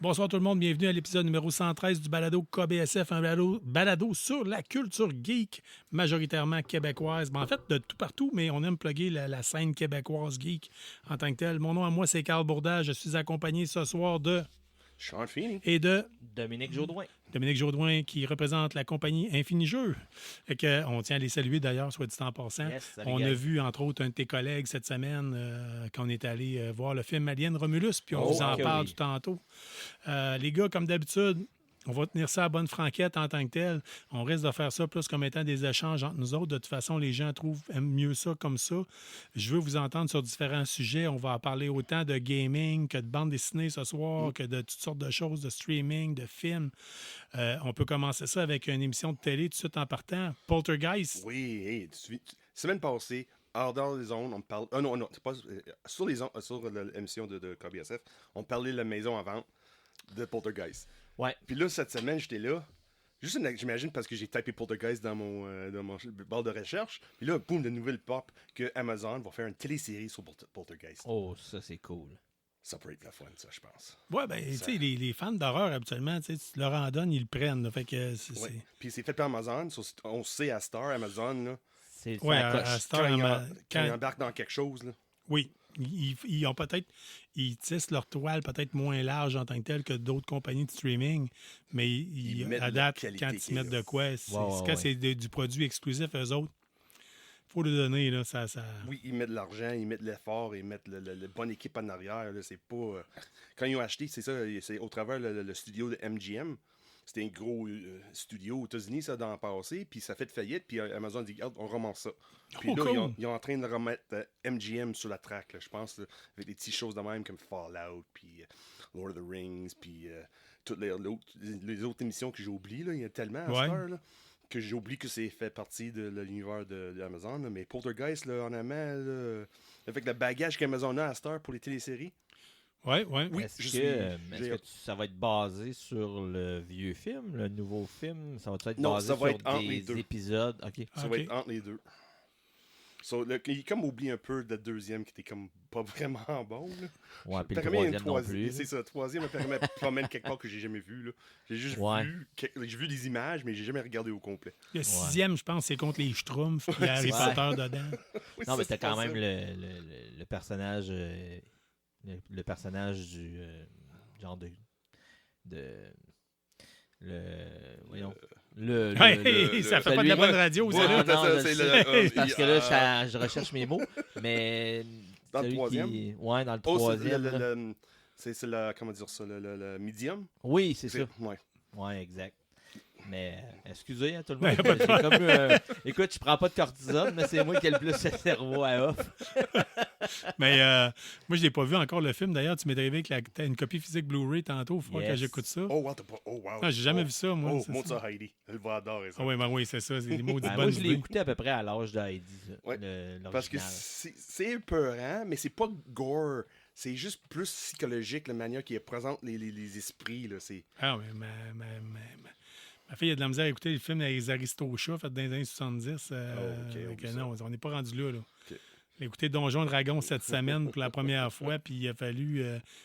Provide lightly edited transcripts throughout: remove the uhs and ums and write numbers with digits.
Bonsoir tout le monde, bienvenue à l'épisode numéro 113 du balado KBSF, un balado sur la culture geek, majoritairement québécoise. En fait, de tout partout, mais on aime plugger la scène québécoise geek en tant que telle. Mon nom à moi, c'est Carl Bourdage. Je suis accompagné ce soir de... Sean Feeney. Et de... Dominique Jodoin. Dominique Jodoin, qui représente la compagnie Infini-Jeux. Et que, on tient à les saluer d'ailleurs, soit dit en passant. Yes, On a vu, entre autres, un de tes collègues cette semaine quand on est allé voir le film Alien Romulus, puis on vous en parle tout tantôt. Les gars, comme d'habitude, on va tenir ça à bonne franquette en tant que tel. On risque de faire ça plus comme étant des échanges entre nous autres. De toute façon, les gens aiment mieux ça comme ça. Je veux vous entendre sur différents sujets. On va en parler autant de gaming que de bande dessinée ce soir, que de toutes sortes de choses, de streaming, de films. On peut commencer ça avec une émission de télé tout de suite en partant. Poltergeist. Oui, hey, semaine passée, hors dans les ondes, on parle. Non, c'est pas. Sur l'émission de KBSF, on parlait de la maison à vente de Poltergeist. Ouais. Puis là, cette semaine, j'étais là. J'imagine parce que j'ai tapé Poltergeist dans mon barre de recherche. Puis là, boum, de nouvelles pop que Amazon va faire une télésérie sur Poltergeist. Oh, ça, c'est cool. Ça pourrait être la fun, ça, je pense. Ouais, ben, tu sais, les fans d'horreur, habituellement, tu leur en donnes, ils le prennent. Là, fait que c'est... Puis c'est fait par Amazon. On sait à Star, Amazon, là. C'est Ouais, ça à coche. Star, Quand ils embarquent dans quelque chose, là. Oui. Ils ont peut-être, ils tissent leur toile peut-être moins large en tant que tel que d'autres compagnies de streaming, mais ils adaptent quand ils mettent de quoi. Quand c'est du produit exclusif, eux autres, il faut le donner. Là, ça... Oui, ils mettent de l'argent, ils mettent de l'effort, ils mettent le bonne équipe en arrière. Là, c'est pas... Quand ils ont acheté, c'est ça, c'est au travers le studio de MGM. C'était un gros studio aux États-Unis, ça, dans le passé, puis ça fait de faillite, puis Amazon dit, on remonte ça. Puis là, cool. ils sont en train de remettre MGM sur la track, là, je pense, là, avec des petites choses de même comme Fallout, puis Lord of the Rings, puis toutes les autres émissions que j'ai oubliées, là, il y a tellement à cette heure, là, que j'ai oublié que c'est fait partie de l'univers d'Amazon, là, mais Poltergeist, là, en amont, là, avec le bagage qu'Amazon a à cette heure pour les téléséries. Oui. Est-ce que ça va être basé sur le vieux film, le nouveau film? Ça va être basé ça va sur être entre les deux. des épisodes? OK. Ça va être entre les deux. Il comme oublie un peu le deuxième qui était comme pas vraiment bon. Là. Ouais, puis le troisième non plus. C'est ça, le troisième me permet de promène quelque part que j'ai jamais vu. Là. J'ai juste vu des images, mais j'ai jamais regardé au complet. Le sixième, je pense, c'est contre les Schtroumpfs, il y a Harry Potter dedans. Oui, non, mais t'as quand même le personnage... le personnage du genre de voyons ça fait pas de la bonne radio, ça. Non, là. Parce que là, je recherche mes mots, mais dans le troisième. Dans le troisième. C'est le comment dire ça, le medium. Oui, c'est ça. Ouais, exact. Mais excusez tout le monde. Écoute, je prends pas de cortisone, mais c'est moi qui ai le plus le cerveau à off. Mais moi, je l'ai pas vu encore le film. D'ailleurs, tu m'es arrivé avec une copie physique Blu-ray tantôt. Il faut que j'écoute ça. Oh, wow. Non, j'ai jamais vu ça, moi. Montre ça à Heidi. Elle va adorer ça. Oui, c'est ça. C'est des mots moi, je l'ai écouté à peu près à l'âge d'Heidi. Parce que c'est épeurant, mais c'est pas gore. C'est juste plus psychologique, la manière qui présente les esprits. Là, Ah, mais ma fille a de la misère à écouter le film des Aristochats fait dans les années 70. Non, on n'est pas rendu là. Okay. J'ai écouté Donjon Dragon cette semaine pour la première fois, puis il a fallu...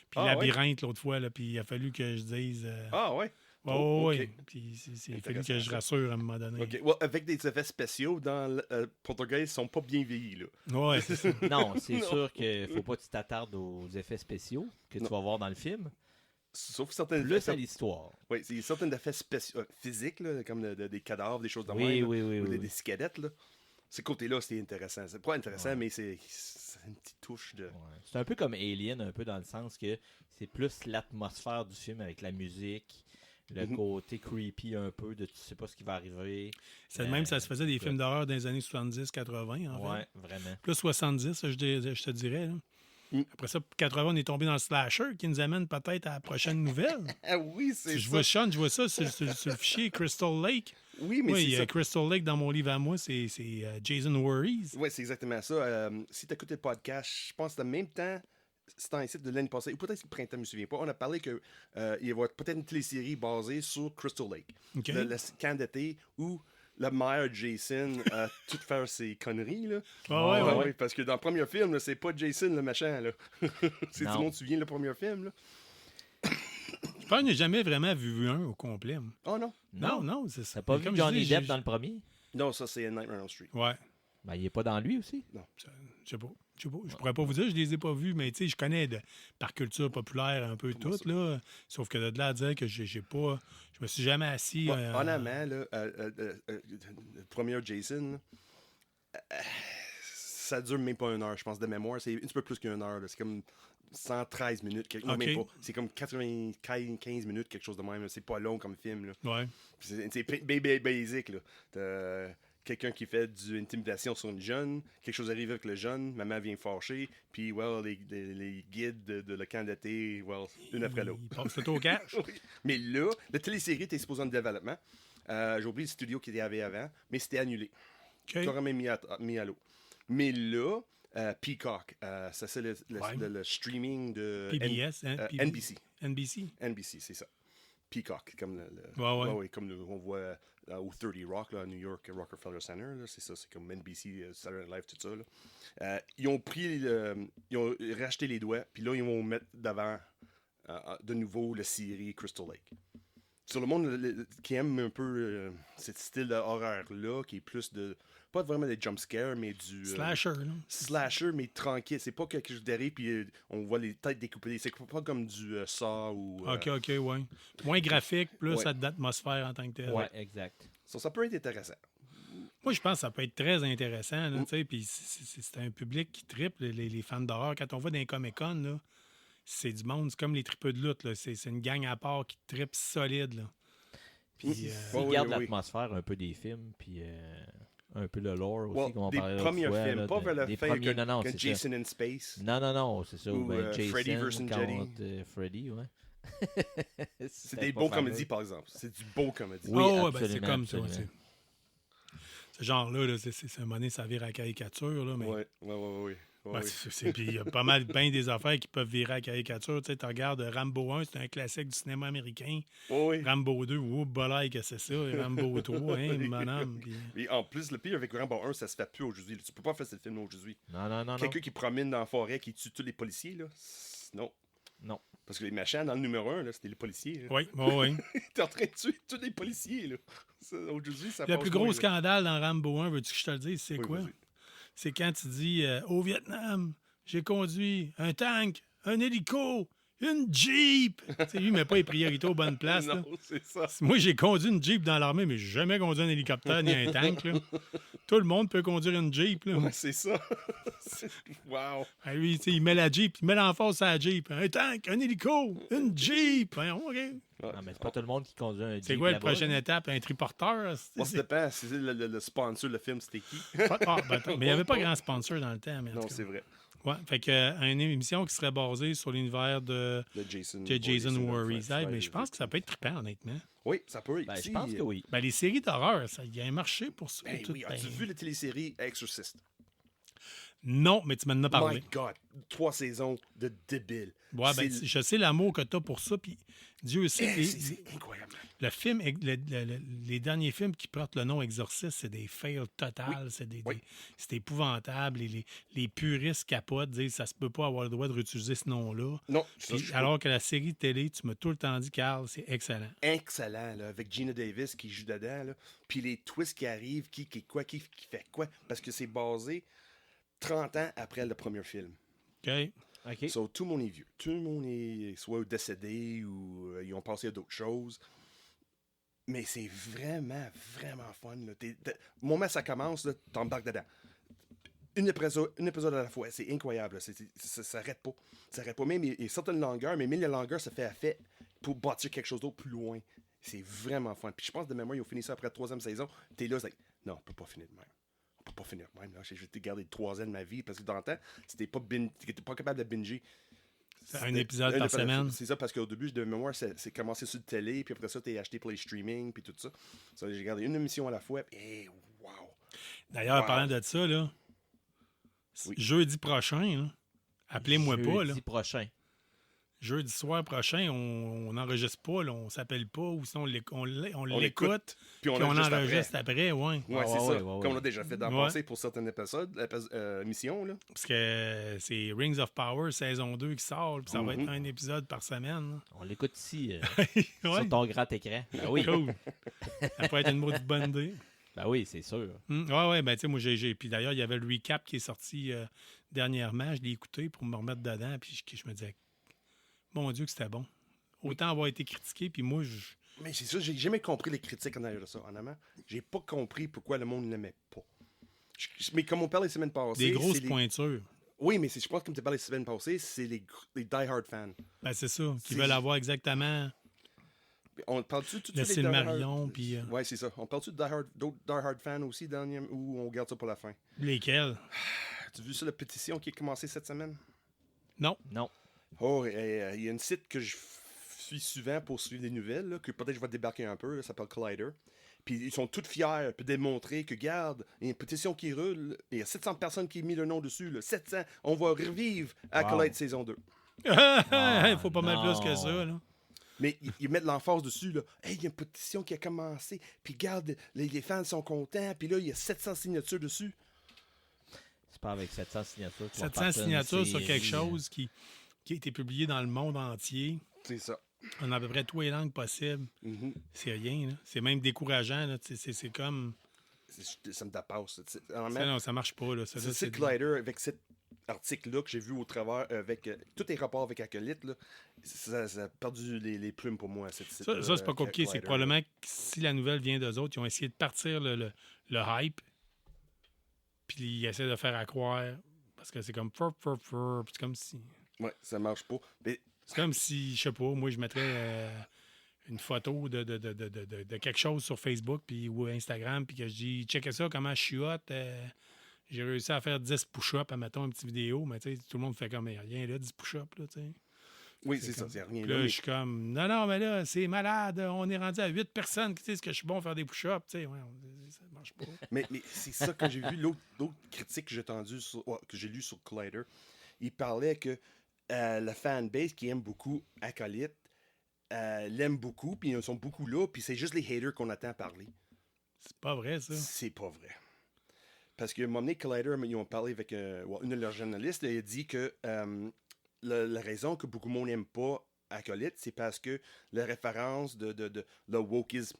puis Labyrinthe l'autre fois, là, puis il a fallu que je dise... ouais? Oui. Puis il a fallu que je rassure à un moment donné. OK. Avec des effets spéciaux dans Poltergeist, ils sont pas bien vieillis, là. Oui, c'est ça. Non, c'est sûr qu'il faut pas que tu t'attardes aux effets spéciaux que tu vas voir dans le film. Sauf certains plus à l'histoire. Oui, il y a certains effets physiques, là, comme des cadavres, des choses de même. Ou des squelettes, là. Ces côtés-là, c'est intéressant. C'est pas intéressant, mais c'est une petite touche de... Ouais. C'est un peu comme Alien, un peu dans le sens que c'est plus l'atmosphère du film avec la musique, le côté creepy un peu de tu sais pas ce qui va arriver. C'est même ça se faisait des films d'horreur dans les années 70-80, en fait. Ouais, vraiment. Plus 70, je te dirais, là. Après ça, 80, on est tombé dans le slasher qui nous amène peut-être à la prochaine nouvelle. Ah oui, c'est ça. Je vois Sean, je vois ça sur le fichier Crystal Lake. Oui, mais c'est ça. Crystal Lake, dans mon livre à moi, c'est Jason Voorhees. Oui, c'est exactement ça. Si tu écoutes le podcast, je pense que en même temps, c'est un site de l'année passée, ou peut-être le printemps, je ne me souviens pas, on a parlé qu'il y avait peut-être une télésérie basée sur Crystal Lake. Okay. Le camp d'été où le maire Jason a tout faire ses conneries, là. Ouais. Parce que dans le premier film, là, c'est pas Jason le méchant, là. C'est tout le monde se souvient le premier film, là. Je pense que je n'ai jamais vraiment vu un au complet. Moi. Oh non? Non, c'est ça. T'as pas vu Comme Johnny je dis, Depp dans le premier? Non, ça, c'est Nightmare on Elm Street. Ouais. Ben, il est pas dans lui aussi? Non. Je sais pas. Je pourrais pas vous dire, je les ai pas vus, mais tu sais, je connais par culture populaire un peu tout, là. Sauf que de là à dire que j'ai pas. Je me suis jamais assis. Honnêtement, là, le premier Jason, ça dure même pas 1 heure, je pense, de mémoire. C'est un petit peu plus qu'une heure. C'est comme 113 minutes. Non, même pas. C'est comme 95 minutes, quelque chose de même. C'est pas long comme film. Là. Ouais. C'est basic. Là. T'as quelqu'un qui fait de intimidation sur une jeune, quelque chose arrive avec le jeune, maman vient fâcher, puis les guides de le camp d'été, une après l'autre. Il passe tout au cash. Oui. Mais là, la télésérie était supposée en développement. J'ai oublié le studio qu'il y avait avant, mais c'était annulé. Okay. Carrément mis à l'eau. Mais là, Peacock, ça c'est le streaming de PBS, NBC. NBC, c'est ça. Peacock, comme comme on voit au 30 Rock là, à New York, Rockefeller Center. Là, c'est ça, c'est comme NBC, Saturday Night Live, tout ça. Là. Ils ont racheté les doigts, puis là, ils vont mettre devant de nouveau la série Crystal Lake. Sur le monde qui aime un peu ce style d'horreur-là, qui est plus de. Pas vraiment des jump scares, mais du. Slasher, là. Slasher, mais tranquille. C'est pas quelque chose d'arrive, puis on voit les têtes découpées. C'est pas comme du Saw ou. Ok, ouais. Moins graphique, plus d'atmosphère en tant que tel. Ouais, exact. Ça peut être intéressant. Moi, je pense que ça peut être très intéressant. Puis c'est un public qui triple, les fans d'horreur. Quand on va dans les Comic-Con, là, c'est du monde, c'est comme les tripeux de lutte. Là. C'est une gang à part qui tripe solide. Là. Puis, ils gardent l'atmosphère un peu des films, puis un peu le lore aussi, comme on parlait l'autre fois. Des premiers films, pas vers la fin que Jason in Space. Non, c'est ça. Ou Jason Freddy vs. contre Freddy, ouais. C'est des beaux comédies, par exemple. C'est du beau comédie. Oui, c'est comme ça. Ce genre-là, c'est un moment donné, ça vire à la caricature. Là, mais... Oui. Puis il y a pas mal des affaires qui peuvent virer à la caricature. Tu regardes Rambo 1, c'est un classique du cinéma américain. Oui. Rambo 2, bolaille que c'est ça. Rambo 3, madame. Et en plus, le pire avec Rambo 1, ça se fait plus aujourd'hui. Tu peux pas faire ce film aujourd'hui. Non. Quelqu'un qui promène dans la forêt, qui tue tous les policiers, là. Non. Parce que les méchants, dans le numéro 1, là, c'était les policiers. Là. Oui. T'es en train de tuer tous les policiers, là. Aujourd'hui, ça Le plus gros scandale dans Rambo 1, veux-tu que je te le dise, c'est quoi? Vas-y. C'est quand tu dis au Vietnam, j'ai conduit un tank, un hélico, une Jeep. Lui, il met pas les priorités aux bonnes places. Non, là. c'est ça. Moi, j'ai conduit une Jeep dans l'armée, mais j'ai jamais conduit un hélicoptère ni un tank. Là. Tout le monde peut conduire une Jeep. Là. Ouais, c'est ça. Wow. Lui, il met la Jeep, il met l'emphase sur la Jeep. Un tank, un hélico, une Jeep. OK. Non, mais c'est pas tout le monde qui conduit un Jeep. C'est quoi la prochaine étape? Un triporteur? Ça dépend. C'est le sponsor, le film, c'était qui? Mais il n'y avait pas grand sponsor dans le temps. Mais non, c'est vrai. Ouais, fait que une émission qui serait basée sur l'univers de Jason Voorhees. Mais je pense que ça peut être trippant, honnêtement. Oui, ça peut être. Je pense que oui. Les séries d'horreur, il y a un marché pour ça. As-tu vu la télésérie Exorcist? Non, mais tu m'en as parlé. My God, 3 saisons de débile. Ouais, je sais l'amour que tu as pour ça, puis Dieu sait. C'est incroyable. Le film, les derniers films qui portent le nom Exorciste, c'est des fails totales, c'est épouvantable. Et les puristes capotent, disent ça se peut pas avoir le droit de réutiliser ce nom-là. Non. Alors que la série de télé, tu m'as tout le temps dit, Carl, c'est excellent. Excellent, là, avec Gina Davis qui joue dedans, là. Puis les twists qui arrivent, qui fait quoi, parce que c'est basé 30 ans après le premier film. OK. So, tout le monde est vieux. Tout le monde est soit décédé ou ils ont passé à d'autres choses. Mais c'est vraiment, vraiment fun. Là. Au moment où ça commence, t'embarques dedans. Une épisode à la fois. C'est incroyable. Là. Ça s'arrête pas. Ça s'arrête pas. Même il y a certaines longueurs, mais même la longueur se fait à fait pour bâtir quelque chose d'autre plus loin. C'est vraiment fun. Puis je pense de mémoire, ils ont fini ça après la 3e saison. T'es là, c'est non, on peut pas finir de même. On peut pas finir de même. Là. J'ai gardé 3 ans de ma vie parce que dans le temps, t'étais pas capable de binger. Un épisode par semaine. C'est ça, parce qu'au début, de mémoire, c'est commencé sur le télé, puis après ça, t'es acheté pour les streaming, puis tout ça. J'ai gardé une émission à la fois, et wow! D'ailleurs, parlant de ça, là, jeudi prochain, là, appelez-moi pas. Là. Jeudi prochain. jeudi soir prochain, on n'enregistre pas, là, on s'appelle pas, ou sinon on l'écoute, puis on enregistre après. Ouais, c'est ça. Comme on a déjà fait dans le passé pour certains épisodes, émissions. Là. Parce que c'est Rings of Power, saison 2 qui sort, puis ça va être un épisode par semaine. Là. On l'écoute ici, sur ton grand écran. Ben oui. Cool. Ça peut être une maudite bonne idée. Ben oui, c'est sûr. Ouais, ben tu sais, moi, puis d'ailleurs, il y avait le recap qui est sorti dernièrement, je l'ai écouté pour me remettre dedans, puis je me disais, mon Dieu que c'était bon. Autant avoir été critiqué, puis moi, Mais c'est ça, j'ai jamais compris les critiques en arrière de ça, honnêtement. J'ai pas compris pourquoi le monde ne l'aimait pas. Mais comme on parlait la semaine passée... Des grosses pointures. Oui, mais je pense que comme tu parlais la semaine passée, c'est les die-hard fans. Ben c'est ça, qui veulent avoir exactement... On parle-tu tout le Silmarillion, puis... Oui, c'est ça. On parle-tu d'autres die-hard fans aussi, ou on garde ça pour la fin? Lesquels? As-tu vu ça, la pétition qui a commencé cette semaine? Non. Oh, il y a une site que je suis souvent pour suivre des nouvelles, là, que peut-être je vais débarquer un peu, là, ça s'appelle Collider. Puis ils sont tous fiers de démontrer que, regarde, il y a une pétition qui roule, il y a 700 personnes qui ont mis le nom dessus, là, 700, on va revivre à Collider saison 2. Il faut pas mal plus que ça, là. Mais ils mettent l'emphase dessus, là. Hey, il y a une pétition qui a commencé, puis regarde, les fans sont contents, puis là, il y a 700 signatures dessus. C'est pas avec 700 signatures. 700 signatures sur quelque chose qui a été publié dans le monde entier. C'est ça. En à peu près toutes les langues possibles. Mm-hmm. C'est rien, là. C'est même décourageant, là. C'est comme... Ça me dépasse. Non, ça marche pas, là. C'est Collider, avec cet article-là que j'ai vu au travers, avec tous les rapports avec Acolyte, là, ça a perdu les plumes pour moi. Ça, c'est pas compliqué. C'est probablement que si la nouvelle vient d'eux autres, ils ont essayé de partir le hype, puis ils essaient de faire à croire, parce que c'est comme puis c'est comme si... Ouais, ça marche pas. Mais... C'est comme si, je sais pas, moi, je mettrais une photo de quelque chose sur Facebook ou Instagram, puis que je dis, checkez ça, comment je suis hot. J'ai réussi à faire 10 push-ups, mettons, une petite vidéo, mais tu sais, tout le monde fait comme, rien là, 10 push-ups, là, tu sais. Oui, c'est ça, c'est rien là. Je suis comme, non, mais là, c'est malade, on est rendu à 8 personnes qui disent que je suis bon à faire des push-ups, tu sais, ouais, ça marche pas. mais c'est ça, quand j'ai vu l'autre critique que j'ai lu sur Collider, il parlait que la fanbase qui aime beaucoup Acolyte l'aime beaucoup, puis ils sont beaucoup là, puis c'est juste les haters qu'on attend parler. C'est pas vrai, ça. C'est pas vrai. Parce que, à un moment donné, Collider, ils ont parlé avec une de leurs journalistes, il a dit que la raison que beaucoup de monde n'aime pas Acolyte, c'est parce que la référence de le wokisme,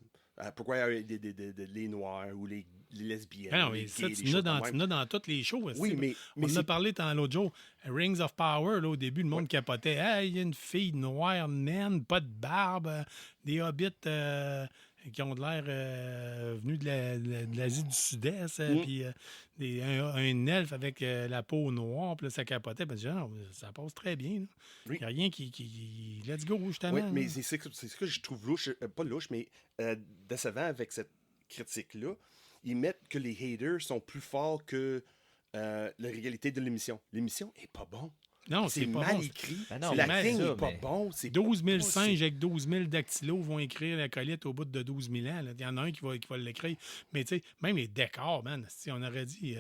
pourquoi les noirs ou les lesbiennes. Non, mais ça, tu n'as dans toutes les shows. Oui, mais on en a parlé l'autre jour. Rings of Power, là, au début, le monde capotait. Hey, il y a une fille noire, naine, pas de barbe, des hobbits qui ont de l'air venus de l'Asie du Sud-Est, puis un elfe avec la peau noire, puis là, ça capotait. Ben, non, ça passe très bien. Il n'y a rien qui... Let's go, justement. Oui, mais c'est ce que je trouve louche, pas louche, mais décevant avec cette critique-là. Ils mettent que les haters sont plus forts que la réalité de l'émission. L'émission est pas bon. Non, c'est pas mal bon. écrit. Ben non, l'acting n'est pas bon. 12 000 singes avec 12 000 dactylos vont écrire Acolyte au bout de 12 000 ans. Là. Il y en a un qui va l'écrire. Mais tu sais, même les décors, man, on aurait dit...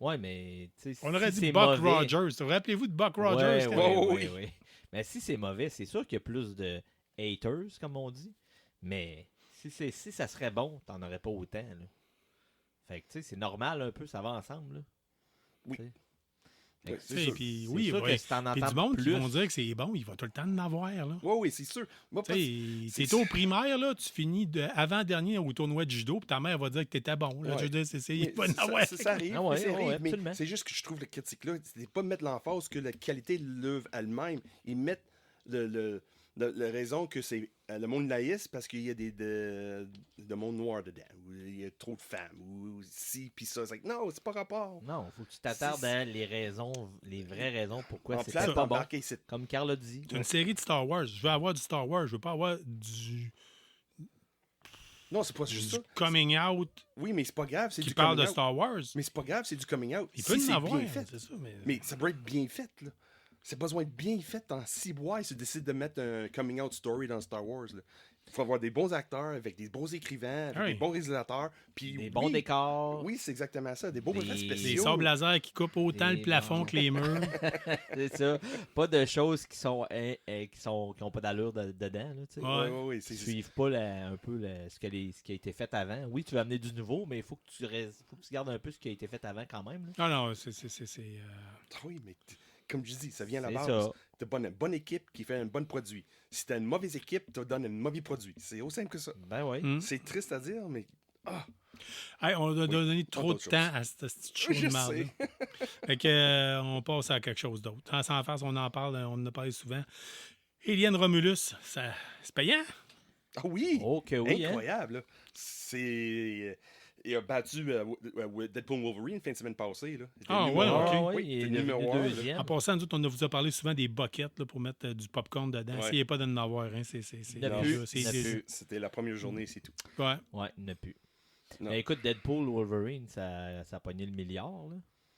Ouais, mais... On aurait dit Buck Rogers. Rappelez-vous de Buck Rogers? Oui. Mais si c'est mauvais, c'est sûr qu'il y a plus de haters, comme on dit. Mais si ça serait bon, t'en aurais pas autant. Là. Fait que, tu sais, c'est normal un peu, ça va ensemble. Là. Oui. Puis puis du monde qui vont dire que c'est bon, il va tout le temps en avoir. Là. Oui, c'est sûr. C'est au primaire, là, tu finis avant-dernier au tournoi de judo, puis ta mère va dire que t'étais bon. Là. Je veux dire, c'est pas ça arrive, mais c'est juste que je trouve la critique-là, c'est pas mettre l'emphase que la qualité de l'œuvre elle-même. Ils mettent la raison que c'est le monde laïque parce qu'il y a de monde noir dedans, ou il y a trop de femmes, ou ci, puis ça. C'est non, c'est pas rapport. Non, faut que tu t'attardes à les vraies raisons pourquoi c'est pas bon. Comme Carl a dit. C'est une série de Star Wars. Je veux avoir du Star Wars. Je veux pas avoir du... Non, c'est pas juste ça. Coming out. Oui, mais c'est pas grave. C'est qui parle de Star Wars. Mais c'est pas grave, c'est du coming out. Il peut en avoir, bien fait. C'est ça, mais ça doit être bien fait, là. c'est besoin de bien fait en 6 mois. Ils se décident de mettre un coming out story dans Star Wars. Là. Il faut avoir des bons acteurs, avec des bons écrivains, avec des bons réalisateurs. Puis des bons décors. Oui, c'est exactement ça. Des beaux effets spéciaux. Des sables laser qui coupent autant le plafond que les murs. C'est ça. Pas de choses qui ont pas d'allure dedans. Là, Oui. Ils suivent pas ce qui a été fait avant. Oui, tu veux amener du nouveau, mais il faut que tu gardes un peu ce qui a été fait avant quand même. Là. Non, c'est... Oui, mais comme je dis, ça vient à la C'est base. ça. Tu as une bonne équipe qui fait un bon produit. Si tu as une mauvaise équipe, tu donnes un mauvais produit. C'est aussi simple que ça. Ben oui. C'est triste à dire, mais... Hey, on a donné trop de temps à cette show de marde. Fait que, on passe à quelque chose d'autre. En Sans Farce, on en parle, on en a parlé souvent. Alien Romulus, c'est payant? Ah oui! Ok, oui, incroyable. Là. C'est... Il a battu Deadpool Wolverine fin de semaine passée. Là. OK. Oui, il est numéro le 1. deuxième. En passant, nous autres, on vous a parlé souvent des buckets là, pour mettre du popcorn dedans. Ouais. S'il n'y a pas d'en avoir, hein, c'est C'était la première journée, c'est tout. Ouais. Ouais, il n'y en a plus. Non. Mais écoute, Deadpool Wolverine, ça a pogné le milliard. Là.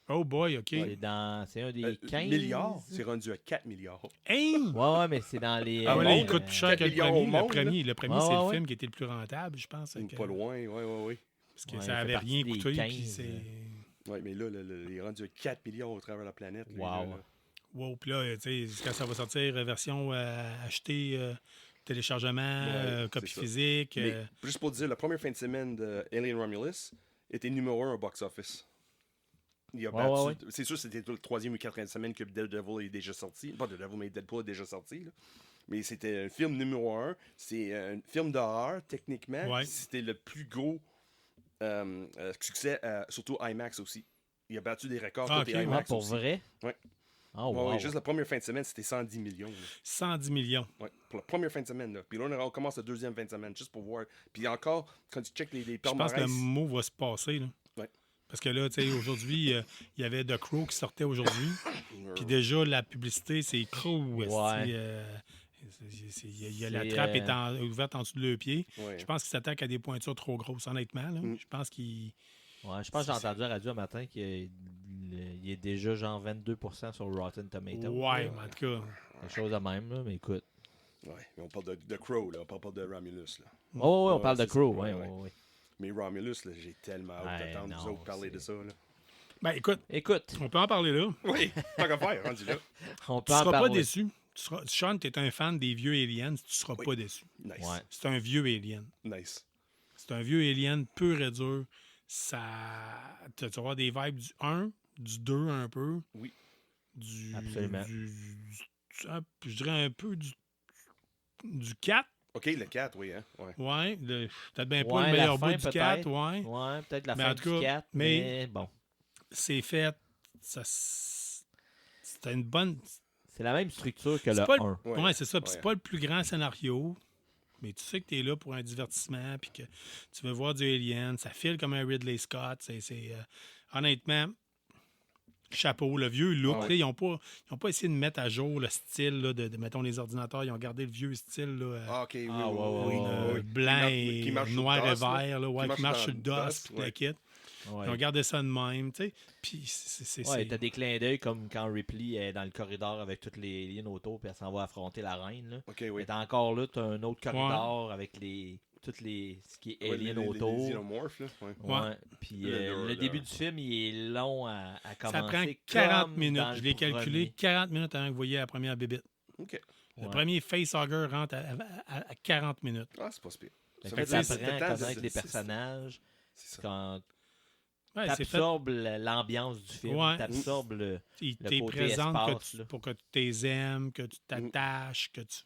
Oh boy, OK. C'est un des 15 milliards, c'est rendu à 4 milliards. Hein? Ouais, mais c'est dans les. Ah ouais, là, il coûte plus cher que le 4 millions au premier. monde, Le premier, c'est le film qui était le plus rentable, je pense. Pas loin, oui. Parce que ça n'avait rien coûté. Oui, mais là, il est rendu à 4 milliards au travers de la planète. Wow, puis là, tu sais, quand ça va sortir, version achetée, téléchargement, copie physique. Mais, juste pour dire, la première fin de semaine de Alien Romulus était numéro 1 au box-office. Il a battu. C'est sûr, c'était le 3e ou 4e semaine que Daredevil est déjà sorti. Pas Daredevil, mais Deadpool est déjà sorti. Là. Mais c'était un film numéro 1. C'est un film d'horreur, techniquement. Ouais. C'était le plus gros succès, surtout IMAX aussi. Il a battu des records côté IMAX pour aussi. vrai? Oui. Oh, wow. Juste la première fin de semaine, c'était 110 millions. Là. 110 millions. Oui, pour la première fin de semaine. Là. Puis là, on commence la deuxième fin de semaine, juste pour voir. Puis encore, quand tu checkes les Je palmarès... pense que le mot va se passer. Là. Ouais. Parce que là, tu sais, aujourd'hui, il y avait The Crow qui sortait aujourd'hui. Puis déjà, la publicité, c'est Crow. Ouais. La trappe est ouverte en dessous de leurs pieds. Ouais. Je pense qu'il s'attaque à des pointures trop grosses, honnêtement. Là. Je pense qu'il... Ouais, je pense que j'ai entendu à la radio un matin qu'il est déjà genre 22% sur Rotten Tomatoes. Ouais, en tout cas. Quelque chose de même, là, mais écoute. Ouais, mais on parle de Crow, là. On parle pas de Romulus, là. Oh, ouais, on parle de Crow. Ouais. Ouais. Mais Romulus, là, j'ai tellement hâte d'attendre vous autres parler de ça, là. Ben, écoute, on peut en parler là. Oui, pas qu'à faire, rendu là. On Tu peut en seras parler. pas déçu. Sean, tu es un fan des vieux aliens, tu seras pas déçu. Nice. Ouais. C'est un vieux alien. Nice. C'est un vieux alien pur et dur. Tu vas avoir des vibes du 1, du 2 un peu. Oui. Absolument. Je dirais un peu du 4. OK, le 4, oui, hein. Ouais. Ouais. Peut-être bien pas Ouais, le meilleur la fin, bout du 4. peut-être. Ouais. Ouais, peut-être la Mais fin en tout du cas, 4, mais bon. C'est fait. C'était une bonne. C'est la même structure que le C'est pas 1. Ouais, c'est ça. Puis Ouais. c'est pas le plus grand scénario. Mais tu sais que tu es là pour un divertissement. Puis que tu veux voir du Alien. Ça file comme un Ridley Scott. Honnêtement, chapeau. Le vieux look. Ah ouais. Là, ils n'ont pas essayé de mettre à jour le style là, de mettons, les ordinateurs. Ils ont gardé le vieux style. Là, Ah, OK, oui, ouais. blanc Qui marche et sur le noir et DOS, là. vert. Là, qui marche sur le DOS. Puis ouais. le kit. Ouais. Ils ont gardé ça de même. Tu sais. Puis c'est. Ouais, t'as des clins d'œil comme quand Ripley est dans le corridor avec toutes les aliens autour puis elle s'en va affronter la reine. Là. OK, oui. Et t'as encore là, t'as un autre corridor avec ce qui est alien autour. Les xénomorphes, là. Ouais. Ouais. Puis le début du film, il est long à commencer. Ça prend 40 comme minutes. dans Je le l'ai calculé. premier. 40 minutes avant que vous voyez la première bébite. OK. Le premier facehugger rentre à 40 minutes. Ah, c'est pas si pire. Fait Ça que veut ça dire, apprend à c'est- connaître les c'est- personnages. C'est ça. Quand Ouais, c'est fait. t'absorbes l'ambiance du film, Ouais. t'absorbes Il le t'est côté présente espace, là. pour que tu t'aimes, que tu t'attaches, que tu.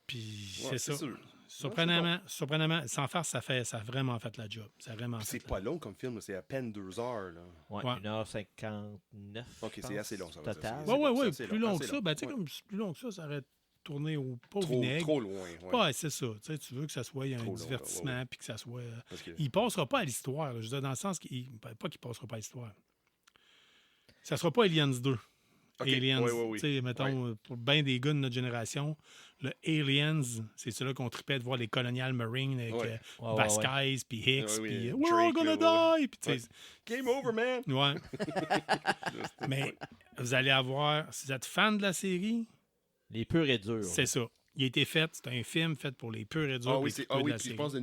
Puis Ouais, c'est ça. sûr. Surprenamment, sans farce, ça a vraiment fait la job. Ça a vraiment Puis fait c'est pas long comme film, là. C'est à peine 2 heures, là. Ouais, Ouais. 1h59. OK, je c'est pense, assez long, ça va dire. total. C'est Oui, long, oui, c'est plus long, long assez que ça. long. Ben, tu sais, Ouais. comme plus long que ça aurait tourné pas au vinaigre. Trop loin, ouais. Ouais, c'est ça. Tu sais, tu veux que ça soit un Trop long, divertissement, ouais. puis que ça soit. Parce que... Il passera pas à l'histoire. Là. Je veux dire, dans le sens qu'il. Pas qu'il passera pas à l'histoire. Ça sera pas Aliens 2. Aliens. Oui. Tu sais, mettons, pour bien des gars de notre génération, le Aliens, c'est celui-là qu'on tripait de voir les Colonial Marines avec Vasquez, puis Hicks, puis We're all gonna die! Puis, tu sais, Game over, man! Ouais. Mais vous allez avoir, si vous êtes fan de la série, les purs et durs. C'est ça. Il a été fait, c'est un film fait pour les purs et durs. Ah oui, puis je pense que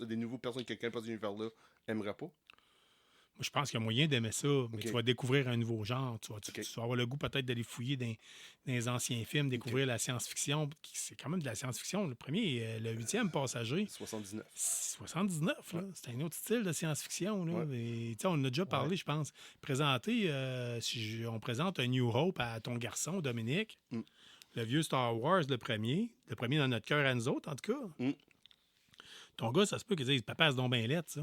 des nouveaux personnes qui connaissent pas cet univers-là n'aimeraient pas. Moi, je pense qu'il y a moyen d'aimer ça, mais tu vas découvrir un nouveau genre. Tu vas avoir le goût peut-être d'aller fouiller dans les anciens films, découvrir la science-fiction. C'est quand même de la science-fiction. Le premier, le 8e passager. 79. 79, là. C'est un autre style de science-fiction. Là. Et, on en a déjà parlé, je pense. On présente un New Hope à ton garçon, Dominique. Le vieux Star Wars, le premier dans notre cœur à nous autres, en tout cas. Ton gars, ça se peut qu'il dise « Papa, c'est donc bien lettre, ça. »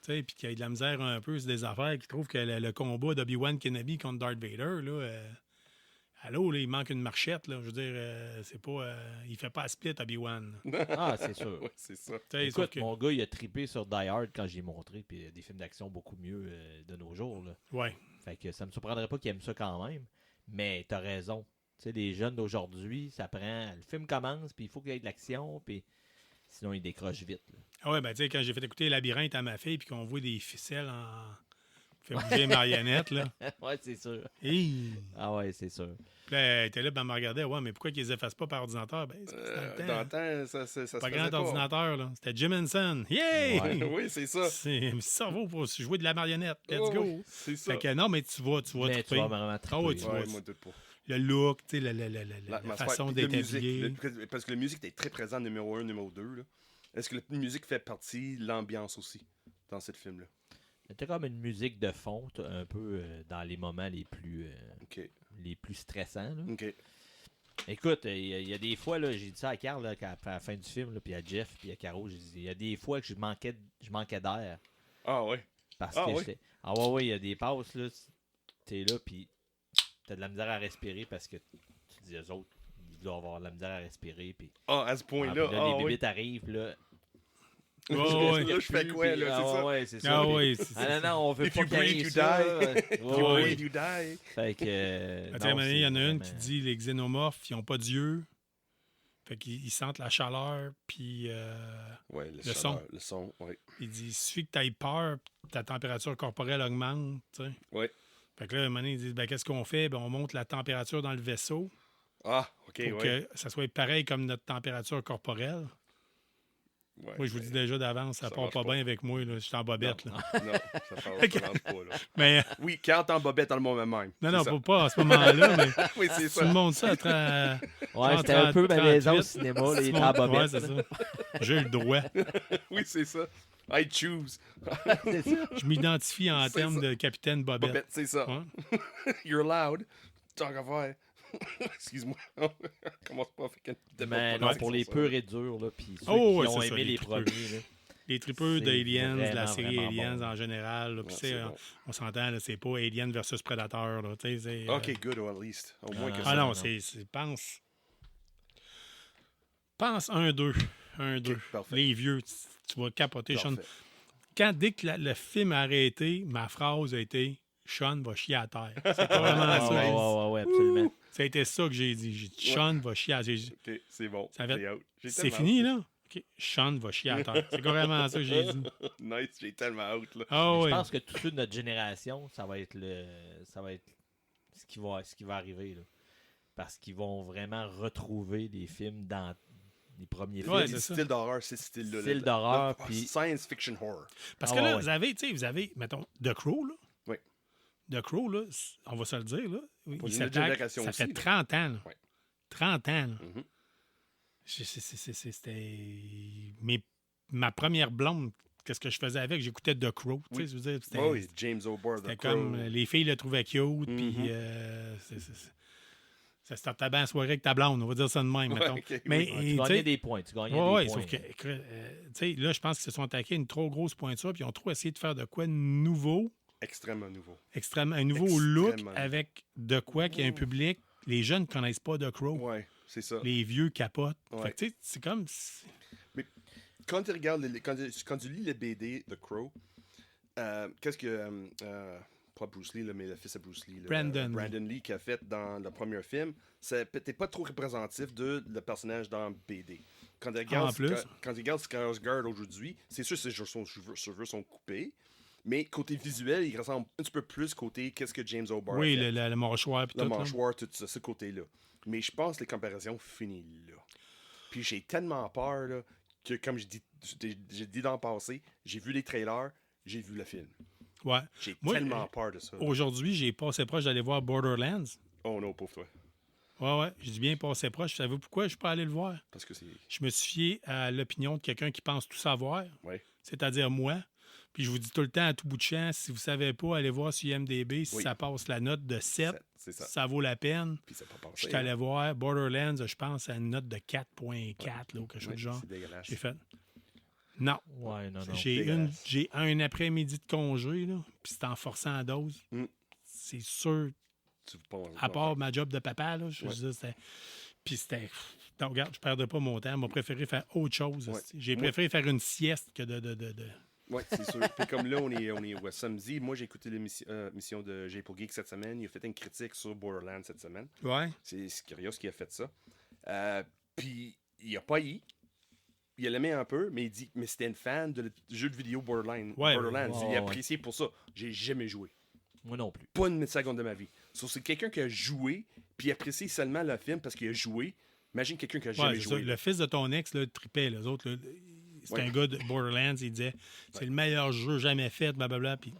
Puis qu'il y ait de la misère un peu sur des affaires, qu'il trouve que le combat d'Obi-Wan Kenobi contre Darth Vader, là, allô, là, il manque une marchette, là. Je veux dire, c'est pas... il fait pas à split, Obi-Wan. Ah, c'est sûr. Oui, c'est ça. Écoute, mon gars, il a trippé sur Die Hard quand j'ai montré, puis des films d'action beaucoup mieux de nos jours, là. Ouais. Fait que ça me surprendrait pas qu'il aime ça quand même, mais t'as raison. Tu sais, les jeunes d'aujourd'hui, ça prend... Le film commence, puis il faut qu'il y ait de l'action, puis sinon, il décroche vite, là. Ah ouais, ben tu sais, quand j'ai fait écouter Labyrinthe à ma fille, puis qu'on voit des ficelles en... fait bouger les marionnettes, là. Ouais, c'est sûr. Hey! Ah ouais, c'est sûr. Puis là, elle était là, ben, elle me regardait, ouais, mais pourquoi qu'ils les effacent pas par ordinateur? Ben, c'est dans le temps, ça se pas faisait grand ordinateur, là. C'était Jim Henson. Yay! Ouais, oui, c'est ça. C'est un cerveau pour jouer de la marionnette. Let's go! Oui, c'est ça. Fait que non, mais tu vas Mais tu vas vraiment triper. Ah ouais, tu vois. Moi, doute pas. Le look, tu sais, la façon d'être habillé. Parce que la musique était très présente, numéro 1, numéro 2, là. Est-ce que la musique fait partie de l'ambiance aussi dans ce film-là? C'était comme une musique de fond, un peu dans les moments les plus stressants. Là. OK. Écoute, il y a des fois, là, j'ai dit ça à Carl là, à la fin du film, là, puis à Jeff, puis à Caro, j'ai dit, il y a des fois que je manquais d'air. Ah ouais? Parce que j'étais... Ah ouais, il y a des passes, là, t'es là, puis t'as de la misère à respirer parce que tu dis aux autres, ils doivent avoir de la misère à respirer, puis... Ah, à ce point-là? Les bébites arrivent, là... Ouais. Là, je fais quoi, là? C'est ça? Ouais, c'est ça. Ah oui, non, on veut If pas you breathe, you ça. die. If you breathe, you die. Fait que... À un moment donné, il y en a une qui dit les xénomorphes, ils n'ont pas d'yeux. Fait qu'ils sentent la chaleur, puis le son. Le son, oui. Il dit il suffit que tu aies peur, ta température corporelle augmente. T'sais. Oui. Fait que là, à un moment donné, ils disent qu'est-ce qu'on fait? Ben, on monte la température dans le vaisseau. Ah, OK, pour que ça soit pareil comme notre température corporelle. Ouais, moi, je vous dis déjà d'avance, ça part pas bien avec moi. Là. Je suis en bobette. Non, là. non, ça part pas. Là. Mais, oui, quand t'es en bobette dans le moment même. Non, pas à ce moment-là, mais oui, c'est tu me montres ça à ouais, c'était un peu ma maison au cinéma, les temps bobettes. Ouais, c'est ça. J'ai le droit. oui, c'est ça. I choose. C'est ça. Je m'identifie en termes ça. de capitaine Bobette. Bobette, c'est ça. Ouais. You're loud. Talk of fire. Excuse-moi. Commence pas avec une Mais non, pour les purs et durs, là, puis ceux qui ont aimé les premiers. Là. Les tripeux d'Aliens, de la vraiment, série vraiment Aliens bon. en général. Là, bon. On s'entend, là, c'est pas Alien versus Predator. Là, OK, good, or at least. Au moins que Ah ça. non, pense 1-2. 1-2. Parfait. Les vieux, tu vas capoter. Parfait. Sean. Dès que le film a arrêté, ma phrase a été Sean va chier à terre. C'est pas vraiment ça. Ouais, absolument. Ça a été ça que j'ai dit. J'ai dit Sean va chier à terre. OK, c'est bon. C'est fini, là? OK. Sean va chier à terre. C'est carrément ça que j'ai dit. Nice, j'ai tellement hâte, là. Ah, Je oui. pense que tous ceux de notre génération, ça va être ce qui va arriver. Là. Parce qu'ils vont vraiment retrouver des films dans les premiers films. Ouais, c'est ça. style d'horreur, c'est style-là. Style d'horreur, puis... Science fiction horror. Parce que là, vous avez, mettons, The Crow, là. Oui. The Crow, là, on va se le dire, là. Pour Il une autre génération ça fait aussi, 30 ans, là. Ouais. 30 ans, là. Mhm. C'était... Ma première blonde, qu'est-ce que je faisais avec? J'écoutais The Crow. Oui. Tu sais, je veux dire, c'était, Oui, James O'Barr, c'était The Crow. comme... Les filles le trouvaient cute, puis... ça se tapait bien en soirée avec ta blonde, on va dire ça de même, mettons. Okay, oui. Mais, Tu gagnais des points. Tu gagnais des oui, points. sauf que, tu sais, là, je pense qu'ils se sont attaqués à une trop grosse pointure, puis ils ont trop essayé de faire de quoi de nouveau, Extrêmement nouveau. un nouveau look Extrêmement. avec de quoi qu'il y a un public. Les jeunes ne connaissent pas The Crow. Oui, c'est ça. Les vieux capotent. Ouais. Fait que, tu sais, c'est comme... Quand tu regardes, quand tu lis le BD The Crow, qu'est-ce que pas Bruce Lee, là, mais le fils de Bruce Lee. Brandon Lee, qui a fait dans le premier film, c'est peut-être pas trop représentatif de le personnage dans BD. Quand tu regardes Skarsgård aujourd'hui, c'est sûr que ses cheveux sont coupés, mais côté visuel, il ressemble un petit peu plus côté qu'est-ce que James O'Barr Oui, fait. le mâchoire. Le mâchoire, tout ça, ce côté-là. Mais je pense que les comparaisons finissent là. Puis j'ai tellement peur là, que, comme j'ai dit dans le passé, j'ai vu les trailers, j'ai vu le film. Ouais. J'ai tellement peur de ça. Aujourd'hui, j'ai passé proche d'aller voir Borderlands. Oh non, pauvre toi. Ouais. J'ai bien passé proche. Savez-vous pourquoi je suis pas allé le voir? Parce que c'est... Je me suis fié à l'opinion de quelqu'un qui pense tout savoir. Ouais. C'est-à-dire moi. Puis je vous dis tout le temps, à tout bout de champ, si vous ne savez pas, allez voir sur IMDb si ça passe la note de 7. C'est ça. Ça vaut la peine. Puis ça pas passé, je suis allé voir Borderlands, je pense, à une note de 4.4 ou quelque chose du genre. C'est dégueulasse. J'ai fait. Non. Ouais, non. J'ai un après-midi de congé, là, puis c'est en forçant la dose. C'est sûr. À part ma job de papa, là, je veux dire, c'était. Puis c'était. Donc, regarde, je ne perdais pas mon temps. J'ai préféré faire autre chose. Ouais. J'ai préféré faire une sieste que de... Oui, c'est sûr. Puis comme là, on est samedi. Moi, j'ai écouté l'émission de J. Pour Geek cette semaine. Il a fait une critique sur Borderlands cette semaine. Ouais. C'est curieux qui a fait ça. Puis, il a pas eu. Il a aimé un peu, mais il dit mais c'était un fan de jeu de vidéo Borderlands. Il a apprécié pour ça. J'ai jamais joué. Moi non plus. Pas une seconde de ma vie. C'est quelqu'un qui a joué, puis apprécié seulement le film parce qu'il a joué. Imagine quelqu'un qui a jamais joué. Ça. Le fils de ton ex, là, tripait. Les autres, là, c'est un gars de Borderlands, il disait c'est le meilleur jeu jamais fait, blablabla. Puis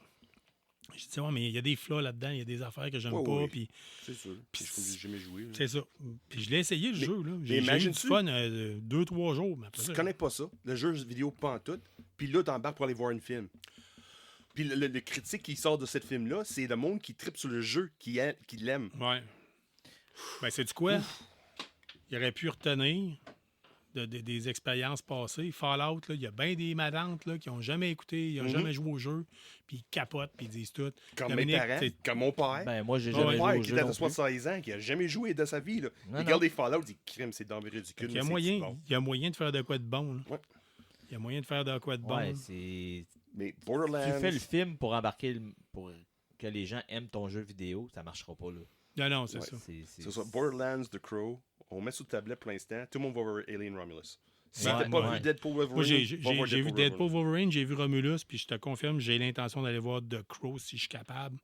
je dis, ouais, mais il y a des flaws là-dedans, il y a des affaires que j'aime pas. Puis, c'est sûr. Puis j'ai jamais joué. C'est ça. Puis je l'ai essayé le jeu. Là. J'ai eu du fun 2-3 jours. Mais tu connais pas ça, le jeu vidéo pas en tout. Puis là, t'embarques pour aller voir un film. Puis le critique qui sort de ce film-là, c'est le monde qui tripe sur le jeu, qui l'aime. Ouais. Ben, sais-tu quoi? Il aurait pu retenir des expériences passées. Fallout, il y a bien des madantes là, qui n'ont jamais écouté, ils n'ont jamais joué au jeu, puis ils capotent, puis ils disent tout. Comme mes parents, comme mon père. Ben, moi, j'ai jamais joué au jeu. Qui date de 76 ans, qui n'a jamais joué de sa vie. Là. Il regarde des Fallout, il dit crime, c'est dans ridicule. Il y a moyen de faire de quoi de bon. Là. Ouais. Il y a moyen de faire de quoi de bon. Ouais, c'est... Mais Borderlands... Tu fais le film pour embarquer, pour que les gens aiment ton jeu vidéo, ça marchera pas, là. Non, c'est ça. C'est ça. Borderlands, The Crow, on met sur le tablette pour l'instant, tout le monde va voir Alien Romulus. Si t'as pas vu Deadpool Wolverine... Moi, j'ai vu Deadpool Wolverine, j'ai vu Romulus, puis je te confirme, j'ai l'intention d'aller voir The Crow si je suis capable.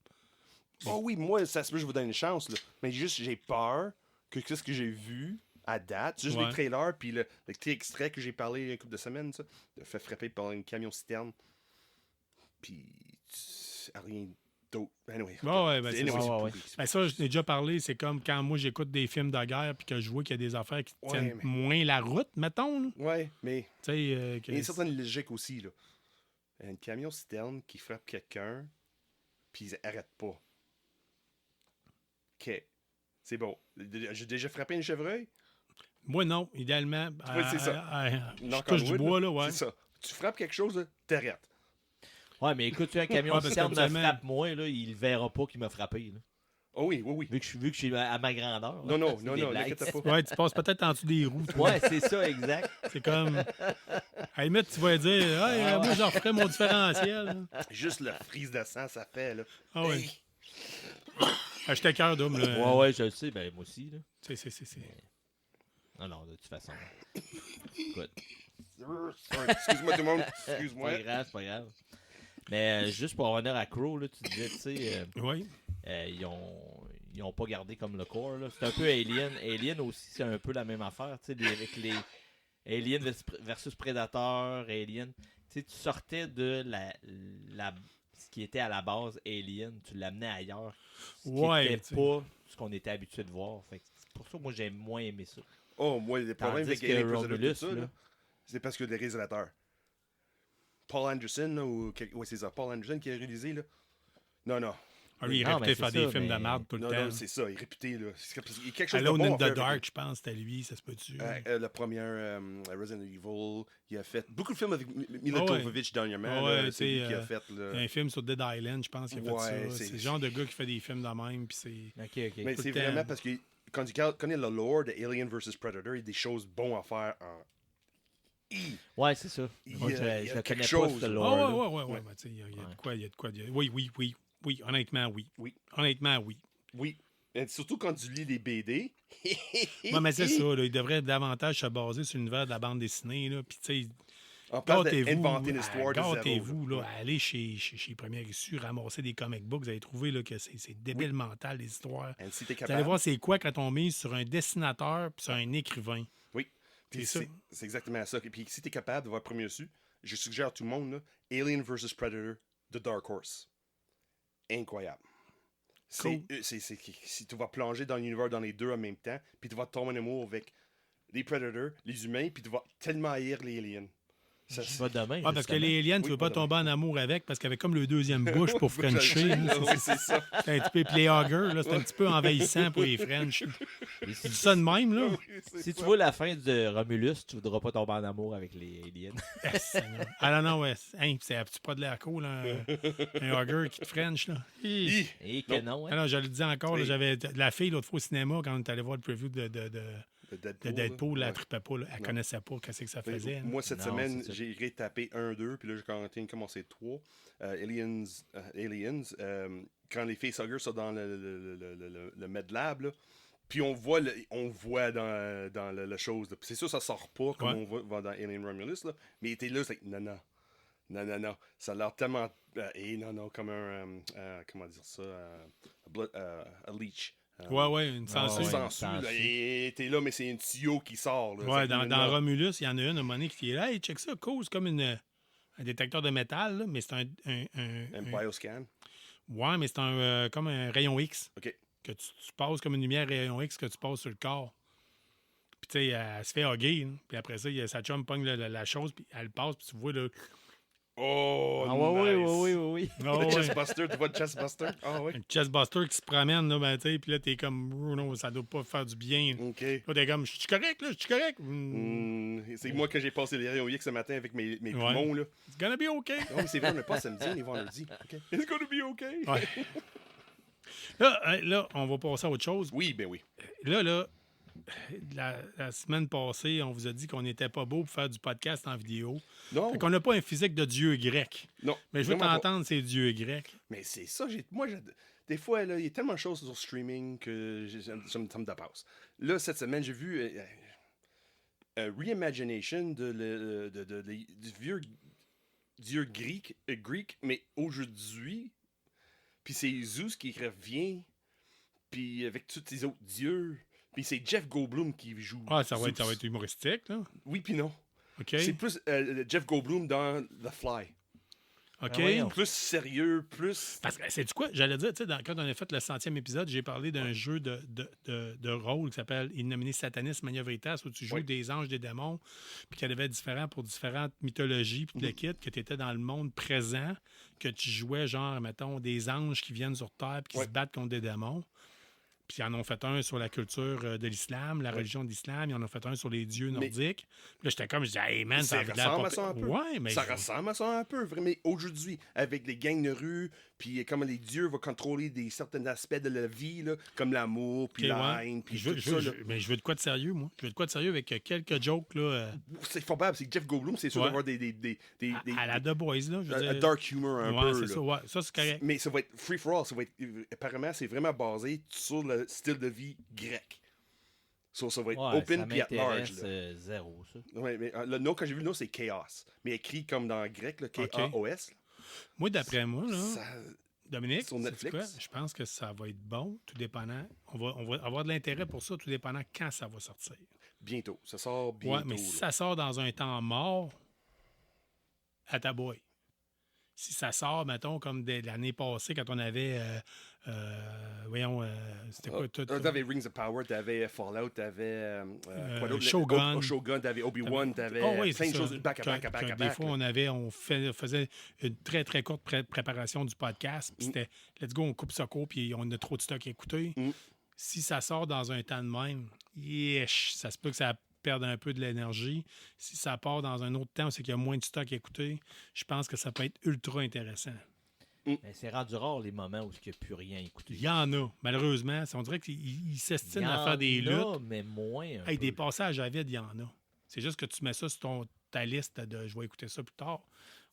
Oh oui, moi, ça se peut, je vous donne une chance, là. Mais juste, j'ai peur que ce que j'ai vu à date, juste les trailers, puis le petit extrait que j'ai parlé il y a une couple de semaines, ça, fait frapper par un camion-citerne. Puis, rien d'autre. Anyway, ça, je l'ai déjà parlé. C'est comme quand moi, j'écoute des films de guerre puis que je vois qu'il y a des affaires qui tiennent moins la route, mettons. Oui, mais il y a une que... certaine logique aussi. Là. Un camion-citerne qui frappe quelqu'un, puis il n'arrête pas. OK. C'est bon. J'ai déjà frappé un chevreuil? Moi, non. Idéalement, c'est ça. je touche du bois, là, ouais. C'est ça. Tu frappes quelque chose, t'arrêtes. Ouais, mais écoute, tu as un camion citerne me frappe moi, là, il ne verra pas qu'il m'a frappé. Là. Oh oui. Vu que je suis à ma grandeur. Là, non, n'inquiète pas. Ouais, tu passes peut-être en dessous des roues. Toi. Ouais, c'est ça, exact. C'est comme... À la limite, tu vas dire, moi, j'en ferais mon différentiel. Juste le frise de sang, ça fait, là. Ah ouais. J'étais cœur d'homme, là. Ouais, je le sais, ben moi aussi, là. C'est... Non, de toute façon. Écoute. Excuse-moi tout le monde. Excuse-moi. C'est pas grave. Mais juste pour revenir à Crow, là, tu disais, tu sais, ils ont pas gardé comme le corps. Là. C'est un peu Alien. Alien aussi, c'est un peu la même affaire. Tu sais, avec les Alien versus Predator, Alien. Tu sais, tu sortais de ce qui était à la base Alien, tu l'amenais ailleurs. Ce qui n'était pas ce qu'on était habitué de voir. Fait que c'est pour ça que moi, j'ai moins aimé ça. Oh, moi, les problèmes avec Alien Romulus, c'est parce que les réalisateurs. Paul Anderson, là, c'est ça, Paul Anderson qui a réalisé, là. Non. Lui, il est réputé faire des films de merde tout le temps. Non, c'est ça, il est réputé, là. Il y a quelque chose de Alone bon in the Dark, je pense, c'était lui, ça se peut-tu? Le premier Resident Evil, il a fait beaucoup de films avec Mila Jovovich dernièrement. C'est lui qui a fait... Un film sur Dead Island, je pense qu'il a fait ça. C'est le genre de gars qui fait des films de même, puis c'est... OK. Mais c'est vraiment parce que quand tu connais le lore de Alien vs Predator, il y a des choses bonnes à faire en... Ouais, c'est ça. Moi, je connais pas ce lore. Ouais. Il y a de quoi. Oui. Oui, honnêtement, oui. Oui. Honnêtement, oui. Oui. Et surtout quand tu lis les BD. Oui, mais c'est ça. Là, il devrait davantage se baser sur l'univers de la bande dessinée. Là, puis, tu sais, En place gâtez-vous. d'inventer une histoire de zéro. Gâtez-vous. Là, Ouais. allez chez Première Issue, ramasser des comic books. Vous allez trouver là, que c'est débile mental, les histoires. Et si t'es Vous allez capable. voir c'est quoi quand on mise sur un dessinateur puis sur un écrivain. Oui. Puis C'est ça. c'est exactement ça. Et puis si t'es capable de voir premier dessus, je suggère à tout le monde, là, Alien vs Predator de Dark Horse. Incroyable. Cool. Si tu vas plonger dans l'univers dans les deux en même temps, puis tu vas tomber en amour avec les Predators, les humains, puis tu vas tellement haïr les aliens. Ça, Je vais demain. Ah, parce que les aliens, tu Oui, veux pas pas tomber en amour avec, parce qu'avec comme le deuxième bouche pour Frencher. là, Oui, c'est ça. c'est un petit peu, puis les huggers, là, c'est un petit peu envahissant pour les French. C'est ça de même, là. Oui, c'est Si ça. tu vois la fin de Romulus, tu voudras pas tomber en amour avec les aliens. Eh, Seigneur. Ah non, ouais. Hein, c'est pas de l'air cool, un hugger qui te French, là. Hi. Hi. Et que non, hein? Alors, je le dis encore, là, Oui. j'avais la fille l'autre fois au cinéma quand on est allé voir le preview de Le Deadpool, là. elle trippait pas, là. Elle Non. connaissait pas qu'est-ce que ça faisait. Moi, cette Non, semaine, c'est ça. j'ai retapé 1-2, puis là, j'ai commencé 3. Aliens, quand les facehuggers sont dans le MedLab, là, puis on voit dans la chose. Là. Puis c'est sûr, ça sort pas comme Ouais. on voit dans Alien Romulus, là, mais il était là, c'est non. Ça a l'air tellement. Comme un. Comment dire ça? A leech. Ouais, une ouais. sangsue. Une sangsue, là, sangsue. et t'es là, mais c'est un tuyau qui sort. Là, Ouais, C'est dans comme Romulus, il y en a une à un moment donné qui est là. Hey, check ça, cause comme un détecteur de métal, là, mais c'est un bioscan. Ouais, mais c'est comme un rayon X. OK. Que tu passes comme une lumière rayon X que tu passes sur le corps. Puis, tu sais, elle se fait hugger. Hein. Puis après ça, sa chum pogne la chose, puis elle passe, puis tu vois, là. Oh, Ah ouais, nice. oui. Ah Le ouais. chestbuster, tu vois le chestbuster? Ah oui. Un chestbuster qui se promène, là, ben, tu sais, puis là, t'es comme, oh, non, ça doit pas faire du bien. OK. Là, t'es comme, je suis correct, là, je suis correct. C'est moi que j'ai passé les rayons X ce matin avec mes poumons, là. It's gonna be okay. Non, mais c'est vrai, on n'est pas samedi, on est vendredi. OK. It's gonna be okay. Ouais. Là, on va passer à autre chose. Oui, ben oui. Là, la semaine passée, on vous a dit qu'on n'était pas beau pour faire du podcast en vidéo. Non, Fait qu'on n'a pas un physique de dieu grec. non. Mais je veux vraiment pas. t'entendre, ces dieux grecs. Mais c'est ça, des fois, là, il y a tellement de choses sur streaming que ça me dépasse. Là, cette semaine, j'ai vu reimagination du vieux dieu grec, mais aujourd'hui, puis c'est Zeus qui revient, puis avec tous les autres dieux, puis c'est Jeff Goldblum qui joue. Ah, ça va Zeus. être humoristique, là. Oui, puis non. OK? C'est plus Jeff Goldblum dans The Fly. OK? Ah, voyons. Plus sérieux, plus. Parce que, c'est quoi? J'allais dire, tu sais, quand on a fait le 100e épisode, j'ai parlé d'un jeu de rôle qui s'appelle Innominé Satanis Mania Veritas, où tu joues Oui. des anges, des démons, puis qu'il y en avait différents pour différentes mythologies, puis le kit, que tu étais dans le monde présent, que tu jouais, genre, mettons, des anges qui viennent sur Terre, puis qui Ouais. se battent contre des démons. Puis ils en ont fait un sur la culture de l'islam, la religion de l'islam. Ils en ont fait un sur les dieux nordiques. Puis là, j'étais comme, je disais, hey man, ça Ça avait l'air ressemble pas à ça un pire. peu. Ouais, mais Ça ressemble à ça un peu, vraiment. Aujourd'hui, avec les gangs de rue, puis comment les dieux vont contrôler certains aspects de la vie, là, comme l'amour, puis Ok, la ouais. haine, puis Je veux- tout je veux- ça. là. mais je veux de quoi de sérieux, moi. Je veux de quoi de sérieux avec quelques jokes, là. C'est probable, c'est que Jeff Goldblum, c'est sûr Ouais. d'avoir À la The Boys, là. Je veux un dire. dark humor un Ouais, peu. c'est là. ça, ouais. Ça, c'est correct. Mais ça va être free for all. Ça va être, apparemment, c'est vraiment basé sur le style de vie grec. So, ça va être Ouais, open ça puis at large. m'intéresse là. zéro, ça. Ouais, mais le nom, quand j'ai vu le nom, c'est Chaos. Mais écrit comme dans le grec, là, K-A-O-S. Moi, d'après moi, là, Ça- Dominique, sur sais-tu Netflix. quoi? Je pense que ça va être bon, tout dépendant. On va avoir de l'intérêt pour ça, tout dépendant quand ça va sortir. Bientôt. Ça sort bientôt. Ouais, mais si là. ça sort dans un temps mort, à ta boy. Si ça sort, mettons, comme l'année passée, quand on avait. C'était quoi tout? T'avais Rings of Power, t'avais Fallout, t'avais. quoi d'autre? Shogun. Shogun, t'avais Obi-Wan, t'avais Oh oui, plein c'est de ça. choses back à back à back à Des back. fois, là. on faisait une très, très courte préparation du podcast. Puis c'était, let's go, on coupe ça court, puis on a trop de stock à écouter. Mm. Si ça sort dans un temps de même, ça se peut que ça perde un peu de l'énergie. Si ça part dans un autre temps, c'est qu'il y a moins de stock à écouter, je pense que ça peut être ultra intéressant. Mais c'est rendu rare les moments où il n'y a plus rien à écouter. Il y en a, malheureusement. On dirait qu'ils s'estinent à faire des Il y en a, luttes. mais moins. Hey, des passages à vide, il y en a. C'est juste que tu mets ça sur ta liste de « je vais écouter ça plus tard ».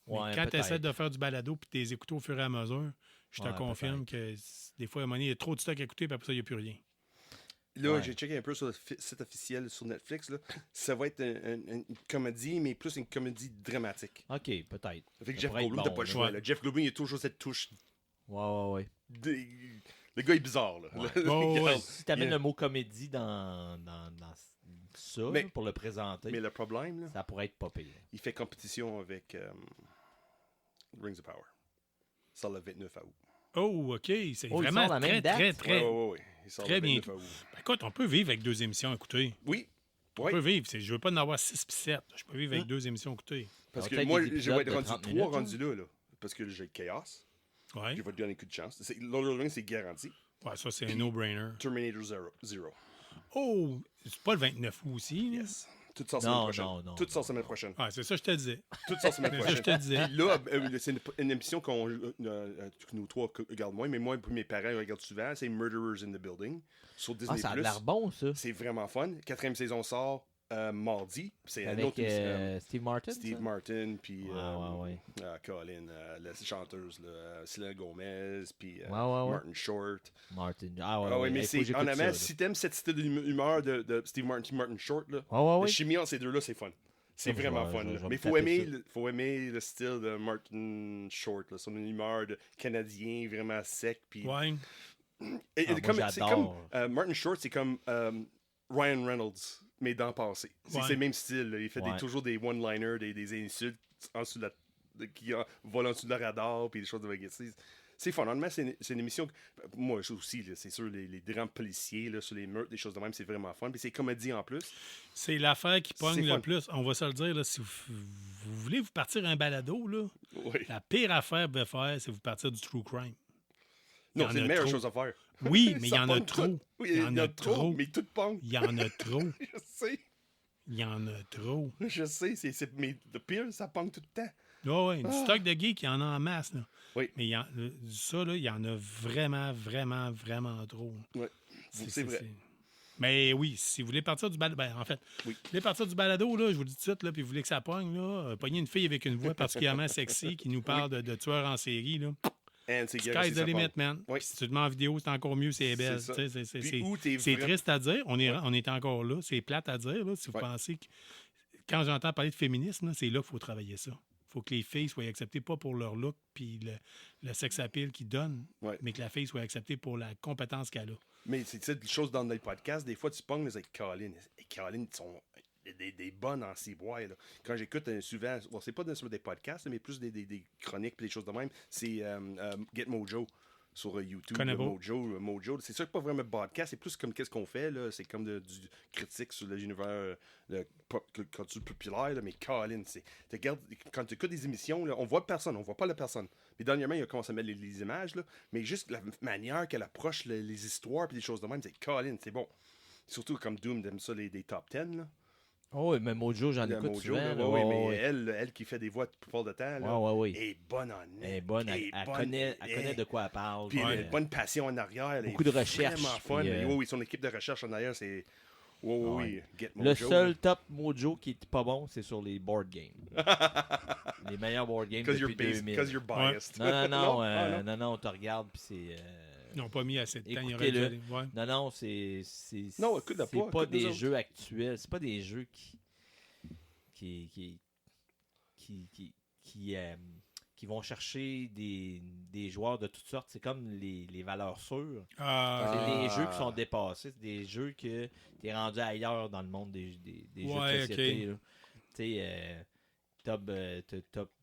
Mais Ouais, quand tu essaies peut-être. de faire du balado puis de les écouter au fur et à mesure, Je te confirme que des fois, à un moment donné, il y a trop de stock à écouter, puis après ça, il n'y a plus rien. Là, j'ai checké un peu sur le site officiel sur Netflix. Là. Ça va être une comédie, mais plus une comédie dramatique. OK, peut-être. Avec Jeff Goldblum, t'as pas le choix. Jeff Goldblum, il a toujours cette touche. Ouais. Le gars est bizarre. Là. Ouais. Si t'amènes le mot comédie dans ça, là, pour le présenter, mais le problème, là, ça pourrait être pas pire. Il fait compétition avec Rings of Power. Ça le 29 août. Oh, OK. C'est vraiment très très bien. Écoute, on peut vivre avec 2 émissions à écouter. Oui. On peut vivre. Je veux pas en avoir 6 puis 7. Je peux vivre avec 2 émissions à écouter. Parce que moi, je vais être rendu 3 rendus là. Parce que j'ai Chaos. Ouais. Je vais te donner un coup de chance. Lord of the Rings, c'est garanti. Ouais, ça, c'est un no-brainer. Terminator Zero. Oh, c'est pas le 29 août aussi? Yes. Tout ça semaine prochaine. Non. Tout ça semaine prochaine. Ah, c'est ça que je te disais. Tout ça semaine prochaine. C'est ça que je te disais. Puis là, c'est une émission qu'on nous trois regardons moins, mais moi et mes parents regardent souvent. C'est Murderers in the Building sur Disney+. Ça a l'air bon, ça. C'est vraiment fun. 4e saison sort mardi. C'est avec Steve Martin. Steve Martin, puis ouais. Colin, la chanteuse, Selena Gomez, puis ouais. Martin Short. Ouais, mais c'est en amont, si t'aimes cette style d'humeur de Steve Martin Short, là, la chimie entre ces deux-là, c'est fun. C'est vraiment fun. Mais il faut aimer le style de Martin Short, là, son humeur de Canadien, vraiment sec. Puis... Ouais. C'est comme Martin Short, c'est comme Ryan Reynolds, mais dans le passé. C'est le même style. Là. Il fait toujours des one-liners, des insultes en dessous qui volent en dessous de la radar, puis des choses de c'est fun. Honnêtement, c'est une émission. Moi aussi, là, c'est sûr, les drames policiers là, sur les meurtres, des choses de même, c'est vraiment fun. Puis c'est comédie en plus. C'est l'affaire qui pogne le plus. On va se le dire, là, si vous voulez vous partir un balado, là, la pire affaire de faire, c'est vous partir du true crime. Non, c'est la meilleure chose à faire. Oui, mais il y en a trop. Oui, il y en a trop. Mais tout pogne. Il y en a trop. Je sais. Il y en a trop. Je sais, mais le pire, ça pogne tout le temps. Oui, du stock de geeks, il y en a en masse. Là. Oui. Mais il y en a vraiment, vraiment, vraiment trop. Oui, c'est vrai. Mais oui, si vous voulez partir du balado, vous voulez partir du balado, là, je vous le dis tout de suite, là, puis vous voulez que ça pogne, là, pognez une fille avec une voix particulièrement sexy qui nous parle de tueurs en série, là. Sky's the limit, man. Oui. Si tu te mets en vidéo, c'est encore mieux, c'est belle. C'est triste à dire. On est encore là. C'est plate à dire. Là, si vous pensez que. Quand j'entends parler de féminisme, c'est là qu'il faut travailler ça. Il faut que les filles soient acceptées, pas pour leur look puis le sex appeal qu'ils donnent, mais que la fille soit acceptée pour la compétence qu'elle a. Mais c'est une chose dans les podcasts. Des fois, tu pognes avec Caroline. Et Caroline, sont des bonnes en ciboire. Quand j'écoute souvent, c'est pas sur des podcasts, mais plus des chroniques et des choses de même, c'est Get Mojo sur YouTube. Mojo. C'est sûr que pas vraiment un podcast, c'est plus comme qu'est-ce qu'on fait. Là. C'est comme du critique sur l'univers culture populaire. Là. Mais Caroline, quand tu écoutes des émissions, là, on voit personne, on voit pas la personne. Mais dernièrement, il a commencé à mettre les images, là, mais juste la manière qu'elle approche les histoires et des choses de même, c'est Caroline, c'est bon. Surtout comme Doom aime ça, des top 10. Là. Oh, mais Mojo, j'en écoute souvent. Mais elle qui fait des voix tout plupart de temps, là, est bonne en net. Elle est bonne, elle connaît de quoi elle parle. Puis elle a une bonne passion en arrière. Beaucoup de recherche. Vraiment fun. Oui, son équipe de recherche en arrière, c'est... Oui, Get Mojo. Le seul top Mojo qui est pas bon, c'est sur les board games. Les meilleurs board games depuis 2000. Because you're biased. Non, on te regarde, puis c'est... Ils n'ont pas mis assez de temps. Écoutez-le. Non, c'est pas des jeux actuels. C'est pas des jeux qui vont chercher des joueurs de toutes sortes. C'est comme les valeurs sûres. C'est des jeux qui sont dépassés. C'est des jeux que tu es rendu ailleurs dans le monde des jeux de société. Tu sais, top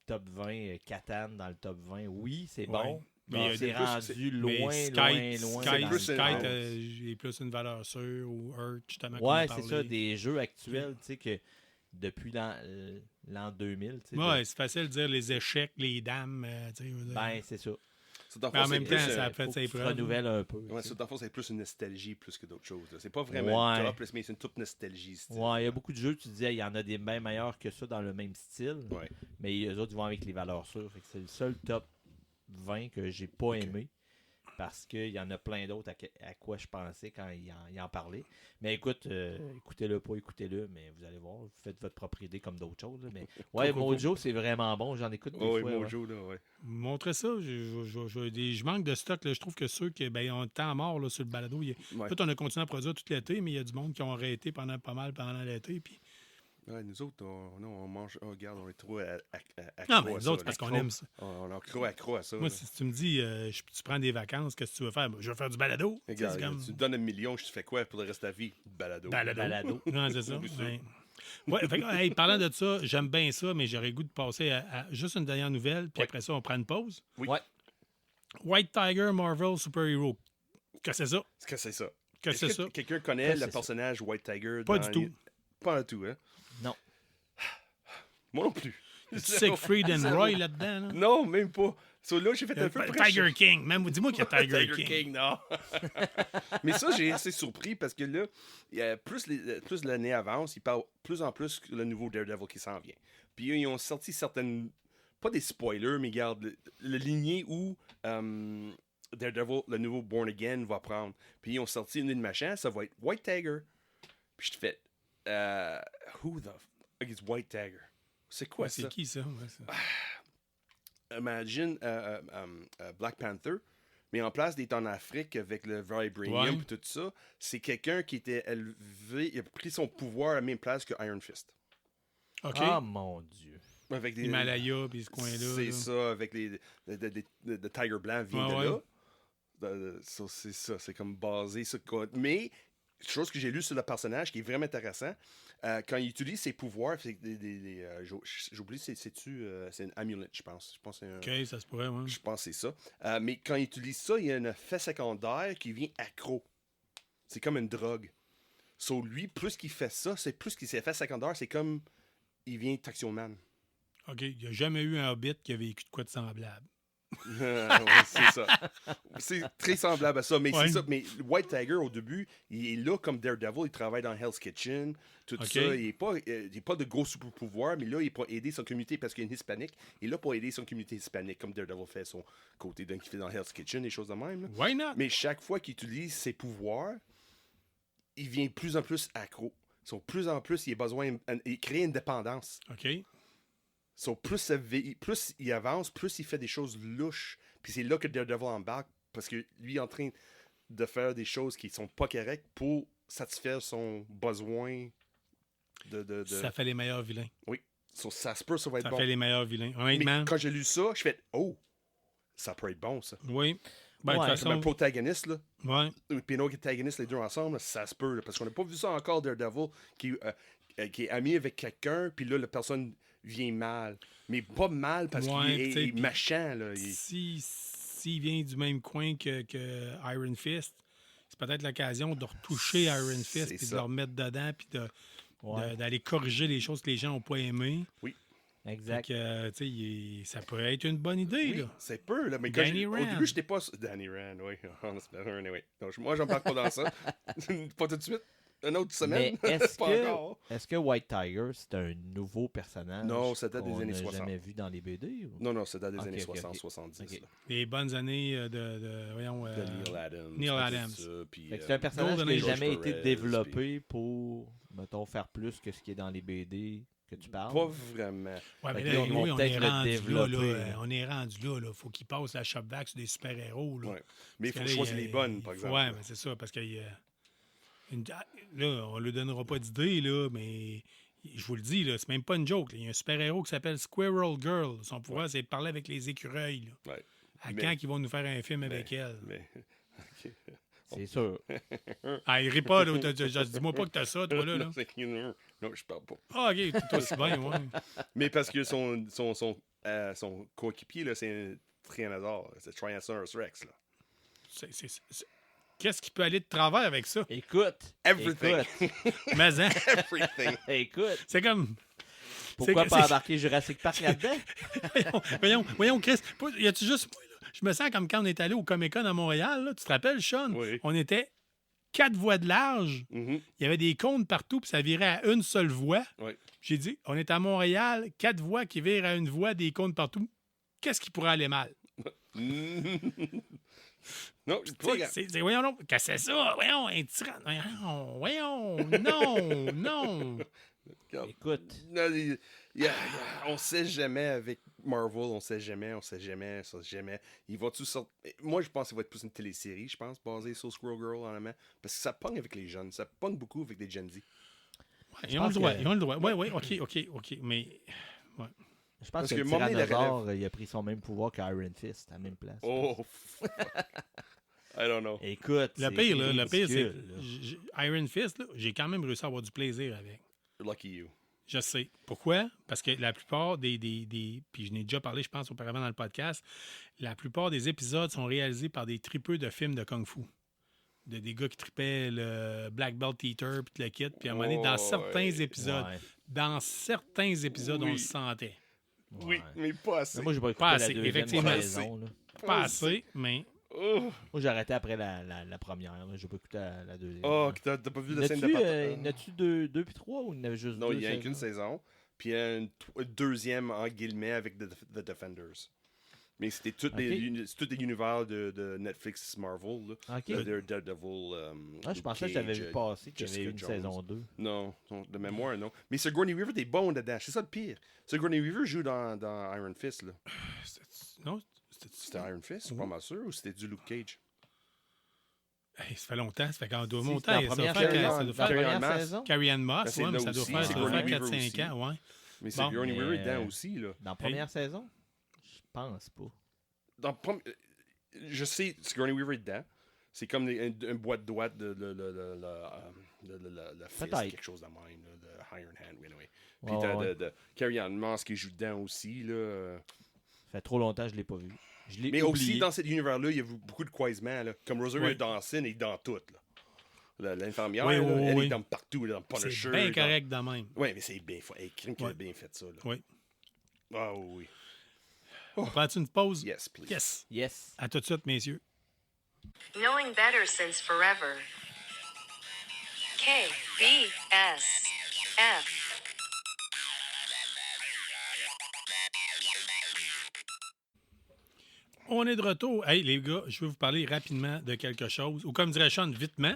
20, Catan dans le top 20. Oui, c'est bon. Mais c'est rendu loin. Skype est plus une valeur sûre ou Earth, justement. Ouais, c'est ça, des jeux actuels, tu sais, que depuis l'an 2000. Ouais, c'est facile de dire les échecs, les dames. C'est ça. Mais en même temps, ça a fait ses preuves. Renouvelle un peu. Ouais, c'est plus une nostalgie plus que d'autres choses. Là. C'est pas vraiment top, mais c'est une toute nostalgie. Ouais, il y a beaucoup de jeux, tu disais, il y en a des bien meilleurs que ça dans le même style. Ouais. Mais les autres, ils vont avec les valeurs sûres. C'est le seul top 20 que j'ai pas aimé parce qu'il y en a plein d'autres à quoi je pensais quand il en parlait. Mais écoute, écoutez-le pas, écoutez-le, mais vous allez voir, vous faites votre propre idée comme d'autres choses. Là, mais ouais, Mojo, c'est vraiment bon, j'en écoute des fois. Mojo, là, ouais. Montrez ça, je manque de stock. Là. Je trouve que ceux qui ont le temps mort là, sur le balado, on a continué à produire tout l'été, mais il y a du monde qui ont arrêté pendant l'été. Puis... Ouais, nous autres, on mange. Oh, regarde, on est trop accro non, mais à nous ça. autres, c'est parce qu'on aime ça. On est accro à ça. Moi, là. si tu me dis, tu prends des vacances, qu'est-ce que tu veux faire? Je vais faire du balado. Regarde, tu me donnes 1 million, je te fais quoi pour le reste de ta vie? Balado. Non, c'est ça. Ouais, parlant de ça, j'aime bien ça, mais j'aurais le goût de passer à juste une dernière nouvelle, puis après ça, on prend une pause. Oui. Ouais. White Tiger Marvel Super Hero. Qu'est-ce que c'est ça? Qu'est-ce que c'est ça? Qu'est-ce que c'est ça? Quelqu'un connaît le personnage White Tiger? Pas du tout. Pas du tout, hein? Non. Moi non plus. Siegfried and Roy là-dedans. Là. Non, même pas. So, là, j'ai fait un peu Tiger King. Même, dis-moi qu'il y a Tiger King. Non. Mais ça, j'ai assez surpris parce que là, plus l'année avance, ils parlent plus en plus que le nouveau Daredevil qui s'en vient. Puis ils ont sorti certaines... Pas des spoilers, mais regarde, le lignée où Daredevil, le nouveau Born Again, va prendre. Puis ils ont sorti une machin, ça va être White Tiger. Puis je te fais... who the fuck is White Tiger? C'est quoi ça? C'est qui ça? Ouais, ça. Imagine Black Panther, mais en place d'être en Afrique avec le Vibranium et tout ça, c'est quelqu'un qui était élevé, il a pris son pouvoir à la même place que Iron Fist. OK. Ah, mon Dieu. Avec des Himalaya puis ce coin-là. C'est là. ça, avec le Tiger Blanc vient de là. Ça, c'est ça, c'est comme basé sur quoi. Mais, chose que j'ai lue sur le personnage qui est vraiment intéressant, quand il utilise ses pouvoirs, c'est j'oublie, c'est une amulette, je pense. Je pense que c'est OK, ça se pourrait, ouais. Je pense que c'est ça. Mais quand il utilise ça, il y a un effet secondaire qui vient accro. C'est comme une drogue. So, lui, plus qu'il fait ça, c'est plus qu'il s'est fait secondaire, c'est comme il vient Taxion Man. OK, il n'y a jamais eu un Hobbit qui a vécu de quoi de semblable. Ouais, c'est ça. C'est très semblable à ça. Mais c'est ça. Mais White Tiger, au début, il est là comme Daredevil. Il travaille dans Hell's Kitchen. Tout ça. Il n'est pas de gros super-pouvoir, mais là, il est pour aider son communauté parce qu'il est hispanique. Il est là pour aider son communauté hispanique, comme Daredevil fait son côté qu'il fait dans Hell's Kitchen, des choses de même. Là. Why not? Mais chaque fois qu'il utilise ses pouvoirs, il vient de plus en plus accro. So, plus en plus, il a besoin. Il crée une dépendance. OK. So, plus il avance, plus il fait des choses louches. Puis c'est là que Daredevil embarque, parce que lui est en train de faire des choses qui sont pas correctes pour satisfaire son besoin de... Ça fait les meilleurs vilains. Oui. So, ça se peut, ça va être bon. Ça fait les meilleurs vilains. Honnêtement. Mais quand j'ai lu ça, je fais « Oh, ça peut être bon, ça. » Oui. Ben, de toute façon... Comme un protagoniste, là. Ouais. Puis un autre antagoniste, les deux ensemble, ça se peut. Là, parce qu'on n'a pas vu ça encore, Daredevil, qui est ami avec quelqu'un, puis là, la personne... vient mal. Mais pas mal parce qu'il est méchant. Là. S'il vient du même coin que Iron Fist, c'est peut-être l'occasion de retoucher Iron Fist puis de le remettre dedans puis d'aller corriger les choses que les gens n'ont pas aimées. Oui. Exact. Ça peut être une bonne idée. Oui, là. c'est peu. Là. Mais au début, j'étais pas... Danny Rand, oui. Anyway. Donc, moi, j'embarque pas dans ça. Pas tout de suite. Une autre semaine. Mais est-ce que White Tiger, c'est un nouveau personnage? Non, ça date des années 60. Jamais vu dans les BD? Ou? Non, ça date des années 60-70. Okay. Les bonnes années de Neil Adams. Neil Adams. C'est un personnage qui n'a jamais été développé pour, mettons, faire plus que ce qui est dans les BD que tu parles. Pas vraiment. Ouais, mais là, on est rendu là. Il faut qu'il passe la shop vac sur des super-héros. Là. Ouais. Mais il faut choisir les bonnes, par exemple. Oui, mais c'est ça, parce que là, on ne lui donnera pas d'idée, là, mais je vous le dis, là, c'est même pas une joke. Il y a un super-héros qui s'appelle Squirrel Girl. Son pouvoir, c'est de parler avec les écureuils. Là. Ouais. Quand ils vont nous faire un film avec elle? Okay. C'est sûr. Il rit pas, là. Dis-moi pas que t'as ça, toi, là. Non, je parle pas. Ah, OK, toi aussi bien, ouais. Mais parce que son coéquipier, là, c'est un Tyrannosaure. C'est Tyrannosaurus Rex, là. Qu'est-ce qui peut aller de travers avec ça? Écoute. Everything. Mais hein? Everything. Écoute. C'est comme... Pourquoi pas embarquer Jurassic Park là-dedans? voyons, Chris. Y a-tu juste... Je me sens comme quand on est allé au Comic-Con à Montréal. Là. Tu te rappelles, Sean? Oui. On était 4 voies de large. Mm-hmm. Il y avait des cônes partout, puis ça virait à une seule voie. Oui. J'ai dit, on est à Montréal, 4 voies qui virent à une voie, des cônes partout. Qu'est-ce qui pourrait aller mal? Non, je pas regarder. Voyons donc, qu'est-ce que c'est ça? Voyons, un tyran. Voyons, non, non. Écoute. Non, on sait jamais avec Marvel, on sait jamais. Il va tout sortir. Moi, je pense qu'il va être plus une télésérie, je pense, basée sur Squirrel Girl en allemand. Parce que ça pogne avec les jeunes. Ça pogne beaucoup avec des Gen Z. Ouais, ils ont le droit. Oui, OK. Mais. Ouais. Je pense que que le Tyrannosaure, il a pris son même pouvoir qu'Iron Fist à la même place. Oh, I don't know. Écoute, le pire, c'est. Iron Fist, là, j'ai quand même réussi à avoir du plaisir avec. Lucky you. Je sais. Pourquoi? Parce que la plupart des puis je n'ai déjà parlé, je pense, auparavant dans le podcast, la plupart des épisodes sont réalisés par des tripeux de films de Kung Fu. Des gars qui tripaient le Black Belt Theater puis le kit. Puis à un moment donné, dans certains épisodes, on le sentait. Oui, mais pas assez. Mais moi, j'ai pas écouté Pas la assez, deuxième effectivement. saison. Là. Pas assez, mais... Oh, Moi, j'ai arrêté après la première. Là. J'ai pas écouté la deuxième. t'as pas vu la scène de Il y en a-tu deux puis trois ou il y en a juste Non, deux? il y a qu'une saison. Puis il y a une deuxième, en guillemets, avec The Defenders. Mais c'était tous les univers de Netflix Marvel. Là. OK. Daredevil. Je pensais que j'avais vu passer qu'il y avait une saison 2. Non, de mémoire, non. Mais Sigourney Weaver, t'es bon dedans. C'est ça le pire. Sigourney Weaver joue dans Iron Fist. Là. Non, c'était Iron Fist, je suis pas mal sûr, ou c'était du Luke Cage? Hey, ça fait longtemps, ça fait quand doit C'est monter. la première saison. Carrie Ann Moss, c'est ouais, mais là ça doit aussi, faire Sigourney Weaver 4-5 aussi. ans, ouais. Mais Bon. Sigourney Weaver est dedans aussi. Là. Dans la première saison? Je pense pas. Je sais, Sigourney Weaver est dedans. C'est comme une boîte de doigts de fist, quelque chose de même, là, de Iron Hand, anyway. Puis t'as de Carrie Ann Moss qui joue dedans aussi. Là. Ça fait trop longtemps que je l'ai pas vu. Mais aussi, dans cet univers-là, il y a beaucoup de croisements. Là. Comme Rosario Dawson est dans tout. L'infirmière, elle est dans partout, là, dans Punisher. C'est bien correct de même. Oui, mais c'est bien fait. Elle crime qu'elle a bien fait ça. Là. Oui. Ah oui. On prend-tu une pause? Yes, please. Yes. À tout de suite, messieurs. Knowing better since forever. KBSF. On est de retour. Hey, les gars, je vais vous parler rapidement de quelque chose. Ou comme dirait Sean, vitement.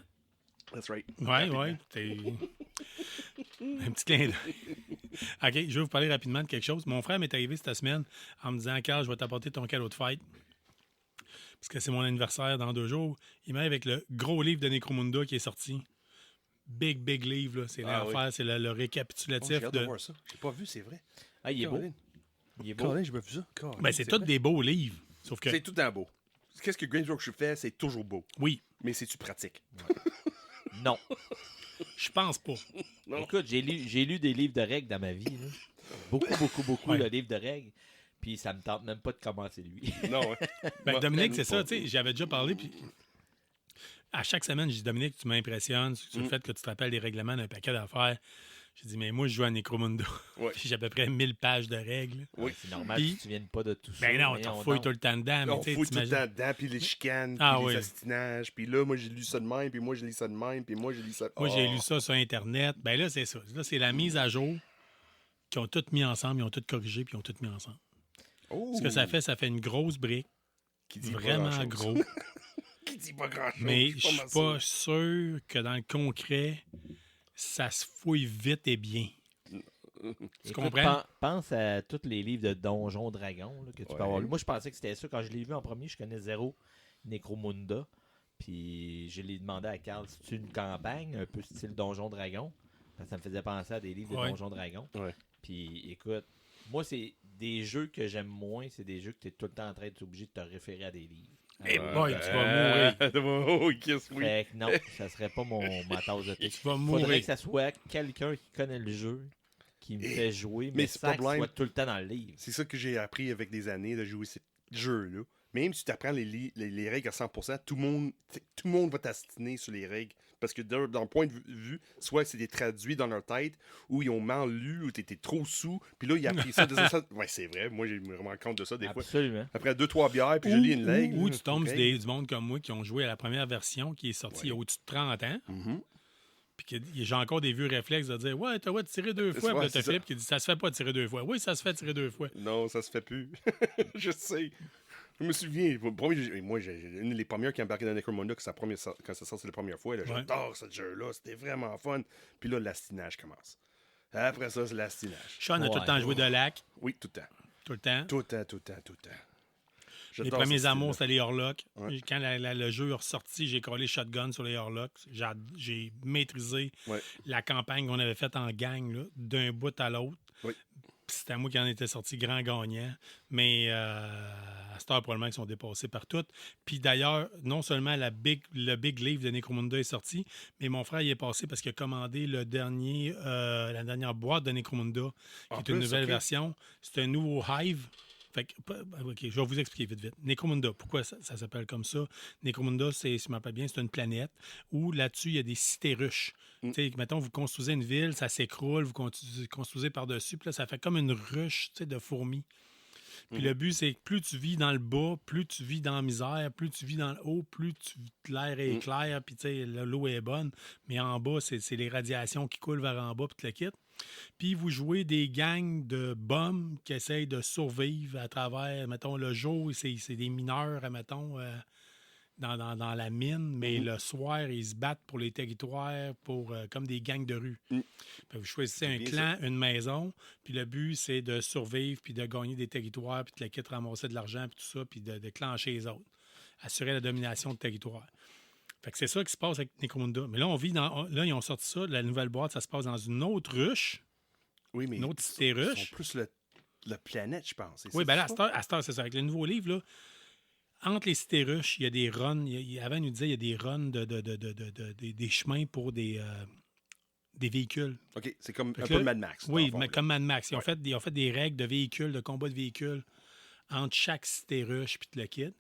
That's right. Oui. Un petit clin d'œil. OK, je vais vous parler rapidement de quelque chose. Mon frère m'est arrivé cette semaine en me disant « Carl, je vais t'apporter ton cadeau de fête. » Parce que c'est mon anniversaire dans 2 jours. Il m'a avec le gros livre de Necromunda qui est sorti. Big livre, là. C'est l'affaire, c'est le récapitulatif j'ai hâte de... de voir ça. J'ai pas vu, c'est vrai. Ah, il est beau. Il est beau. J'ai pas vu ça. Ben, c'est tous des beaux livres. Sauf que... C'est tout un beau. Qu'est-ce que Green Rock fait, c'est toujours beau. Oui. Mais c'est-tu pratique? Non. Je pense pas. Non. Écoute, j'ai lu des livres de règles dans ma vie. Là. Beaucoup Ouais. de livres de règles. Puis ça me tente même pas de commencer lui. Non, ouais. Ben, Dominique, c'est ça, tu sais, j'avais déjà parlé, puis à chaque semaine, je dis, Dominique, tu m'impressionnes sur le fait que tu te rappelles les règlements d'un paquet d'affaires. J'ai dit, mais moi, je joue à Necromunda. Ouais. Puis j'ai à peu près 1000 pages de règles. Oui. C'est normal Puis- que tu viennes pas de tout ça. Ben non, Voyons t'en fouilles donc. tout le temps dedans. Mais On tu sais, fout tout le t'imagines- temps dedans, puis les chicanes, Ah puis oui. les astinages, puis là, moi, j'ai lu ça de même, puis moi, je lis ça de même, puis moi, je lis ça... Moi, j'ai lu ça sur Internet. Ben là, c'est ça. Là, c'est la mise à jour qu'ils ont toutes mis ensemble, ils ont toutes corrigé, puis ils ont toutes mis ensemble. Oh! Ce que ça fait une grosse brique, Qui dit pas vraiment grand-chose. gros. Qui dit pas grand-chose. Mais je suis mal pas sûr. sûr que dans le concret, ça se fouille vite et bien. Tu Écoute, comprends? Pense à tous les livres de Donjons Dragons là, que tu peux Ouais. avoir lu. Moi, je pensais que c'était ça. Quand je l'ai vu en premier, je connais zéro Necromunda. Puis je l'ai demandé à Carl si c'est une campagne, un peu style Donjons Dragons. Parce que ça me faisait penser à des livres de Ouais. Donjons Dragons. Ouais. Puis écoute, moi, c'est des jeux que j'aime moins. C'est des jeux que tu es tout le temps en train d'être obligé de te référer à des livres. Eh Alors, boy, tu vas mourir. Oh, yes, oui. fait que non, ça serait pas ma tasse de thé. Tu vas Faudrait mourir. que ça soit quelqu'un qui connaît le jeu, qui me fait jouer, mais c'est sans le qu'il problème. soit tout le temps dans le livre. C'est ça que j'ai appris avec des années de jouer ces jeux-là. Même si tu apprends les règles à 100%, tout le monde va t'astiner sur les règles. Parce que d'un point de vue, soit c'était traduit dans leur tête, ou ils ont mal lu, ou t'étais trop sous, puis là, ils ont appris ça. Ouais, c'est vrai. Moi, je me rends compte de ça des fois. Absolument. Après 2-3 bières, puis je lis une règle. Ou tu tombes sur règle. du monde comme moi qui ont joué à la première version qui est sortie il y a au-dessus de 30 ans. Mhm. Puis que j'ai encore des vieux réflexes de dire ouais, t'as ouais, tirer 2 fois. Ouais, Puis là, c'est t'as ça. Philippe qui dit ça se fait pas de tirer 2 fois. Oui, ça se fait tirer 2 fois. Non, ça se fait plus. Je sais. Je me souviens, moi, j'ai une des premières qui a embarqué dans Necromunda, quand ça sortait la première fois. Là, j'adore ce jeu-là, c'était vraiment fun. Puis là, l'astinage commence. Après ça, c'est l'astinage. Sean a tout le temps joué de lac. Oui, tout le temps. Tout le temps. Tout le temps. Les premiers amours, c'était les Horlocks. Ouais. Quand le jeu est ressorti, j'ai collé Shotgun sur les Horlocks. J'ai maîtrisé la campagne qu'on avait faite en gang, là, d'un bout à l'autre. Oui. C'était moi qui en étais sorti grand gagnant. Mais à cette heure, probablement, ils sont dépassés par tout. Puis d'ailleurs, non seulement le big livre de Necromunda est sorti, mais mon frère y est passé parce qu'il a commandé la dernière boîte de Necromunda, qui est une nouvelle version. C'est un nouveau Hive. Fait que, OK, je vais vous expliquer vite. Necromunda, pourquoi ça s'appelle comme ça? Necromunda, si je me rappelle bien, c'est une planète où là-dessus, il y a des cités-ruches. Mettons, vous construisez une ville, ça s'écroule, vous construisez par-dessus, puis là, ça fait comme une ruche de fourmis. Puis le but, c'est que plus tu vis dans le bas, plus tu vis dans la misère, plus tu vis dans le haut, plus l'air est clair, puis l'eau est bonne. Mais en bas, c'est les radiations qui coulent vers en bas, puis tu le quittes. Puis vous jouez des gangs de bums qui essayent de survivre à travers, mettons, le jour, c'est des mineurs, mettons, dans la mine, mais le soir, ils se battent pour les territoires, comme des gangs de rue. Fait que vous choisissez un clan, une maison, puis le but, c'est de survivre, puis de gagner des territoires, puis de la quitte ramasser de l'argent, puis tout ça, puis de clencher les autres. Assurer la domination de territoire. Fait que c'est ça qui se passe avec Necromunda. Mais là, là, ils ont sorti ça, la nouvelle boîte, ça se passe dans une autre ruche. Oui, mais une autre cité ruche. C'est plus la planète, je pense. Oui, bien là, à cette heure, c'est ça. Avec le nouveau livre, là, entre les cités ruches, il y a des runs. Avant, il nous disait il y a des runs des chemins pour des véhicules. OK, c'est comme un peu Mad Max. Oui, mais comme Mad Max. Ils ont fait des règles de véhicules, de combat de véhicules entre chaque cité ruche puis le kit.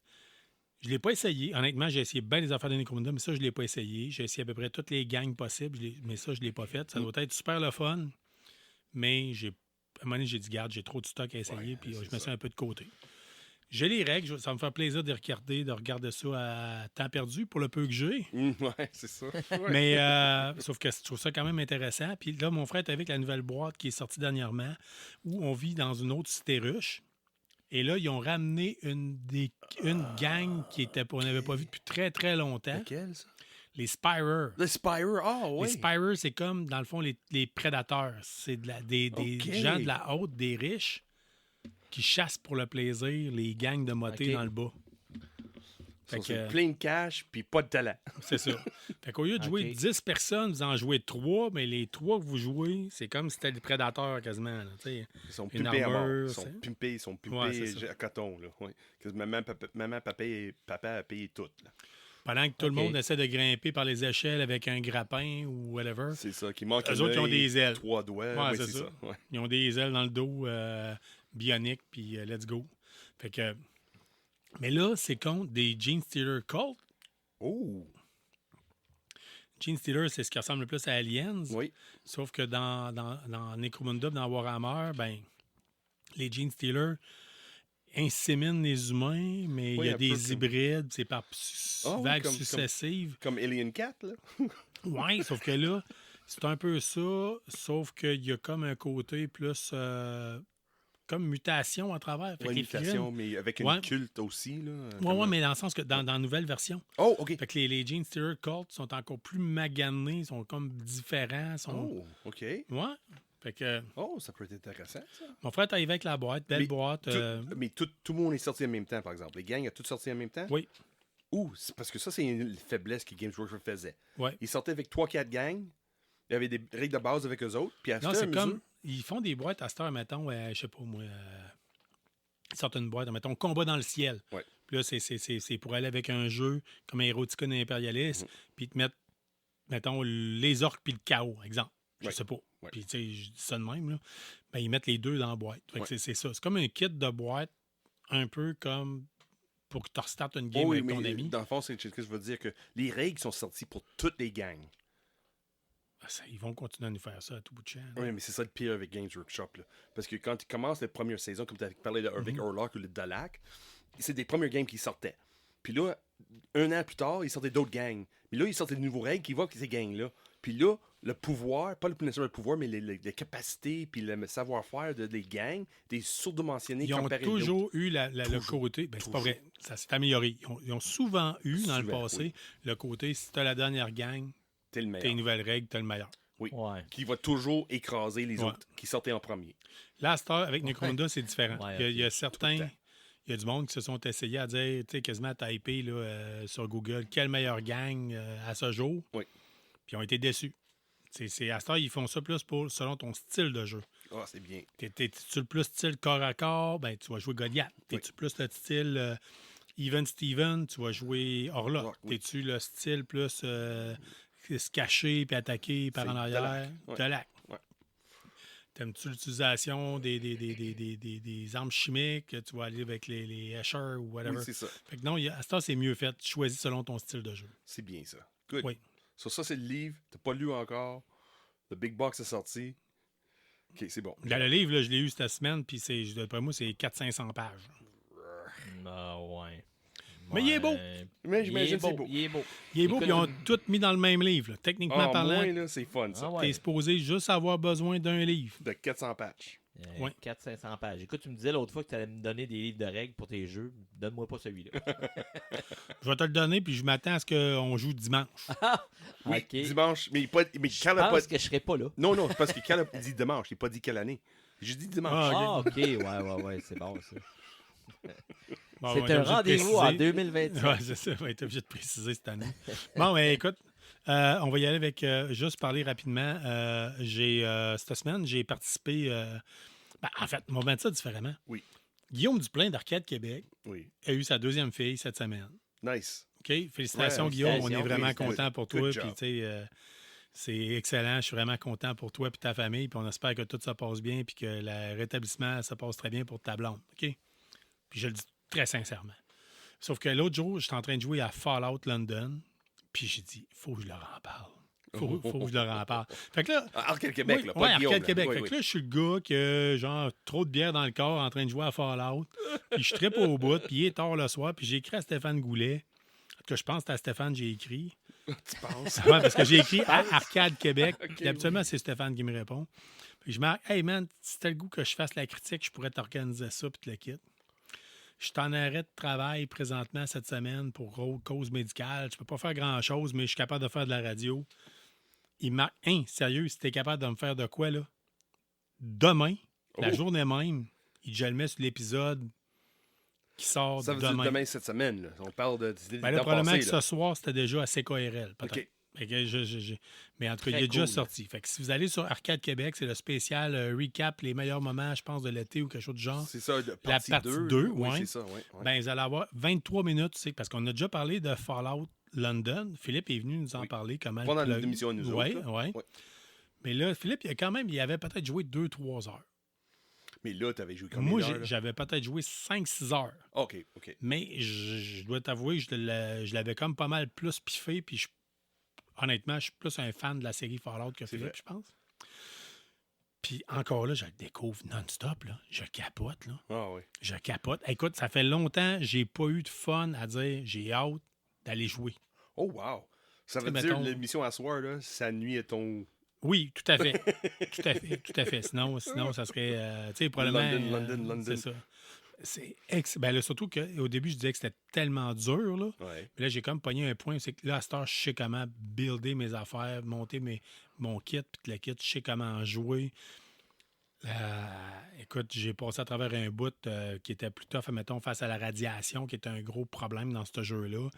Je ne l'ai pas essayé. Honnêtement, j'ai essayé bien les affaires de Necromunda, mais ça, je ne l'ai pas essayé. J'ai essayé à peu près toutes les gangs possibles, mais ça, je ne l'ai pas fait. Ça doit être super le fun, mais à un moment donné, j'ai dit, garde, j'ai trop de stock à essayer, puis je me suis un peu de côté. J'ai les règles, ça me fait plaisir de regarder ça à temps perdu pour le peu que j'ai. Oui, c'est ça. Ouais. Mais sauf que je trouve ça quand même intéressant. Puis là, mon frère est avec la nouvelle boîte qui est sortie dernièrement, où on vit dans une autre cité ruche. Et là, ils ont ramené une gang qu'on n'avait pas vue depuis très, très longtemps. Laquelle, ça? Les Spirers. Les Spirers, oui. Les Spirers, c'est comme, dans le fond, les prédateurs. C'est des gens de la haute, des riches, qui chassent pour le plaisir les gangs de motés dans le bas. C'est plein de cash puis pas de talent. C'est ça. Fait qu'au lieu de jouer 10 personnes, vous en jouez 3, mais les 3 que vous jouez, c'est comme si c'était des prédateurs quasiment. Là, ils sont pimpés à mort. Ils sont pimpés à coton. Là. Ouais. Maman, papa a payé tout. Là. Pendant que tout le monde essaie de grimper par les échelles avec un grappin ou whatever. C'est ça, qui manque eux autres, ils ont des ailes. 3 doigts. Ouais, c'est ça. Ouais. Ils ont des ailes dans le dos bioniques, puis let's go. Fait que... Mais là, c'est contre des Gene Stealer Cult. Oh! Gene Stealer, c'est ce qui ressemble le plus à Aliens. Oui. Sauf que dans Necromunda, dans Warhammer, ben, les Gene Stealer inséminent les humains, mais il y a des hybrides, c'est par vagues successives. Comme Alien 4, là? Oui, sauf que là, c'est un peu ça, sauf qu'il y a comme un côté plus... comme mutation à travers. Oui, mutation, mais avec une culte aussi. Oui, mais dans le sens que dans la nouvelle version. Oh, OK. Fait que les Gene Stealer Cult sont encore plus maganés, sont comme différents. Oh, OK. Ouais. Fait que... Oh, ça peut être intéressant, ça. Mon frère est arrivé avec la boîte, belle boîte. Mais tout le monde est sorti en même temps, par exemple. Les gangs ont tous sorti en même temps? Oui. C'est parce que ça, c'est une faiblesse que Games Workshop faisait. Ouais. Ils sortaient avec 3-4 gangs. Il y avait des règles de base avec eux autres. Puis à non, c'est comme... Ils font des boîtes à cette heure, mettons, je sais pas moi, ils sortent une boîte, mettons, Combat dans le ciel. Ouais. Puis là, c'est pour aller avec un jeu comme Eroticon et Imperialist, puis te mettre, mettons, les orques puis le chaos, exemple. Je sais pas. Ouais. Puis, tu sais, je dis ça de même, là. Ben, ils mettent les deux dans la boîte. Fait que c'est ça. C'est comme un kit de boîte, un peu comme pour que tu restartes une game avec ton ami. Dans le fond, c'est ce que je veux dire, que les règles sont sorties pour toutes les gangs. Ils vont continuer à nous faire ça à tout bout de champ. Oui, mais c'est ça le pire avec Games Workshop. Là. Parce que quand tu commences la première saison, comme tu as parlé de avec Orlok ou le Dalak, c'est des premières games qui sortaient. Puis là, 1 an plus tard, ils sortaient d'autres gangs. Mais là, ils sortaient de nouveaux règles qui voient que ces gangs-là. Puis là, le pouvoir, pas le pouvoir, mais les capacités puis le savoir-faire des gangs, des sous-dimensionnés Ils ont comparés toujours eu le côté. Ben, c'est pas vrai. Ça s'est amélioré. Ils ont souvent eu, dans le passé, le côté si tu as la dernière gang, t'es le meilleur. tes nouvelles règles, t'es le meilleur. Oui. Ouais. Qui va toujours écraser les autres qui sortaient en premier. Là, à cette heure, avec Necromunda, c'est différent. Ouais, il y a certains. Il y a du monde qui se sont essayés à dire, tu sais, quasiment à typer là, sur Google, quelle meilleure gang à ce jour. Oui. Puis ils ont été déçus. À cette heure, ils font ça plus selon ton style de jeu. Ah, c'est bien. T'es-tu le plus style corps à corps, ben, tu vas jouer Goliath. T'es-tu plus le style Even Steven, tu vas jouer Orlok. T'es-tu le style plus se cacher puis attaquer par en arrière? Delac. Ouais. T'aimes-tu l'utilisation des armes chimiques? Tu vas aller avec les Escher ou whatever. Oui, c'est ça. Fait que non, à ce temps, c'est mieux fait. Tu choisis selon ton style de jeu. C'est bien ça. Good. Oui. Sur ça, c'est le livre. T'as pas lu encore. The Big Box est sorti. OK, c'est bon. Dans le livre, là, je l'ai eu cette semaine, puis d'après moi, c'est 400-500 pages. Ah ouais. Mais il est beau. Mais j'imagine que c'est beau. Il est beau. Il est beau, puis ils ont tout mis dans le même livre. Là. Techniquement parlant, moins, là, c'est fun, ça. Ah ouais. t'es supposé juste avoir besoin d'un livre. De 400 patchs. Ouais. 400-500 pages. Écoute, tu me disais l'autre fois que tu allais me donner des livres de règles pour tes jeux. Donne-moi pas celui-là. Je vais te le donner, puis je m'attends à ce qu'on joue dimanche. Oui, OK. dimanche. Mais Je quand elle pense que je serai pas là. Non, c'est parce que quand elle a dit dimanche, il n'a pas dit quelle année. J'ai dit dimanche. Ah, OK. Ouais. C'est bon, ça. Bon, C'est on va être un obligé de rendez-vous en préciser. 2025. Ouais, c'est ça. On va être obligé de préciser cette année. Bon, ben écoute, on va y aller avec... juste parler rapidement. Cette semaine, j'ai participé... en fait, on va mettre ça différemment. Oui. Guillaume Duplain d'Arcade Québec Oui. a eu sa deuxième fille cette semaine. Nice. OK? Félicitations, Ouais, Guillaume. On est félicitations. vraiment Félicitations. content pour toi. Good Puis, job. tu sais, c'est excellent. Je suis vraiment content pour toi et ta famille. Puis, on espère que tout ça passe bien puis que le rétablissement, ça passe très bien pour ta blonde. OK? Puis, je le dis très sincèrement. Sauf que l'autre jour, j'étais en train de jouer à Fallout London. Puis, j'ai dit, il faut que je leur en parle. Faut que je leur en parle. Fait que là. Arcade Québec, oui, là. Pas ouais, Guillaume, Arcade là. Québec. Oui, Fait oui. que là, je suis le gars qui a, genre, trop de bière dans le corps en train de jouer à Fallout. Puis je trippe au bout. Puis il est tard le soir. Puis j'ai écrit à Stéphane Goulet. Que je pense que c'est à Stéphane que j'ai écrit. Tu penses? Ouais, parce que j'ai écrit à Arcade Québec. Ok, Puis habituellement, c'est Stéphane qui me répond. Puis je marque, hey man, si t'as le goût que je fasse la critique, je pourrais t'organiser ça. Puis te le quitte. Je suis en arrêt de travail présentement cette semaine pour cause médicale. Je peux pas faire grand-chose, mais je suis capable de faire de la radio. Il marque, sérieux, si t'es capable de me faire de quoi, là? Demain, la journée même, je le mets sur l'épisode qui sort Ça veut demain. dire demain, cette semaine. Là. On parle de Ben là, probablement que ce soir, c'était déjà à CKRL, peut-être. OK. Fait que mais en tout cas, Très il est déjà cool. sorti. Fait que si vous allez sur Arcade Québec, c'est le spécial recap, les meilleurs moments, je pense, de l'été ou quelque chose du genre. C'est ça, La partie 2, oui, ouais. c'est ça, ouais. Ben, vous allez avoir 23 minutes, tu sais, parce qu'on a déjà parlé de Fallout London. Philippe est venu nous en parler. Comment Pas dans le- l'émission à nous ouais, autres, là. ouais. Ouais. Mais là, Philippe, il avait peut-être joué 2-3 heures. Mais là, tu avais joué combien Moi, d'heures, là? j'avais peut-être joué 5-6 heures. OK. Mais je dois t'avouer, je l'avais comme pas mal plus piffé. Puis honnêtement, je suis plus un fan de la série Fallout que Philippe, vrai. je pense. Puis encore là, je le découvre non-stop. Là. Je capote. Là. Ah oui. Je capote. Écoute, ça fait longtemps que j'ai pas eu de fun à dire j'ai hâte d'aller jouer. Oh, wow. Ça veut Tu sais, dire mettons- l'émission à soir, là, ça nuit à ton... Oui, tout à fait. tout à fait. Sinon ça serait, tu sais, probablement... London. C'est ça. Ben là, surtout qu'au début, je disais que c'était tellement dur, là. Ouais. Mais là, j'ai comme pogné un point. C'est que là, à cette heure, je sais comment builder mes affaires, monter mon kit, puis le kit, je sais comment jouer. Écoute, j'ai passé à travers un bout qui était plus tough, mettons, face à la radiation, qui est un gros problème dans ce jeu-là.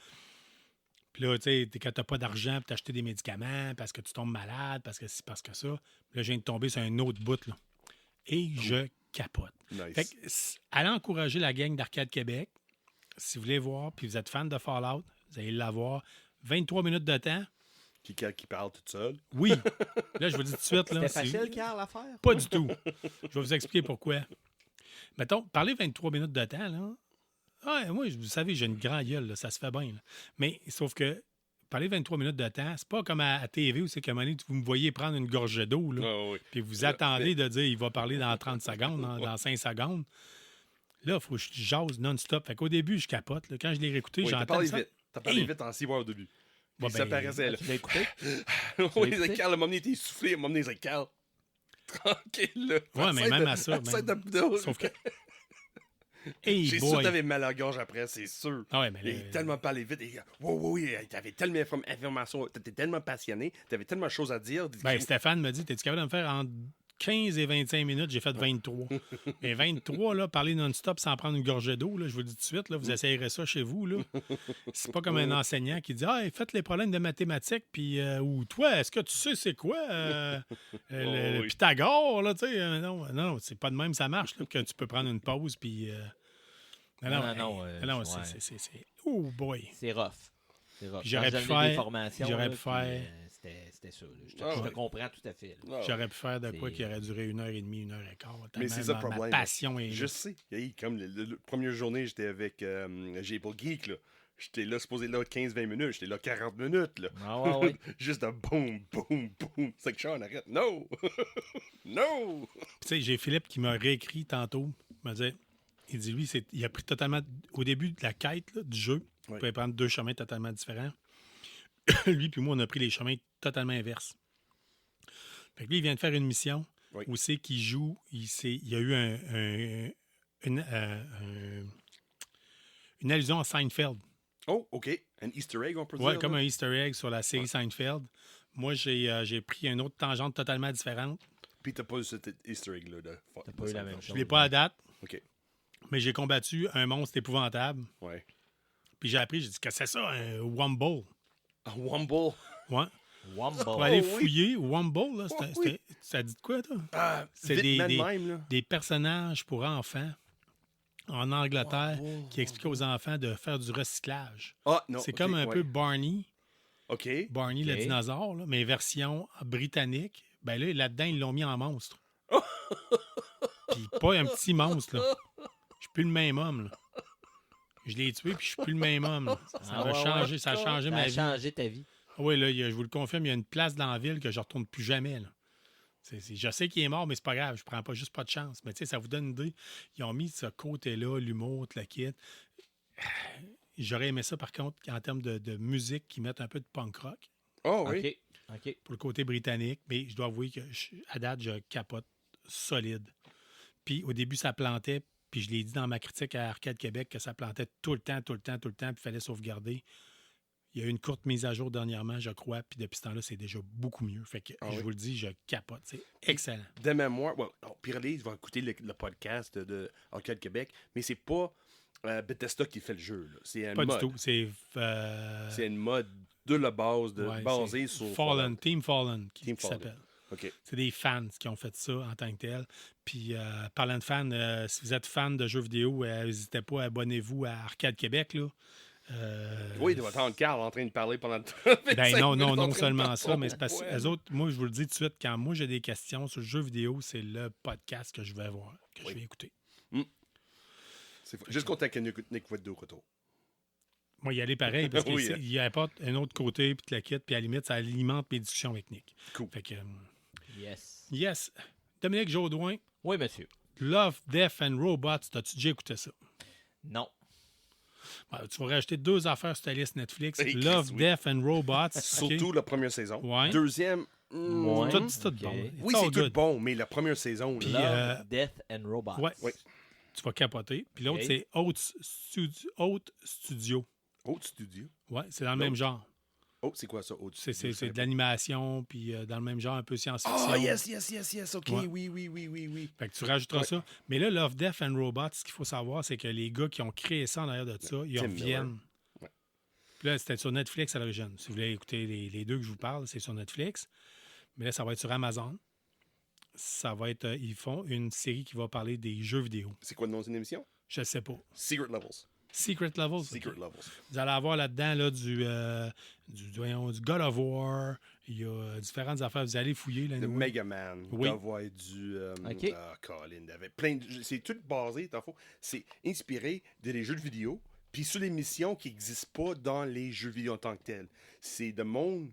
Puis là, tu sais, quand t'as pas d'argent pour t'acheter des médicaments, parce que tu tombes malade, parce que c'est parce que ça. Là, je viens de tomber sur un autre bout, là. Et je capote. Nice. Fait que, allez encourager la gang d'Arcade Québec. Si vous voulez voir, puis vous êtes fan de Fallout, vous allez l'avoir. 23 minutes de temps. Qui parle toute seule. Oui. Là, je vous le dis tout de suite. Là, C'était facile, Carl, à faire? Pas du tout. Je vais vous expliquer pourquoi. Mettons, parler 23 minutes de temps, là. Ouais, moi, vous savez, j'ai une grande gueule, là, ça se fait bien. Là. Mais sauf que parler 23 minutes de temps, c'est pas comme à TV où c'est qu'à un moment donné, vous me voyez prendre une gorgée d'eau, là. Ah oui. Puis vous attendez de dire il va parler dans 30 secondes, dans 5 secondes. Là, il faut que je jase non-stop. Fait qu'au début, je capote. Là. Quand je l'ai réécouté, Oui, t'as j'entends parlé ça. vite. T'as parlé Hey! vite en 6 mois au début. Bon, ça paraissait, là. Tu l'as écouté? Oui, Carl, à un moment donné, il était essoufflé. À un moment donné, il disait, Carl, tranquille, là. Ouais, mais même à ça. Sauf que. Hey, J'ai sûr boy. que t'avais mal à la gorge après, c'est sûr. Ah ouais, mais Il a tellement parlé vite. Oui, t'avais tellement d'informations. T'étais tellement passionné. T'avais tellement de choses à dire. Ben, Stéphane me dit, t'es-tu capable de me faire en 15 et 25 minutes? J'ai fait 23. Mais 23, là, parler non-stop sans prendre une gorgée d'eau, là, je vous le dis tout de suite, là, vous essayerez ça chez vous. Là. C'est pas comme un enseignant qui dit, faites les problèmes de mathématiques, puis ou toi, est-ce que tu sais c'est quoi le Pythagore, là, tu sais? Non, c'est pas de même, ça marche, là, que tu peux prendre une pause, puis... Non, c'est... Oh boy! C'est rough. C'est rough. J'aurais Quand pu je donnais faire- des formations, j'aurais là, pu faire- puis, c'était ça. Là. Je te comprends tout à fait. Là. J'aurais pu faire de quoi C'est- qui aurait duré 1h30, 1h15. Mais c'est ça le problème. Ma passion est Je là. sais. Comme la première journée, j'étais avec J-Apple Geek, là. J'étais là, supposé là 15-20 minutes. J'étais là 40 minutes, là. Ah ouais. Juste de boum, boum, boum. C'est que Sean, arrête. Non! Non! Tu sais, j'ai Philippe qui m'a réécrit tantôt. Il m'a dit, il dit, lui, il a pris totalement, au début de la quête là, du jeu, il pouvait prendre 2 chemins totalement différents. Lui puis moi, on a pris les chemins totalement inverses. Fait que lui, il vient de faire une mission où c'est qu'il joue, il y a eu une allusion à Seinfeld. Oh, OK. Un Easter egg, on peut dire. Oui, comme là? un Easter egg sur la série Seinfeld. Moi, j'ai pris une autre tangente totalement différente. Puis t'as pas eu cet Easter egg-là. T'as pas eu la même Je chose. ne l'ai pas à date, OK. mais j'ai combattu un monstre épouvantable. Ouais. Puis j'ai appris, j'ai dit que c'est ça, un Wumble. Un Wumble. Ouais. Wumble. Pour aller oui. fouiller, Wumble, là, ça dit de quoi, toi? C'est des personnages pour enfants en Angleterre qui expliquent aux enfants de faire du recyclage. Ah, non. C'est comme un peu Barney. OK. Barney le dinosaure, là, mais version britannique. Ben là-dedans, ils l'ont mis en monstre. Puis pas un petit monstre, là. Je suis plus le même homme, là. Je l'ai tué, puis je suis plus le même homme. Là. Ça a changé, ça a changé ma vie. Ça a changé ta vie. Oui, là, je vous le confirme, il y a une place dans la ville que je ne retourne plus jamais. Là. Je sais qu'il est mort, mais c'est pas grave. Je prends juste pas de chance. Mais tu sais, ça vous donne une idée. Ils ont mis ce côté-là, l'humour, tout le kit. J'aurais aimé ça, par contre, en termes de musique, qui mettent un peu de punk rock. Oh, oui. OK. Pour le côté britannique. Mais je dois avouer que, à date, je capote solide. Puis au début, ça plantait. Puis je l'ai dit dans ma critique à Arcade Québec que ça plantait tout le temps. Puis il fallait sauvegarder. Il y a eu une courte mise à jour dernièrement, je crois, puis depuis ce temps-là, c'est déjà beaucoup mieux. Fait que je vous le dis, je capote. C'est excellent. De mémoire, Pirelli va écouter le podcast de Arcade Québec, mais c'est pas Bethesda qui fait le jeu. Là. C'est un Pas mode. du tout. C'est une mode de la base, basée sur Team Fallen qui Fallen. s'appelle. OK. C'est des fans qui ont fait ça en tant que tel. Puis, parlant de fans, si vous êtes fan de jeux vidéo, n'hésitez pas, abonnez-vous à Arcade Québec. Là. Oui, il doit entendre Carl en train de parler pendant Ben non seulement ça, mais c'est parce que les autres, moi, je vous le dis tout de suite, quand moi j'ai des questions sur le jeu vidéo, c'est le podcast que je vais voir, que je vais écouter. Juste content que Nick va être de retour. Moi, y aller pareil, parce Oui, qu'il apporte un autre côté, puis tu la quittes, puis à la limite, ça alimente mes discussions avec Nick. Cool. Fait que, Yes. Dominique Jaudoin, Oui, monsieur. Love, Death and Robots, t'as-tu déjà écouté ça? Non. Tu vas rajouter 2 affaires sur ta liste Netflix. Hey, Love, oui. Death and Robots. Surtout la première saison. Ouais. Deuxième, Ouais. Tout Ok. bon. oui, It's c'est all tout good. bon, mais la première saison, Puis, là, Love, Death and Robots. Ouais. Oui. Tu vas capoter. Puis l'autre, Ok. c'est Haute Studio. Haute Studio. Ouais, c'est dans le même genre. Oh, c'est quoi ça, Haute C'est Studio? de l'animation, puis dans le même genre, un peu science-fiction. Oh, yes. OK, Ouais. oui. Fait que tu rajouteras ça. Mais là, Love, Death and Robots, ce qu'il faut savoir, c'est que les gars qui ont créé ça en arrière de ça, ils Tim reviennent. Miller. Ouais. Puis là, c'était sur Netflix à l'origine. Si vous voulez écouter les deux que je vous parle, c'est sur Netflix. Mais là, ça va être sur Amazon. Ça va être... ils font une série qui va parler des jeux vidéo. C'est quoi le nom d'une émission? Je ne sais pas. Secret Levels. Secret Levels. Secret ok. Levels. Vous allez avoir là-dedans là, du God of War. Il y a différentes affaires. Vous allez fouiller. Là, De Mega Man. Oui. D'avoir du... OK. Colin, il y avait plein de... C'est tout basé, dans le fond. C'est inspiré des jeux de vidéo, puis sur les missions qui n'existent pas dans les jeux vidéo en tant que tels. C'est de monde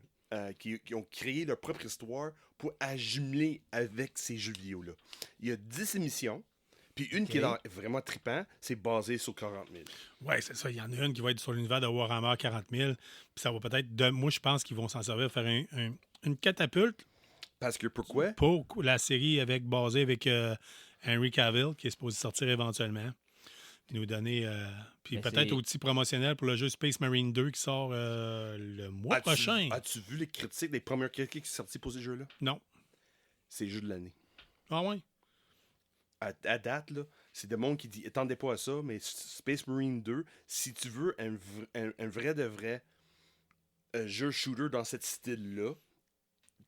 qui ont créé leur propre histoire pour ajumeler avec ces jeux vidéo-là. Il y a 10 émissions, Puis une qui est vraiment trippant, c'est basé sur 40 000. Oui, c'est ça. Il y en a une qui va être sur l'univers de Warhammer 40 000. Puis ça va peut-être... Moi, je pense qu'ils vont s'en servir pour faire une catapulte. Parce que pourquoi? Pour la série basée avec Henry Cavill, qui est supposé sortir éventuellement. Nous donner... puis peut-être outil promotionnel pour le jeu Space Marine 2 qui sort le mois prochain. As-tu vu les critiques, les premières critiques qui sont sorties pour ces jeux-là? Non. C'est le jeu de l'année. Ah ouais? À date, là, c'est des monde qui dit attendez pas à ça, mais Space Marine 2, si tu veux un vrai de vrai jeu shooter dans ce style-là,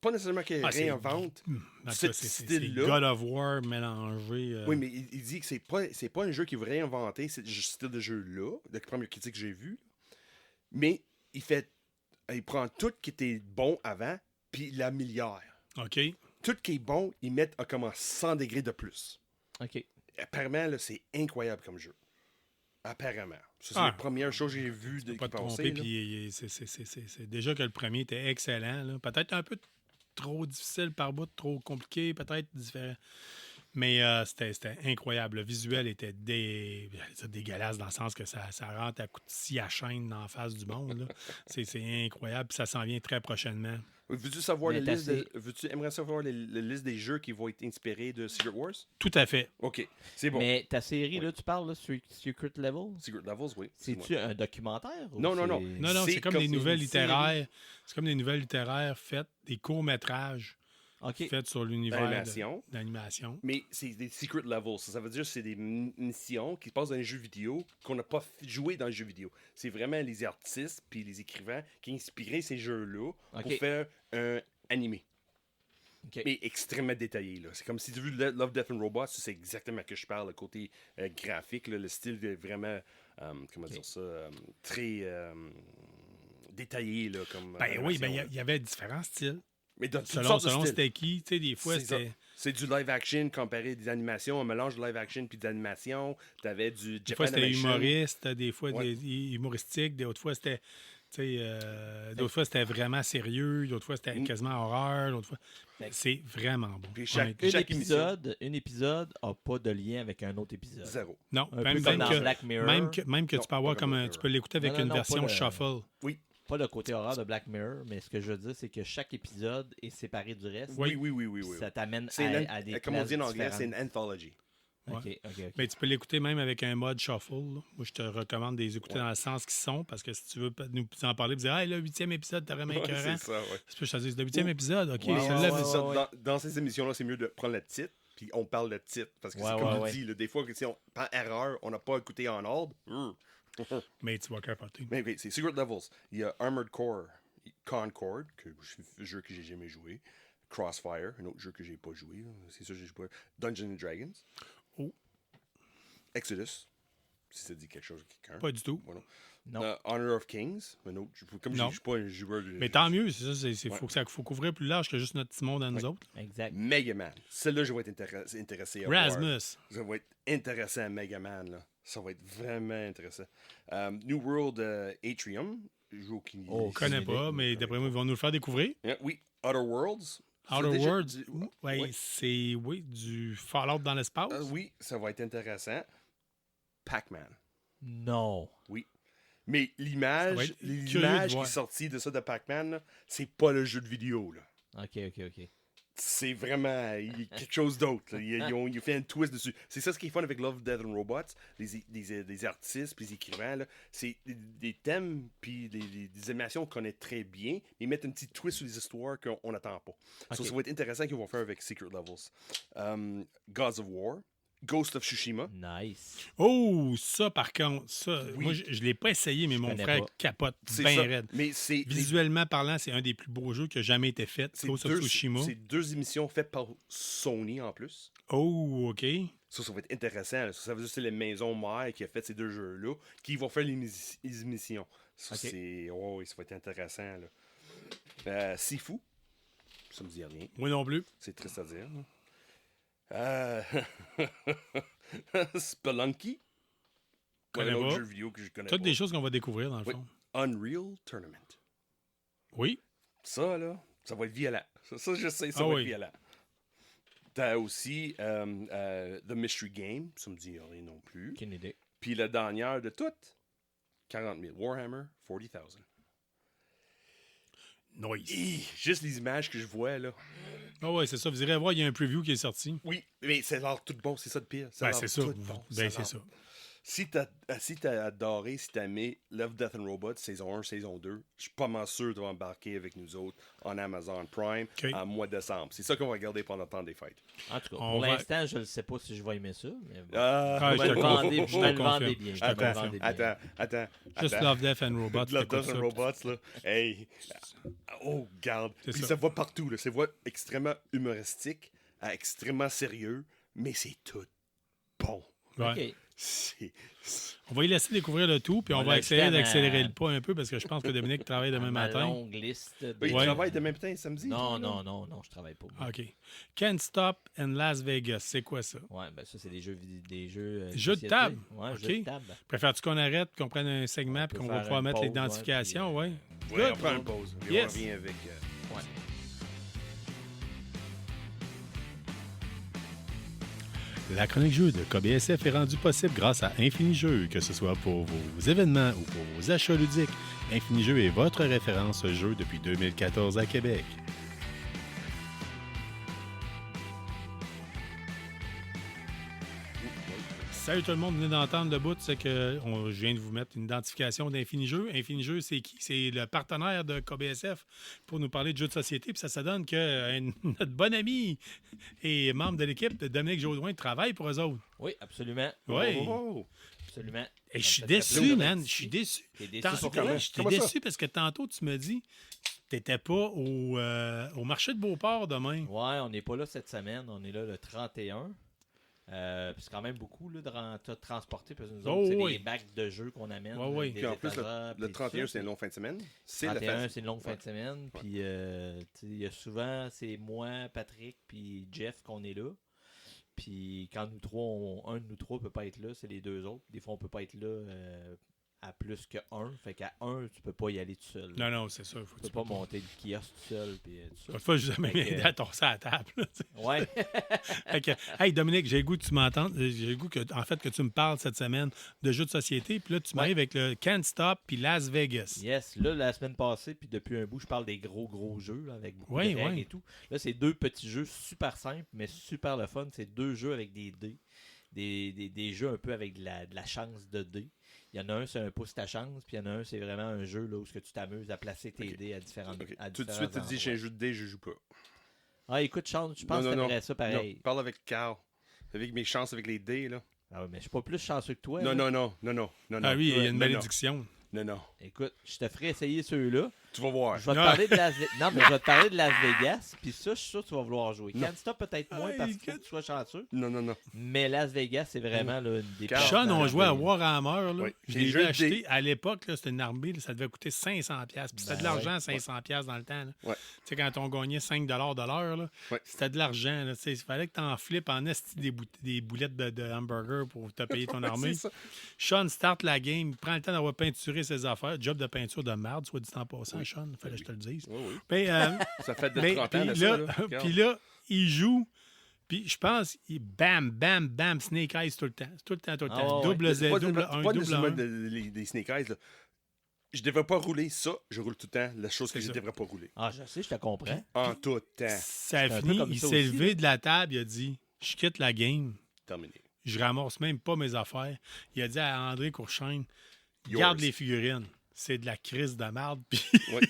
pas nécessairement qu'il réinvente ce style-là. C'est God of War mélangé. Oui, mais il dit que c'est pas un jeu qui veut réinventer ce style de jeu-là, de la première critique que j'ai vue, mais il prend tout qui était bon avant, puis il l'améliore. OK. Tout qui est bon, ils mettent à comme 100 degrés de plus. OK. Apparemment, là, c'est incroyable comme jeu. Apparemment. Ça, c'est la première chose que j'ai vue de pas te tromper, puis c'est déjà que le premier était excellent. Là. Peut-être un peu trop difficile par bout, trop compliqué, peut-être différent. Mais c'était incroyable. Le visuel était dégueulasse dans le sens que ça rentre à coup de scie à chaîne dans la face du monde. C'est incroyable, puis ça s'en vient très prochainement. Veux-tu savoir aimerais savoir la liste des jeux qui vont être inspirés de Secret Wars? Tout à fait. OK, c'est bon. Mais ta série, là, tu parles, là, Secret Level? Secret Levels, oui. C'est-tu un documentaire? Non. Non, c'est comme des nouvelles littéraires. C'est comme des nouvelles littéraires faites, des courts-métrages faits sur l'univers d'animation. Mais c'est des Secret Levels. Ça veut dire que c'est des missions qui se passent dans les jeux vidéo qu'on n'a pas joué dans les jeux vidéo. C'est vraiment les artistes puis les écrivains qui ont inspiré ces jeux-là pour faire un animé. Mais extrêmement détaillé. Là. C'est comme si tu as vu Love, Death and Robots, c'est exactement ce que je parle, le côté graphique, là, le style vraiment, comment dire ça, très détaillé. Là, comme, oui, il y avait différents styles. Mais selon c'était qui, tu sais, des fois, c'était... C'est du live-action comparé à des animations, un mélange de live-action puis d'animation. T'avais du Japan Des fois, c'était Animation. humoriste, des fois, humoristique, d'autres fois, c'était... d'autres fois, c'était vraiment sérieux, d'autres fois, c'était quasiment horreur, d'autres fois... C'est vraiment bon. Puis un épisode n'a pas de lien avec un autre épisode. Zéro. Non, même dans Black Mirror. Même que tu peux avoir tu peux l'écouter avec une version shuffle. Oui. Pas le côté horreur de Black Mirror, mais ce que je veux dire, c'est que chaque épisode est séparé du reste. Oui. Ça t'amène à des comme on dit en anglais, différentes. c'est une anthology. OK. Mais tu peux l'écouter même avec un mode shuffle. Là. Moi, je te recommande de les écouter dans le sens qu'ils sont, parce que si tu veux nous en parler, dire le 8e épisode, t'as vraiment écœurant. C'est ça, ouais. Tu peux choisir le 8e épisode. OK, Dans ces émissions-là, c'est mieux de prendre le titre, puis on parle de titre. Parce que c'est comme je dis, des fois, si par erreur, on n'a pas écouté en ordre. Mais tu vas capoter. Mais c'est Secret Levels. Il y a Armored Core, Concord, un jeu que j'ai jamais joué. Crossfire, un autre jeu que j'ai pas joué. C'est ça que j'ai joué. Dungeons and Dragons. Oh. Exodus, si ça dit quelque chose à quelqu'un. Pas du tout. Voilà. Non. Honor of Kings, un autre. Comme je ne suis pas un joueur de... Mais tant mieux, c'est ça. Faut couvrir plus large que juste notre petit monde à nous autres. Exact. Mega Man. Celle-là, je vais être intéressé à Rasmus. voir. Ça va être intéressant à Mega Man, là. Ça va être vraiment intéressant. New World Atrium. Je ne connais pas, mais d'après moi, ils vont nous le faire découvrir. Oui. Outer Worlds. Outer Worlds, c'est du Fallout dans l'espace. Oui, ça va être intéressant. Pac-Man. Non. Oui. Mais l'image qui est sortie de ça de Pac-Man, c'est pas le jeu de vidéo. Là. OK. C'est vraiment quelque chose d'autre. Ils ont fait un twist dessus. C'est ça ce qui est fun avec Love, Death and Robots. Les artistes puis les écrivains, là, c'est des thèmes puis des animations qu'on connaît très bien. Mais ils mettent un petit twist sur les histoires qu'on n'attend pas. Okay. Ça va être intéressant qu'ils vont faire avec Secret Levels. Gods of War. Ghost of Tsushima. Nice. Oh, ça, par contre, moi, je ne l'ai pas essayé, mais mon frère capote bien raide. Mais visuellement parlant, c'est un des plus beaux jeux qui a jamais été fait. Ghost of Tsushima. C'est 2 émissions faites par Sony en plus. Oh, OK. Ça va être intéressant. Ça veut dire que c'est les maisons mères qui a fait ces 2 jeux-là qui vont faire les émissions. Ça, ça va être intéressant. Là. Sifu. Ça me dit rien. Moi non plus. C'est triste à dire. Spelunky. Un autre jeu vidéo que je connais Toutes des choses qu'on va découvrir dans le fond. Unreal Tournament. Oui. Ça, là, ça va être violent. Ça je sais, ça va être violent. T'as aussi The Mystery Game, ça me dit rien non plus. Aucune idée. Puis la dernière de toutes, 40 000. Warhammer 40,000. Nice. Juste les images que je vois, là. Ah ouais, c'est ça. Vous irez voir, il y a un preview qui est sorti. Oui, mais c'est l'air tout bon, c'est ça de pire. Ben, c'est ça. Tout bon, Ben, c'est ça. Si t'as adoré, si t'as aimé Love, Death and Robots, saison 1, saison 2, je suis pas mal sûr de embarquer avec nous autres en Amazon Prime en mois de décembre. C'est ça qu'on va regarder pendant le temps des fêtes. En tout cas, pour l'instant, je ne sais pas si je vais aimer ça. Mais bon. je me le te vendais bien. Attends. Juste Love, Death and Robots. Love, Death and Robots, là. Hey. Oh, garde. Puis ça va partout, là. C'est voix extrêmement humoristique, extrêmement sérieux, mais c'est tout bon. Ouais. OK. On va y laisser découvrir le tout, puis on va essayer d'accélérer le pas un peu parce que je pense que Dominique travaille demain matin. Longue liste. Il travaille demain matin, samedi. Non, je travaille pas. OK. Can't Stop in Las Vegas, c'est quoi ça? Ouais, ben ça, c'est des jeux Jeux de table? Ouais, OK. jeux de table. Préfères-tu qu'on arrête, qu'on prenne un segment, puis qu'on va pouvoir mettre l'identification? Ouais. Ouais, on prend une pause. Yes. On revient avec... Ouais. La chronique jeu de KBSF est rendue possible grâce à Infinijeux, que ce soit pour vos événements ou pour vos achats ludiques. Infinijeux est votre référence jeu depuis 2014 à Québec. Salut tout le monde, vous venez d'entendre le bout, c'est que je viens de vous mettre une identification d'Infinijeux. Infinijeux, c'est qui? C'est le partenaire de KBSF pour nous parler de jeux de société. Puis ça donne que notre bon ami et membre de l'équipe, Dominique Jaudoin, travaille pour eux autres. Oui, absolument. Oui. Absolument. Et je suis déçu, man. Je suis déçu. T'es déçu Je comment suis ça? déçu parce que tantôt, tu me dis que tu n'étais pas au marché de Beauport demain. Ouais, on n'est pas là cette semaine. On est là le 31. C'est quand même beaucoup là, de transporter parce que nous autres, c'est des bacs de jeux qu'on amène. Oui. Puis en plus, le 31, c'est une longue fin de semaine. Le 31, c'est une longue fin de semaine. Puis il y a souvent, c'est moi, Patrick, puis Jeff qu'on est là. Puis quand nous trois, un de nous trois peut pas être là, c'est les deux autres. Des fois, on peut pas être là à plus que un. Fait qu'à un, tu peux pas y aller tout seul. Non, c'est ça. Tu peux pas monter le kiosque tout seul. Puis tout ça. Une fois, je vous ai même aidé à torser à la table. Là, ouais. Fait que, hey Dominique, j'ai le goût que tu m'entendes. J'ai le goût que, en fait, que tu me parles cette semaine de jeux de société. Puis là, tu m'arrives avec le Can't Stop puis Las Vegas. Yes. Là, la semaine passée, puis depuis un bout, je parle des gros jeux là, avec beaucoup de règles et tout. Là, c'est deux petits jeux super simples, mais super le fun. C'est deux jeux avec des dés. Des jeux un peu avec de la chance de dés. Il y en a un, c'est un pouce ta chance, puis il y en a un, c'est vraiment un jeu là, où tu t'amuses à placer tes dés à différentes Tout de suite, tu te dis, j'ai un jeu de dés, je joue pas. Ah, écoute, je pense que t'aimerais ça pareil. Non, parle avec Carl. Avec mes chances avec les dés, là. Ah oui, mais je suis pas plus chanceux que toi. Non. Ah oui, il y a une malédiction. Non. Écoute, je te ferai essayer ceux-là. Tu vas voir. Je vais te parler de Non, mais je vais te parler de Las Vegas, puis ça, je suis sûr que tu vas vouloir jouer. Non. Can't Stop peut-être moins parce que tu sois chanceux. Non. Mais Las Vegas, c'est vraiment là, une des Sean, on jouait à Warhammer. Là. Oui. Je l'ai acheté à l'époque, là, c'était une armée, là, ça devait coûter 500$. Puis c'était de l'argent, 500$ dans le temps. Là. Ouais. Tu sais, quand on gagnait 5$ de l'heure, là, c'était de l'argent. Là, il fallait que tu en flippes en esti des boulettes de hamburger pour te payer ton armée. Sean start la game, il prend le temps d'avoir peinturé ses affaires. Job de peinture de merde, soit dit en passant, Sean. Il fallait que je te le dise. Oui. Mais, ça fait de 30 ans, puis là, il joue. Puis je pense, bam, Snake Eyes tout le temps. Tout le temps. Double Z, double 1, double 1. Des Snake Eyes, là. Je devrais pas rouler ça, je roule tout le temps la chose que je devrais pas rouler. Ah, je sais, je te comprends. En tout temps. Ça a fini, il s'est levé de la table, il a dit, je quitte la game. Terminé. Je ramasse même pas mes affaires. Il a dit à André Courchaine, garde les figurines. C'est de la crise de merde, puis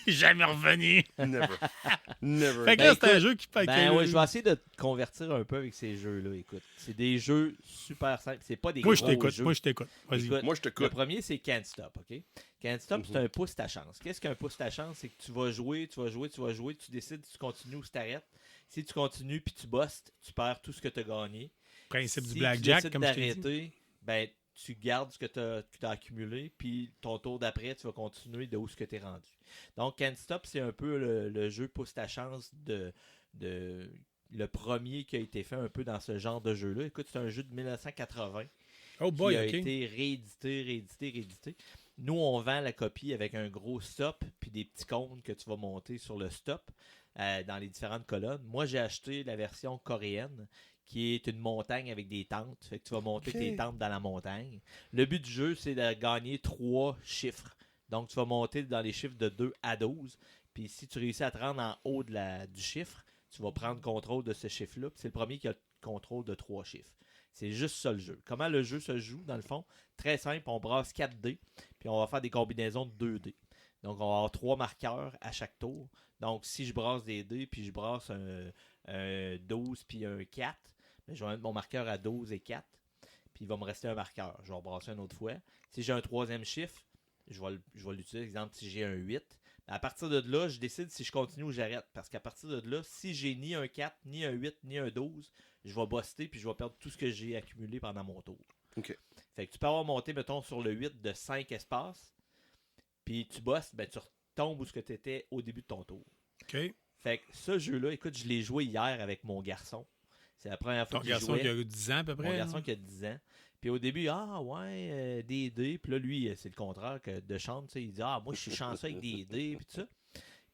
jamais revenu. Never. Fait que là, c'est un jeu qui peut je vais essayer de te convertir un peu avec ces jeux-là. Écoute, c'est des jeux super simples. C'est pas des gros jeux. Moi, je t'écoute. Vas-y. Moi, je t'écoute. Le premier, c'est Can't Stop, OK? Can't Stop, c'est un pouce ta chance. Qu'est-ce qu'un pouce ta chance? C'est que tu vas jouer, tu décides si tu continues ou si tu arrêtes. Si tu continues puis tu bosses, tu perds tout ce que tu as gagné. Principe si du blackjack, tu comme je t'ai dit. Ben, tu gardes ce que tu as accumulé, puis ton tour d'après, tu vas continuer de où ce que tu es rendu. Donc, Can't Stop, c'est un peu le jeu pousse ta chance de le premier qui a été fait un peu dans ce genre de jeu-là. Écoute, c'est un jeu de 1980 qui a été réédité. Nous, on vend la copie avec un gros stop puis des petits cônes que tu vas monter sur le stop. dans les différentes colonnes. Moi, j'ai acheté la version coréenne, qui est une montagne avec des tentes. Fait que tu vas monter tes tentes dans la montagne. Le but du jeu, c'est de gagner 3 chiffres. Donc, tu vas monter dans les chiffres de 2 à 12. Puis, si tu réussis à te rendre en haut du chiffre, tu vas prendre contrôle de ce chiffre-là. Puis, c'est le premier qui a le contrôle de 3 chiffres. C'est juste ça le jeu. Comment le jeu se joue, dans le fond? Très simple, on brasse 4 dés. Puis, on va faire des combinaisons de 2 dés. Donc, on va avoir 3 marqueurs à chaque tour. Donc, si je brasse des dés, puis je brasse un 12 puis un 4, je vais mettre mon marqueur à 12 et 4, puis il va me rester un marqueur. Je vais rebrasser une autre fois. Si j'ai un troisième chiffre, je vais l'utiliser. Exemple, si j'ai un 8, à partir de là, je décide si je continue ou j'arrête. Parce qu'à partir de là, si j'ai ni un 4, ni un 8, ni un 12, je vais buster, puis je vais perdre tout ce que j'ai accumulé pendant mon tour. OK. Fait que tu peux avoir monté, mettons, sur le 8 de 5 espaces, puis tu bustes, ben tu retombes où tu étais au début de ton tour. OK. Fait que ce jeu-là, écoute, je l'ai joué hier avec mon garçon. C'est la première fois que je jouais. Ton garçon qui a 10 ans à peu près. Mon garçon qui a 10 ans. Puis au début, des dés. Puis là, lui, c'est le contraire que de chante. Il dit, moi, je suis chanceux avec des dés. Puis tout ça.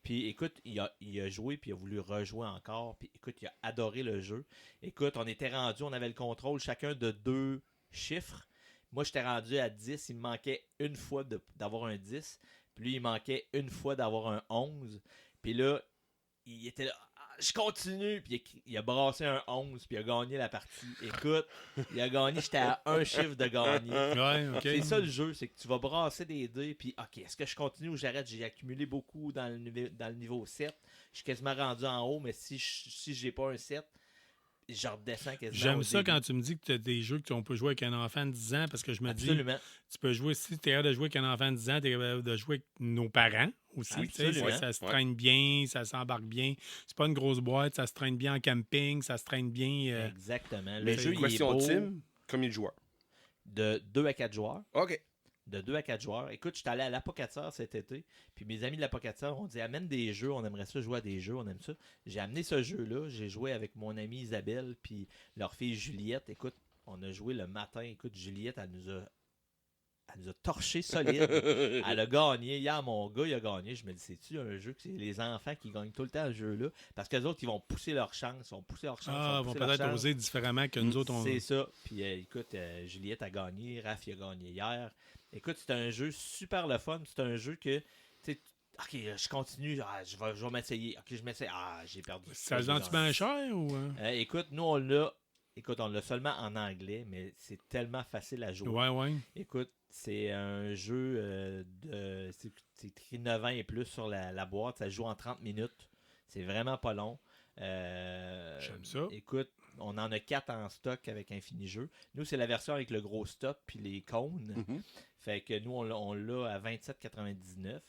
Puis écoute, il a joué, puis il a voulu rejouer encore. Puis écoute, il a adoré le jeu. Écoute, on était rendu, on avait le contrôle chacun de 2 chiffres. Moi, j'étais rendu à 10. Il me manquait une fois d'avoir un 10. Puis lui, il manquait une fois d'avoir un 11. Puis là, il était là. Je continue, puis il a brassé un 11, puis il a gagné la partie. Écoute, il a gagné, j'étais à un chiffre de gagner. Ouais, OK. C'est ça le jeu, c'est que tu vas brasser des dés, puis OK, est-ce que je continue ou j'arrête? J'ai accumulé beaucoup dans le niveau 7. Je suis quasiment rendu en haut, mais si j'ai pas un 7, je redescends quasiment. J'aime ça quand tu me dis que tu as des jeux qu'on peut jouer avec un enfant de 10 ans, parce que je me Absolument. dis, tu peux jouer, si tu es capable de jouer avec un enfant de 10 ans, tu es capable de jouer avec nos parents aussi. Ça se traîne bien, ça s'embarque bien. C'est pas une grosse boîte, ça se traîne bien en camping, ça se traîne bien. Exactement. Le jeu, il est Question beau. team, combien de joueurs? De 2 à 4 joueurs. OK. De 2 à 4 joueurs. Écoute, je suis allé à l'Apocatteur cet été, puis mes amis de l'Apocatteur ont dit amène des jeux, on aimerait ça jouer à des jeux, on aime ça. J'ai amené ce jeu-là, j'ai joué avec mon amie Isabelle, puis leur fille Juliette. Écoute, on a joué le matin. Écoute, Juliette, elle nous a torché solide. Elle a gagné. Hier, mon gars, il a gagné. Je me dis, c'est-tu un jeu que c'est les enfants qui gagnent tout le temps ce jeu-là? Parce que les autres, ils vont pousser leur chance. Ils vont peut-être oser différemment que nous autres. C'est ça. Puis écoute, Juliette a gagné. Raph, il a gagné hier. Écoute, c'est un jeu super le fun. C'est un jeu que, tu sais, OK, je continue. Je vais m'essayer. OK, je m'essaye. J'ai perdu. Ça se vend-tu bien cher ou... écoute, nous, on l'a seulement en anglais, mais c'est tellement facile à jouer. Ouais. Écoute, c'est un jeu c'est écrit 9 ans et plus sur la boîte. Ça joue en 30 minutes. C'est vraiment pas long. J'aime ça. Écoute, on en a 4 en stock avec Infini Jeux. Nous, c'est la version avec le gros stop puis les cônes. Mm-hmm. Fait que nous, on l'a à 27,99.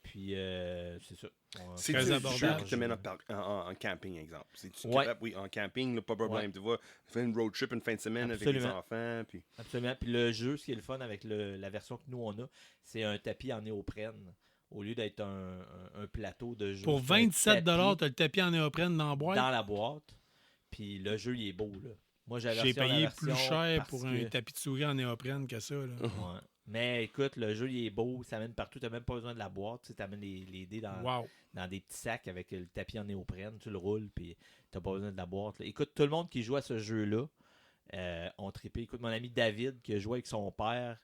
Puis, c'est ça. C'est très un abordable. jeu qui te mène en camping, exemple. C'est-tu Ouais. capable? Oui, en camping, là, pas de problème. Ouais. Tu vas faire une road trip une fin de semaine Absolument. avec les enfants. Puis... Absolument. Puis le jeu, ce qui est le fun avec la version que nous, on a, c'est un tapis en néoprène. Au lieu d'être un plateau de jeu. Pour 27 $, tu as le tapis en néoprène dans la boîte. Dans la boîte. Puis le jeu, il est beau, là. Moi, J'ai payé plus cher pour un tapis de souris en néoprène que ça. Là. Ouais. Mais écoute, le jeu, il est beau. Ça amène partout. Tu n'as même pas besoin de la boîte. Tu amènes les dés dans des petits sacs avec le tapis en néoprène. Tu le roules, puis tu n'as pas besoin de la boîte. Là. Écoute, tout le monde qui joue à ce jeu-là ont trippé. Écoute, mon ami David, qui a joué avec son père.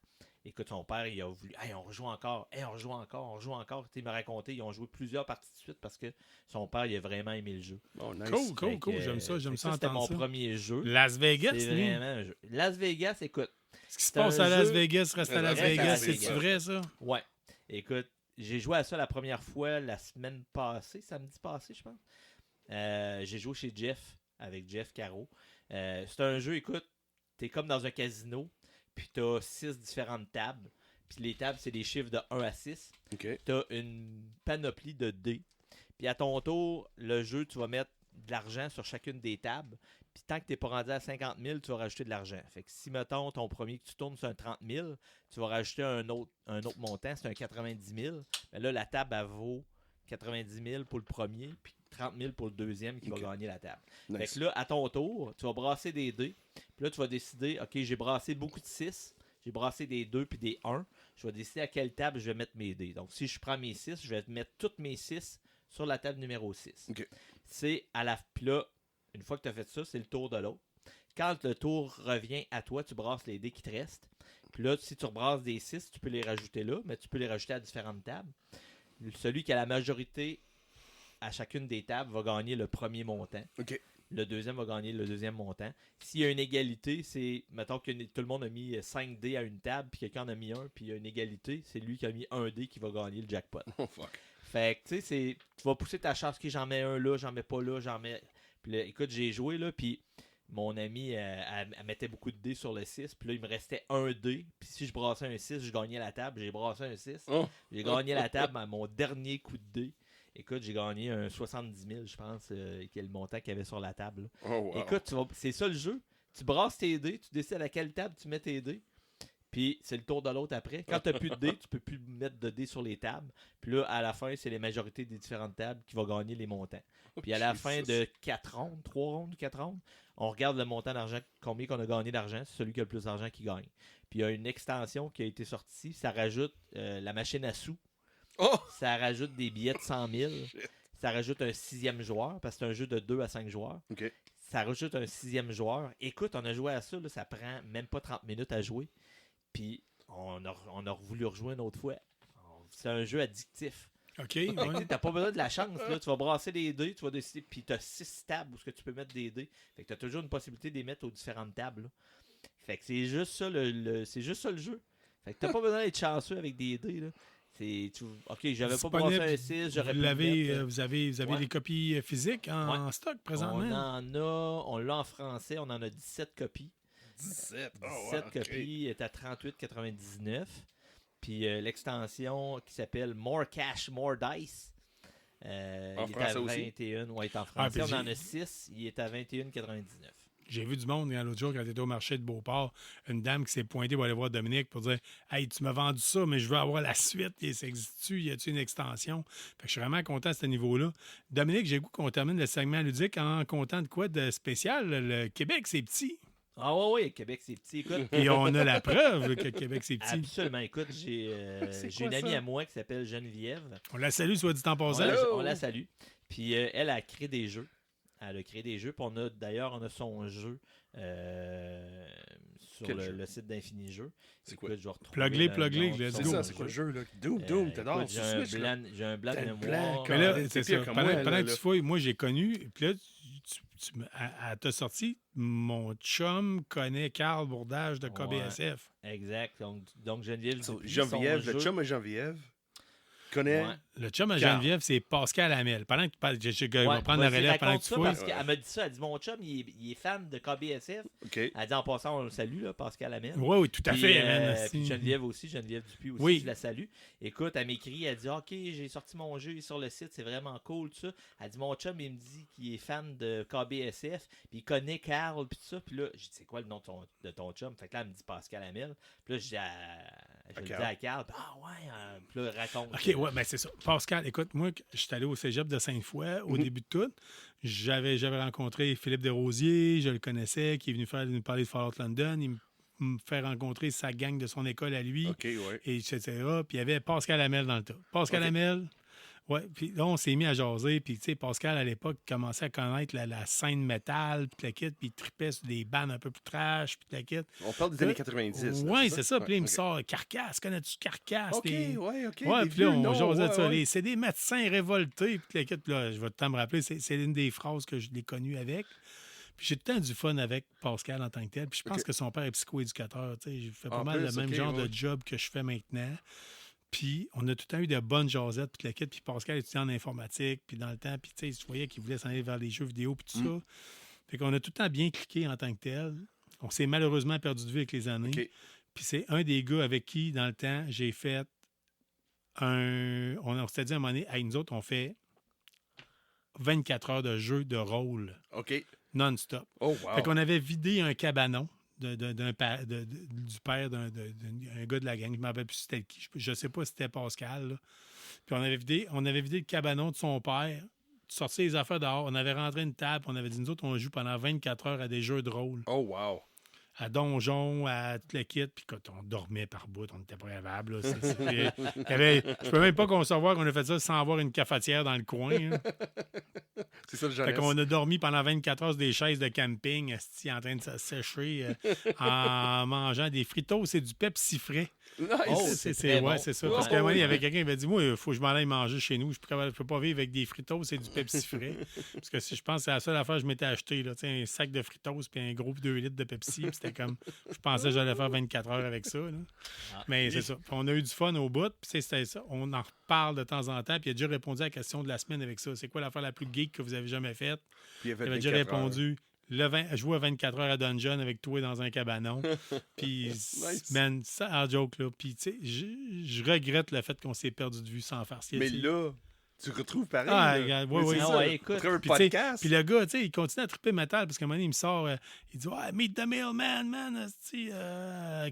Écoute, son père, il a voulu. Hey, on rejoue encore. On rejoue encore. Il m'a raconté, ils ont joué plusieurs parties de suite parce que son père, il a vraiment aimé le jeu. Oh, nice. Cool. J'aime ça C'était entendre mon ça. premier jeu. Las Vegas, C'est vraiment un jeu. Las Vegas, écoute. Ce qui se passe à Las Vegas reste à Las Reste à Vegas. Las C'est-tu Vegas. vrai, ça? Ouais. Écoute, j'ai joué à ça la première fois la semaine passée, samedi passé, je pense. J'ai joué chez Jeff, avec Jeff Caro. C'est un jeu, écoute, t'es comme dans un casino, puis t'as 6 différentes tables. Puis les tables, c'est des chiffres de 1 à 6. OK. T'as une panoplie de dés. Puis à ton tour, le jeu, tu vas mettre de l'argent sur chacune des tables. Puis tant que tu n'es pas rendu à 50 000, tu vas rajouter de l'argent. Fait que si, mettons, ton premier que tu tournes, c'est un 30 000, tu vas rajouter un autre montant, c'est un 90 000. Mais là, la table, elle vaut 90 000 pour le premier, puis 30 000 pour le deuxième qui va gagner la table. Nice. Fait que là, à ton tour, tu vas brasser des dés. Puis là, tu vas décider, OK, j'ai brassé beaucoup de 6, j'ai brassé des 2 puis des 1. Je vais décider à quelle table je vais mettre mes dés. Donc, si je prends mes 6, je vais mettre toutes mes 6 sur la table numéro 6. OK. C'est à la... Puis là, une fois que tu as fait ça, c'est le tour de l'autre. Quand le tour revient à toi, tu brasses les dés qui te restent. Puis là, si tu rebrasses des 6, tu peux les rajouter là, mais tu peux les rajouter à différentes tables. Celui qui a la majorité à chacune des tables va gagner le premier montant. OK. Le deuxième va gagner le deuxième montant. S'il y a une égalité, c'est, mettons que tout le monde a mis 5 dés à une table, puis quelqu'un en a mis un, puis il y a une égalité, c'est lui qui a mis un dé qui va gagner le jackpot. Oh, fuck. Fait que, tu sais, tu vas pousser ta chance, j'en mets un là, j'en mets pas là, j'en mets... Puis là, écoute, j'ai joué, là, puis mon ami, elle mettait beaucoup de dés sur le 6, puis là, il me restait un dé, puis si je brassais un 6, je gagnais la table, j'ai brassé un 6, j'ai gagné la table à mon dernier coup de dé. Écoute, j'ai gagné un 70 000, je pense, qui est le montant qu'il y avait sur la table. Oh, wow. Écoute, c'est ça le jeu. Tu brasses tes dés, tu décides à quelle table tu mets tes dés. Puis c'est le tour de l'autre après. Quand tu n'as plus de dés, tu peux plus mettre de dés sur les tables. Puis là, à la fin, c'est les majorités des différentes tables qui vont gagner les montants. Puis à la fin de 4 rondes, 3 rondes, 4 rondes, on regarde le montant d'argent, combien qu'on a gagné d'argent. C'est celui qui a le plus d'argent qui gagne. Puis il y a une extension qui a été sortie. Ça rajoute la machine à sous. Oh! Ça rajoute des billets de 100 000. Ça rajoute un 6e joueur, parce que c'est un jeu de 2 à 5 joueurs. OK. Ça rajoute un 6e joueur. Écoute, on a joué à ça, là, ça prend même pas 30 minutes à jouer. Puis on a voulu rejouer une autre fois. C'est un jeu addictif. OK. Fait que, Ouais. tu sais, t'as pas besoin de la chance. Là. Tu vas brasser des dés, tu vas décider. Puis tu as 6 tables où ce que tu peux mettre des dés. Fait que tu as toujours une possibilité de les mettre aux différentes tables. Là. Fait que c'est juste ça c'est juste ça le jeu. Fait que t'as pas besoin d'être chanceux avec des dés. Là. OK, j'avais pas brassé un 6, j'aurais pu le mettre. Vous avez Ouais. les copies physiques en stock présentement? On l'a en français, on en a 17 copies. 17. Oh, 17 wow, OK. copies est à 38,99. Puis l'extension qui s'appelle More Cash, More Dice. En il est français à aussi? 21. Ouais, il est en français. puis On en a 6. Il est à 21,99. J'ai vu du monde l'autre jour quand j'étais au marché de Beauport, une dame qui s'est pointée pour aller voir Dominique pour dire « Hey, tu m'as vendu ça, mais je veux avoir la suite. Ça existe-tu? Y a-tu une extension? » Fait que je suis vraiment content à ce niveau-là. Dominique, j'ai le goût qu'on termine le segment ludique en comptant de quoi de spécial. Le Québec, c'est petit. Ah ouais, Québec, c'est petit. Écoute, Et on a la preuve que Québec, c'est petit. absolument. Écoute, j'ai quoi une amie ça? à moi qui s'appelle Geneviève. On la salue, soit dit en passant. On la salue. Puis elle a créé des jeux. Elle a créé des jeux. Puis on a son jeu sur le site d'Infini Jeux. C'est quoi? Écoute, je vais retrouver Plug-les, le plug-les, nom de let's son go. C'est ça, c'est quoi le jeu, là? Doom, t'adores. Écoute, Tu switches, là. j'ai un blanc de T'as le mémoire. blanc, Mais là, T'es c'est pire ça. que Pendant, moi, pendant là, que là. tu fouilles, moi, j'ai connu. Puis là, elle t'a sorti mon chum connaît Carl Bourdage de KBSF. Exact. Donc Geneviève Dupuis, Geneviève, son le jeu. chum à Geneviève, connaît... Ouais. Le chum à Carl. Geneviève, c'est Pascal Hamel. Pendant que tu parles, je vais Ouais, prendre la vas-y, relève pendant raconte que tu ça fouilles. parce qu'elle m'a dit ça. Elle dit mon chum, il est fan de KBSF. OK. Elle dit en passant, on le salue, là, Pascal Hamel. Oui, oui, tout à Puis, fait. man, puis Geneviève aussi, Geneviève Dupuis aussi, Oui. je la salue. Écoute, elle m'écrit, elle dit OK, j'ai sorti mon jeu sur le site, c'est vraiment cool, tout ça. Elle dit mon chum, il me dit qu'il est fan de KBSF, puis il connaît Carl, puis tout ça. Puis là, j'ai dit c'est quoi le nom de ton chum? Fait que là, elle me dit Pascal Hamel. Puis là, je le dis à Carl, ah ouais, puis là, raconte. OK, ouais, ben c'est ça. Pascal, écoute, moi, je suis allé au cégep de Sainte-Foy au début de tout. J'avais rencontré Philippe Desrosiers, je le connaissais, qui est venu nous parler de Fallout London. Il me fait rencontrer sa gang de son école à lui, OK, ouais. et etc. Puis il y avait Pascal Hamel dans le tas. Pascal OK. Hamel, ouais, puis là, on s'est mis à jaser. Puis, tu sais, Pascal, à l'époque, commençait à connaître la scène métal, puis la kit, puis il tripait sur des bandes un peu plus trash, puis la kit. On parle des années 90. Oui, c'est ça. Puis là, il me OK. sort Carcasse. Connais-tu Carcasse? OK, Les- ouais, OK. Ouais, des puis là, vieux on noms, jasait de ouais, ça. ouais. C'est des médecins révoltés. Puis la kit, puis là, je vais tout le temps me rappeler, c'est une des phrases que je l'ai connue avec. Puis j'ai tout le temps du fun avec Pascal en tant que tel. Puis je pense OK. que son père est psychoéducateur. Tu sais, je fais pas En mal plus, le même OK, genre ouais. de job que je fais maintenant. Puis on a tout le temps eu de bonnes jasettes, puis la kit. Puis Pascal étudiait en informatique, puis dans le temps, puis tu sais, tu voyais qu'il voulait s'en aller vers les jeux vidéo, puis tout ça. Fait qu'on a tout le temps bien cliqué en tant que tel. On s'est malheureusement perdu de vue avec les années. OK. Puis c'est un des gars avec qui, dans le temps, j'ai fait on s'était dit à un moment donné, hey, nous autres, on fait 24 heures de jeu de rôle OK. non-stop. Oh, wow. Fait qu'on avait vidé un cabanon du père d'un gars de la gang. Je ne me rappelle plus c'était qui. Je ne sais pas si c'était Pascal. Là. Puis on avait vidé le cabanon de son père, sorti les affaires dehors. On avait rentré une table, on avait dit, nous autres, on joue pendant 24 heures à des jeux de rôle. Oh, wow. à Donjon, à tout le kit. Puis quand on dormait par bout, on n'était pas capable. Je peux même pas concevoir qu'on a fait ça sans avoir une cafetière dans le coin. Hein. C'est ça le genre. Fait qu'on a dormi pendant 24 heures sur des chaises de camping, en train de se sécher, en mangeant des fritos et du Pepsi frais. Nice. Oh, c'est bon. ça. Oh, Parce qu'à un moment, il y oui. avait quelqu'un qui m'a dit, moi, il faut que je m'en aille manger chez nous. Je peux pas vivre avec des fritos et du Pepsi frais. Parce que si je pense que c'est la seule affaire que je m'étais acheté, là, un sac de fritos puis un gros 2 litres de Pepsi. Puis c'était comme, je pensais que j'allais faire 24 heures avec ça. Là. Mais c'est ça. Puis on a eu du fun au bout. Puis c'était ça. On en reparle de temps en temps. Puis il a déjà répondu à la question de la semaine avec ça. C'est quoi l'affaire la plus geek que vous avez jamais faite? Puis il a fait Il avait déjà 24 heures. répondu. Jouer à 24 heures à Dungeon avec toi dans un cabanon. Puis, Nice. man, ça en joke, là. Puis, tu sais, je regrette le fait qu'on s'est perdu de vue sans farce. Mais là, tu retrouves pareil. Ah, là. regarde, Oui, oui, c'est oui. ça. Ouais, écoute. Au travers Puis, le tu sais, podcast. puis le gars, tu sais, il continue à triper métal parce qu'à un moment donné, il me sort, il dit Meet the mailman, man,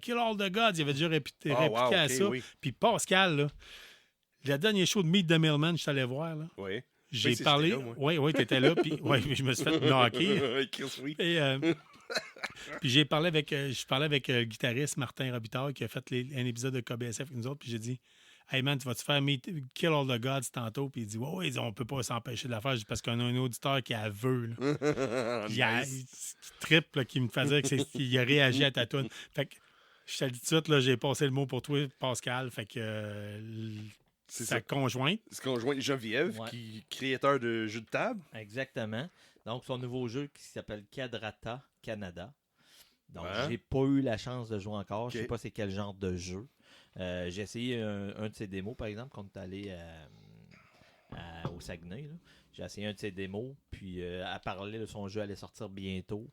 kill all the gods. Il avait déjà répliqué Ah, wow, à ok, ça. oui. Puis Pascal, là, le dernier show de Meet the Mailman, je suis allé voir, là. Oui. J'ai c'est- parlé. j'étais là, moi. Oui, tu étais là. Puis, je me suis fait knocker. Chris, oui. Et, puis j'ai parlé avec, je parlais avec le guitariste Martin Robitaille qui a fait un épisode de KBSF avec nous autres. Puis j'ai dit, hey man, tu vas-te faire Kill All the Gods tantôt? Puis il dit, ouais, on peut pas s'empêcher de la faire. Je dis, parce qu'on a un auditeur qui est aveugle. Il trippe, là, qui me faisait qu'il a réagi à ta toune. Fait que je te le dis tout de suite, là, j'ai passé le mot pour toi, Pascal. Fait que C'est sa ça. conjointe. C'est qu'on joint Geneviève, Ouais. qui est créateur de jeux de table. Exactement. Donc, son nouveau jeu qui s'appelle Quadrata Canada. Donc, Ouais. j'ai pas eu la chance de jouer encore. Je sais Ok. pas c'est quel genre de jeu. J'ai essayé un de ses démos, par exemple, quand on est allé au Saguenay. Là. J'ai essayé un de ses démos, puis à parler de son jeu allait sortir bientôt.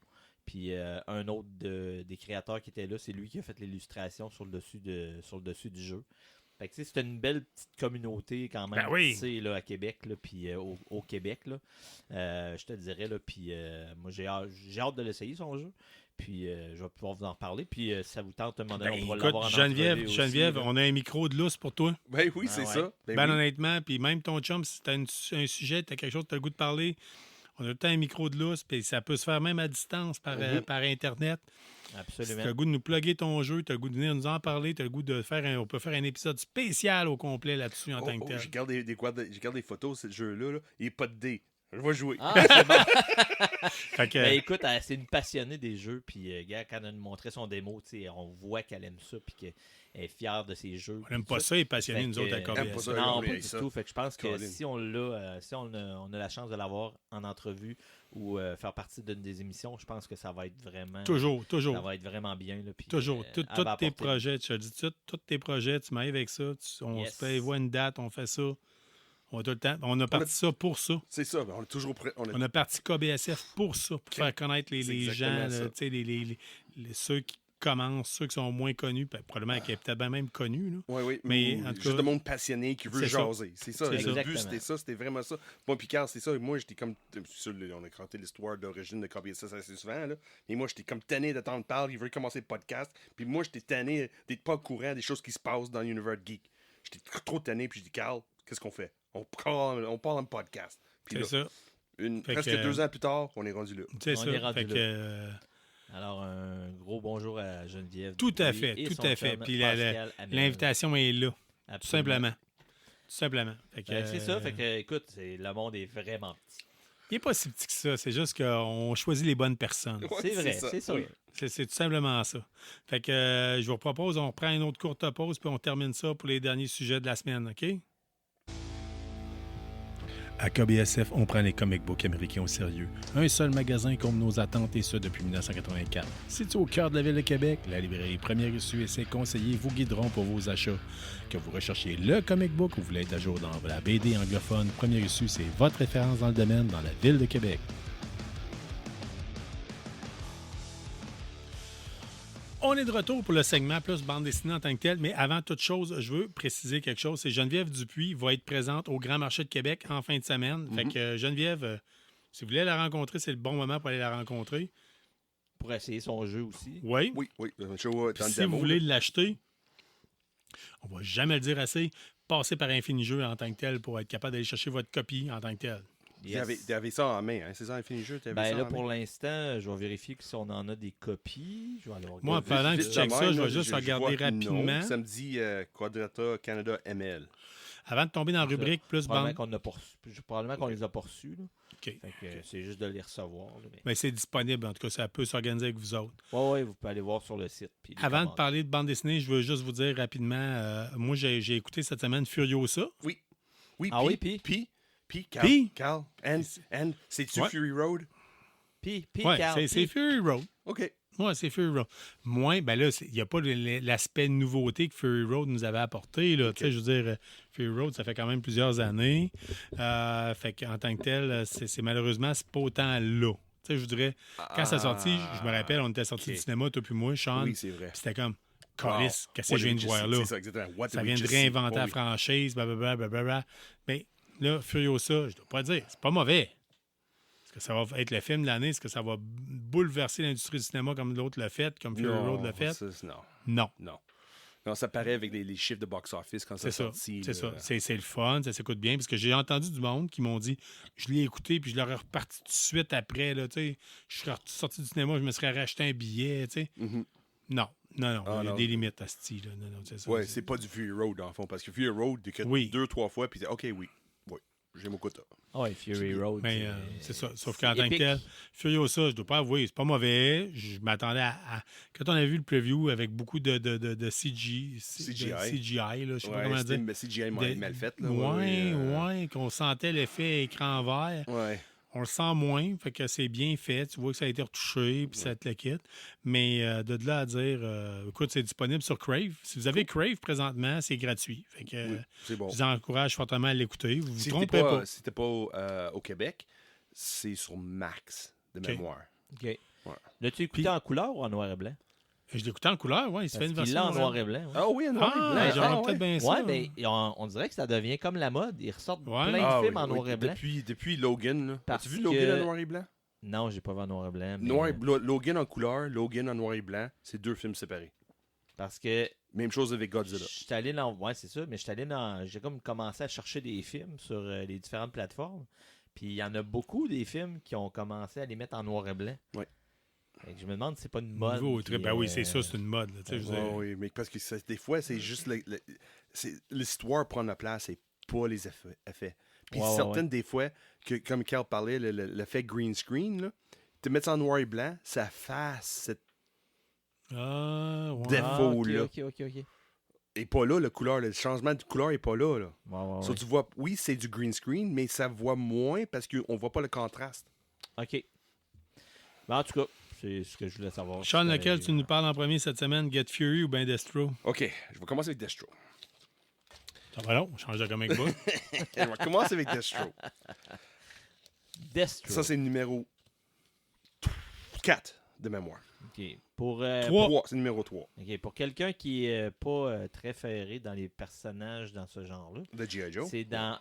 Puis un autre des créateurs qui était là, c'est lui qui a fait l'illustration sur le dessus du jeu. Fait que, tu sais, c'est une belle petite communauté quand même, Ben oui. tu sais, là, à Québec, là, puis au Québec, là. Je te dirais, là, puis moi, j'ai hâte de l'essayer, son jeu. Puis je vais pouvoir vous en parler. Puis ça vous tente de demander, on pourra Écoute, l'avoir en Geneviève, entrevue Geneviève, aussi, là. on a un micro de lousse pour toi. Ben oui, Ah c'est ouais. ça. Ben Ben oui. honnêtement, puis même ton chum, si t'as un sujet, t'as quelque chose que t'as le goût de parler, on a tout le temps un micro de lousse, puis ça peut se faire même à distance par Internet. Si Absolument. t'as le goût de nous plugger ton jeu, t'as le goût de venir nous en parler, t'as le goût de faire on peut faire un épisode spécial au complet là-dessus en tant que tel. Je garde je garde des photos de ce jeu-là. Là. Il n'est pas de dés. Je vais jouer. Ah, c'est bon. Fait que, Ben écoute, c'est une passionnée des jeux. Puis, gars, quand elle nous montrait son démo, tu sais, on voit qu'elle aime ça. Puis qu'elle est fière de ses jeux. on n'aime tout pas ça, et passionné, Fait nous que, autres, à aime pas KBS. ça. Non, oui, pas du ça. tout. Fait que je pense que Colin. si on l'a, si on a la chance de l'avoir en entrevue ou faire partie d'une des émissions, je pense que ça va être vraiment. Toujours, Ça toujours. va être vraiment bien. Là, puis, Toujours. elle Tous va tes apporter- projets, tu as dit tout, tous tes projets, tu m'arrives avec ça, on Yes. se prévoit une date, on fait ça. On a tout le temps. On a parti ça pour ça. C'est ça. Ben, on est toujours prêt. On a parti KBSF pour ça, pour faire connaître C'est les gens, exactement là, ça. tu sais, ceux qui commencent, ceux qui sont moins connus, probablement qui est peut-être bien même connus. Là. Oui. Mais, Ou en tout juste cas, de monde passionné qui veut c'est ça. jaser. C'est ça. C'est Le ça. but, Exactement. c'était ça. C'était vraiment ça. Moi, Picard, c'est ça. Moi, j'étais comme. On a cranté l'histoire d'origine de KBSS assez souvent. Là. Mais moi, j'étais comme tanné d'attendre parler. Il veut commencer le podcast. Puis moi, j'étais tanné d'être pas au courant des choses qui se passent dans l'univers de geek. J'étais trop tanné. Puis je dis, Carl, qu'est-ce qu'on fait? On parle en podcast. Puis C'est là, ça. presque que, 2 ans plus tard, on est rendu là. C'est On ça. est rendu Fait que, là. Alors, un gros bonjour à Geneviève. Tout à Dupuis fait, et tout son à fait. chum Puis Pascal Hamel. l'invitation est là, tout Absolument. simplement. Tout simplement. Fait que, C'est ça, fait que, écoute, le monde est vraiment petit. il n'est pas si petit que ça. C'est juste qu'on choisit les bonnes personnes. Ouais, C'est vrai, ça. c'est ça. Oui. C'est tout simplement ça. Fait que je vous propose, on reprend une autre courte pause, puis on termine ça pour les derniers sujets de la semaine, OK? À KBSF, on prend les comic books américains au sérieux. Un seul magasin comble nos attentes et ce depuis 1984. Situé au cœur de la ville de Québec, la librairie Première Issue et ses conseillers vous guideront pour vos achats. Que vous recherchiez le comic book ou vous voulez être à jour dans la BD anglophone, Première Issue, c'est votre référence dans le domaine dans la ville de Québec. On est de retour pour le segment plus bande dessinée en tant que tel, mais avant toute chose, je veux préciser quelque chose. C'est Geneviève Dupuis va être présente au Grand Marché de Québec en fin de semaine. Fait que Geneviève, si vous voulez la rencontrer, c'est le bon moment pour aller la rencontrer. Pour essayer son jeu aussi. Oui. Oui. Le show, Puis dans le si démo, vous là. voulez l'acheter, on va jamais le dire assez, passez par Infini Jeux en tant que tel pour être capable d'aller chercher votre copie en tant que tel. Yes. Tu avais ça en main, hein? C'est ça, Infini-Jeu? Ben là, pour l'instant, je vais vérifier si on en a des copies. Je vais aller voir. Moi, pendant que tu checkes ça, je vais juste regarder rapidement. Non, ça me dit Quadrata Canada ML. Avant de tomber dans la rubrique plus bande. Probablement qu'on les a pas reçus. Là. OK. C'est juste de les recevoir. Là, mais c'est disponible, en tout cas, ça peut s'organiser avec vous autres. Oui, vous pouvez aller voir sur le site. Avant de parler de bande dessinée, je veux juste vous dire rapidement, moi, j'ai écouté cette semaine Furiosa. Oui, Carl, and c'est-tu Fury Road? C'est Fury Road. OK. Ouais, c'est Fury Road. Moins, ben là, il n'y a pas l'aspect nouveauté que Fury Road nous avait apporté. Là. Okay. Je veux dire, Fury Road, ça fait quand même plusieurs années. Fait qu'en tant que tel, c'est malheureusement, c'est pas autant là. Je vous dirais, quand ça sorti, je me rappelle, on était sortis du cinéma, toi puis moi, Sean. Oui, c'est vrai. C'était comme, Calice, qu'est-ce que je viens de voir là? C'est ça, exactement. Ça vient de réinventer la franchise, blablabla. Mais là, Furiosa, je dois pas dire, c'est pas mauvais. Est-ce que ça va être le film de l'année? Est-ce que ça va bouleverser l'industrie du cinéma comme l'autre l'a fait, comme Fury Road l'a fait? Non. Non, ça paraît avec les chiffres de box-office quand ça sorti. C'est ça. C'est le fun, ça s'écoute bien. Parce que j'ai entendu du monde qui m'ont dit, je l'ai écouté, puis je l'aurais reparti tout de suite après. Là, je serais sorti du cinéma, je me serais racheté un billet. Mm-hmm. Non. Il y a des limites à ce style. Oui, c'est pas du Fury Road, en fond. Parce que Fury Road, t'es que 2-3 fois, puis OK, oui, j'ai mon quota. Oui, Fury Road. Mais c'est ça. Sauf qu'en tant que tel, Furiosa, je dois pas avouer, c'est pas mauvais. Je m'attendais à. Quand on a vu le preview avec beaucoup de CGI, là, je sais pas comment dire. Mais CGI mal fait. Oui, qu'on sentait l'effet écran vert. Ouais. On le sent moins, fait que c'est bien fait. Tu vois que ça a été retouché, puis ça te le quitte. Mais de là à dire, écoute, c'est disponible sur Crave. Si vous avez Crave présentement, c'est gratuit. Fait que c'est bon. Je vous encourage fortement à l'écouter. Vous vous trompez pas. Si t'es pas au Québec, c'est sur Max de mémoire. OK. Ouais. L'as-tu écouté en couleur ou en noir et blanc? Je l'écoutais en couleur, oui. Il se fait une version. Il l'a en noir et blanc. Ouais. Ah oui, en noir et blanc. J'aimerais peut-être bien ça. Oui, mais on dirait que ça devient comme la mode. Ils ressortent plein de films en noir et blanc. Depuis Logan. As-tu vu Logan en noir et blanc? Non, j'ai pas vu en noir et blanc. Mais... Logan en couleur, Logan en noir et blanc, c'est 2 films séparés. Parce que... Même chose avec Godzilla. J'étais allé dans... Ouais, c'est ça. Mais j'ai comme commencé à chercher des films sur les différentes plateformes. Puis il y en a beaucoup des films qui ont commencé à les mettre en noir et blanc. Oui. Je me demande si c'est pas une mode. Oui, c'est ça, c'est une mode. Oui, mais parce que des fois, c'est juste l'histoire prend la place et pas les effets. Puis certaines des fois, comme Carl parlait, l'effet green screen, là, te mettre ça en noir et blanc, ça fasse cette défaut-là. OK. Et pas là, le changement de couleur est pas là. Ouais. Tu vois, oui, c'est du green screen, mais ça voit moins parce qu'on voit pas le contraste. OK. Ben, en tout cas, c'est ce que je voulais savoir. Sean, lequel tu nous parles en premier cette semaine, Get Fury ou bien Destro? OK, je vais commencer avec Destro. Ça va long, on change de comic book. Je vais commencer avec Destro. Ça, c'est le numéro 4 de mémoire. OK. Pour 3, c'est le numéro 3. OK. Pour quelqu'un qui n'est pas très ferré dans les personnages dans ce genre-là. De G.I. Joe. C'est dans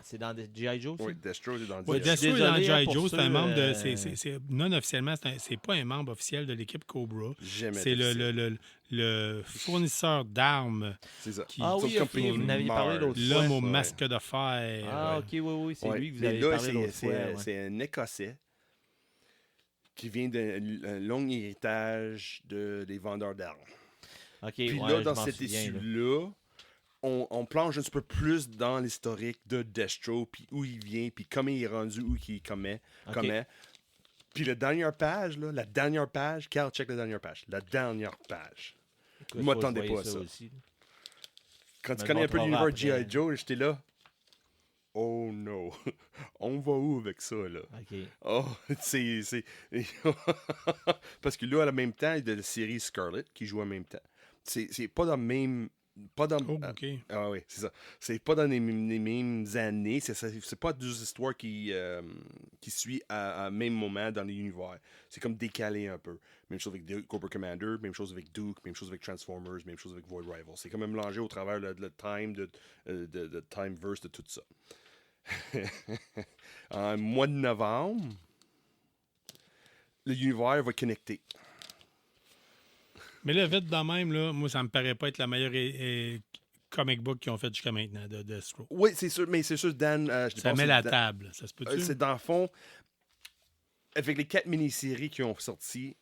G.I. Joe aussi? Oui, Destro est dans G.I. Joe. Oui, Destro est dans G.I. Joe. C'est un membre de... non officiellement, c'est pas un membre officiel de l'équipe Cobra. C'est le fournisseur d'armes. C'est ça. Oui, vous n'aviez parlé l'autre fois. L'homme au masque de fer. OK, oui. C'est lui que vous avez parlé l'autre fois. C'est un Écossais qui vient d'un long héritage des vendeurs d'armes. OK, puis là, dans cet issue-là, on plonge un petit peu plus dans l'historique de Destro, puis où il vient, puis comment il est rendu, où il commet. Puis la dernière page, Carl, check la dernière page. La dernière page. Je ne m'attendais pas à ça. Quand tu connais un peu l'univers de G.I. Joe, j'étais là. Oh no, on va où avec ça, là? OK. Oh, c'est... Parce que là, en même temps, il y a la série Scarlet qui joue en même temps. C'est pas dans le même... OK. Ah oui, c'est ça. C'est pas dans les mêmes années. C'est pas deux histoires qui suivent à même moment dans l'univers. C'est comme décalé un peu. Même chose avec Cobra Commander, même chose avec Duke, même chose avec Transformers, même chose avec Void Rivals. C'est quand même mélangé au travers le time, de Timeverse, de tout ça. En mois de novembre, l'univers va connecter. Mais là, vite de même, là, moi, ça me paraît pas être la meilleure comic book qu'ils ont fait jusqu'à maintenant de Deathstroke. Oui, c'est sûr, mais c'est sûr, Dan... ça met la table, ça se peut-tu? C'est dans le fond, avec les 4 mini-séries qui ont sorti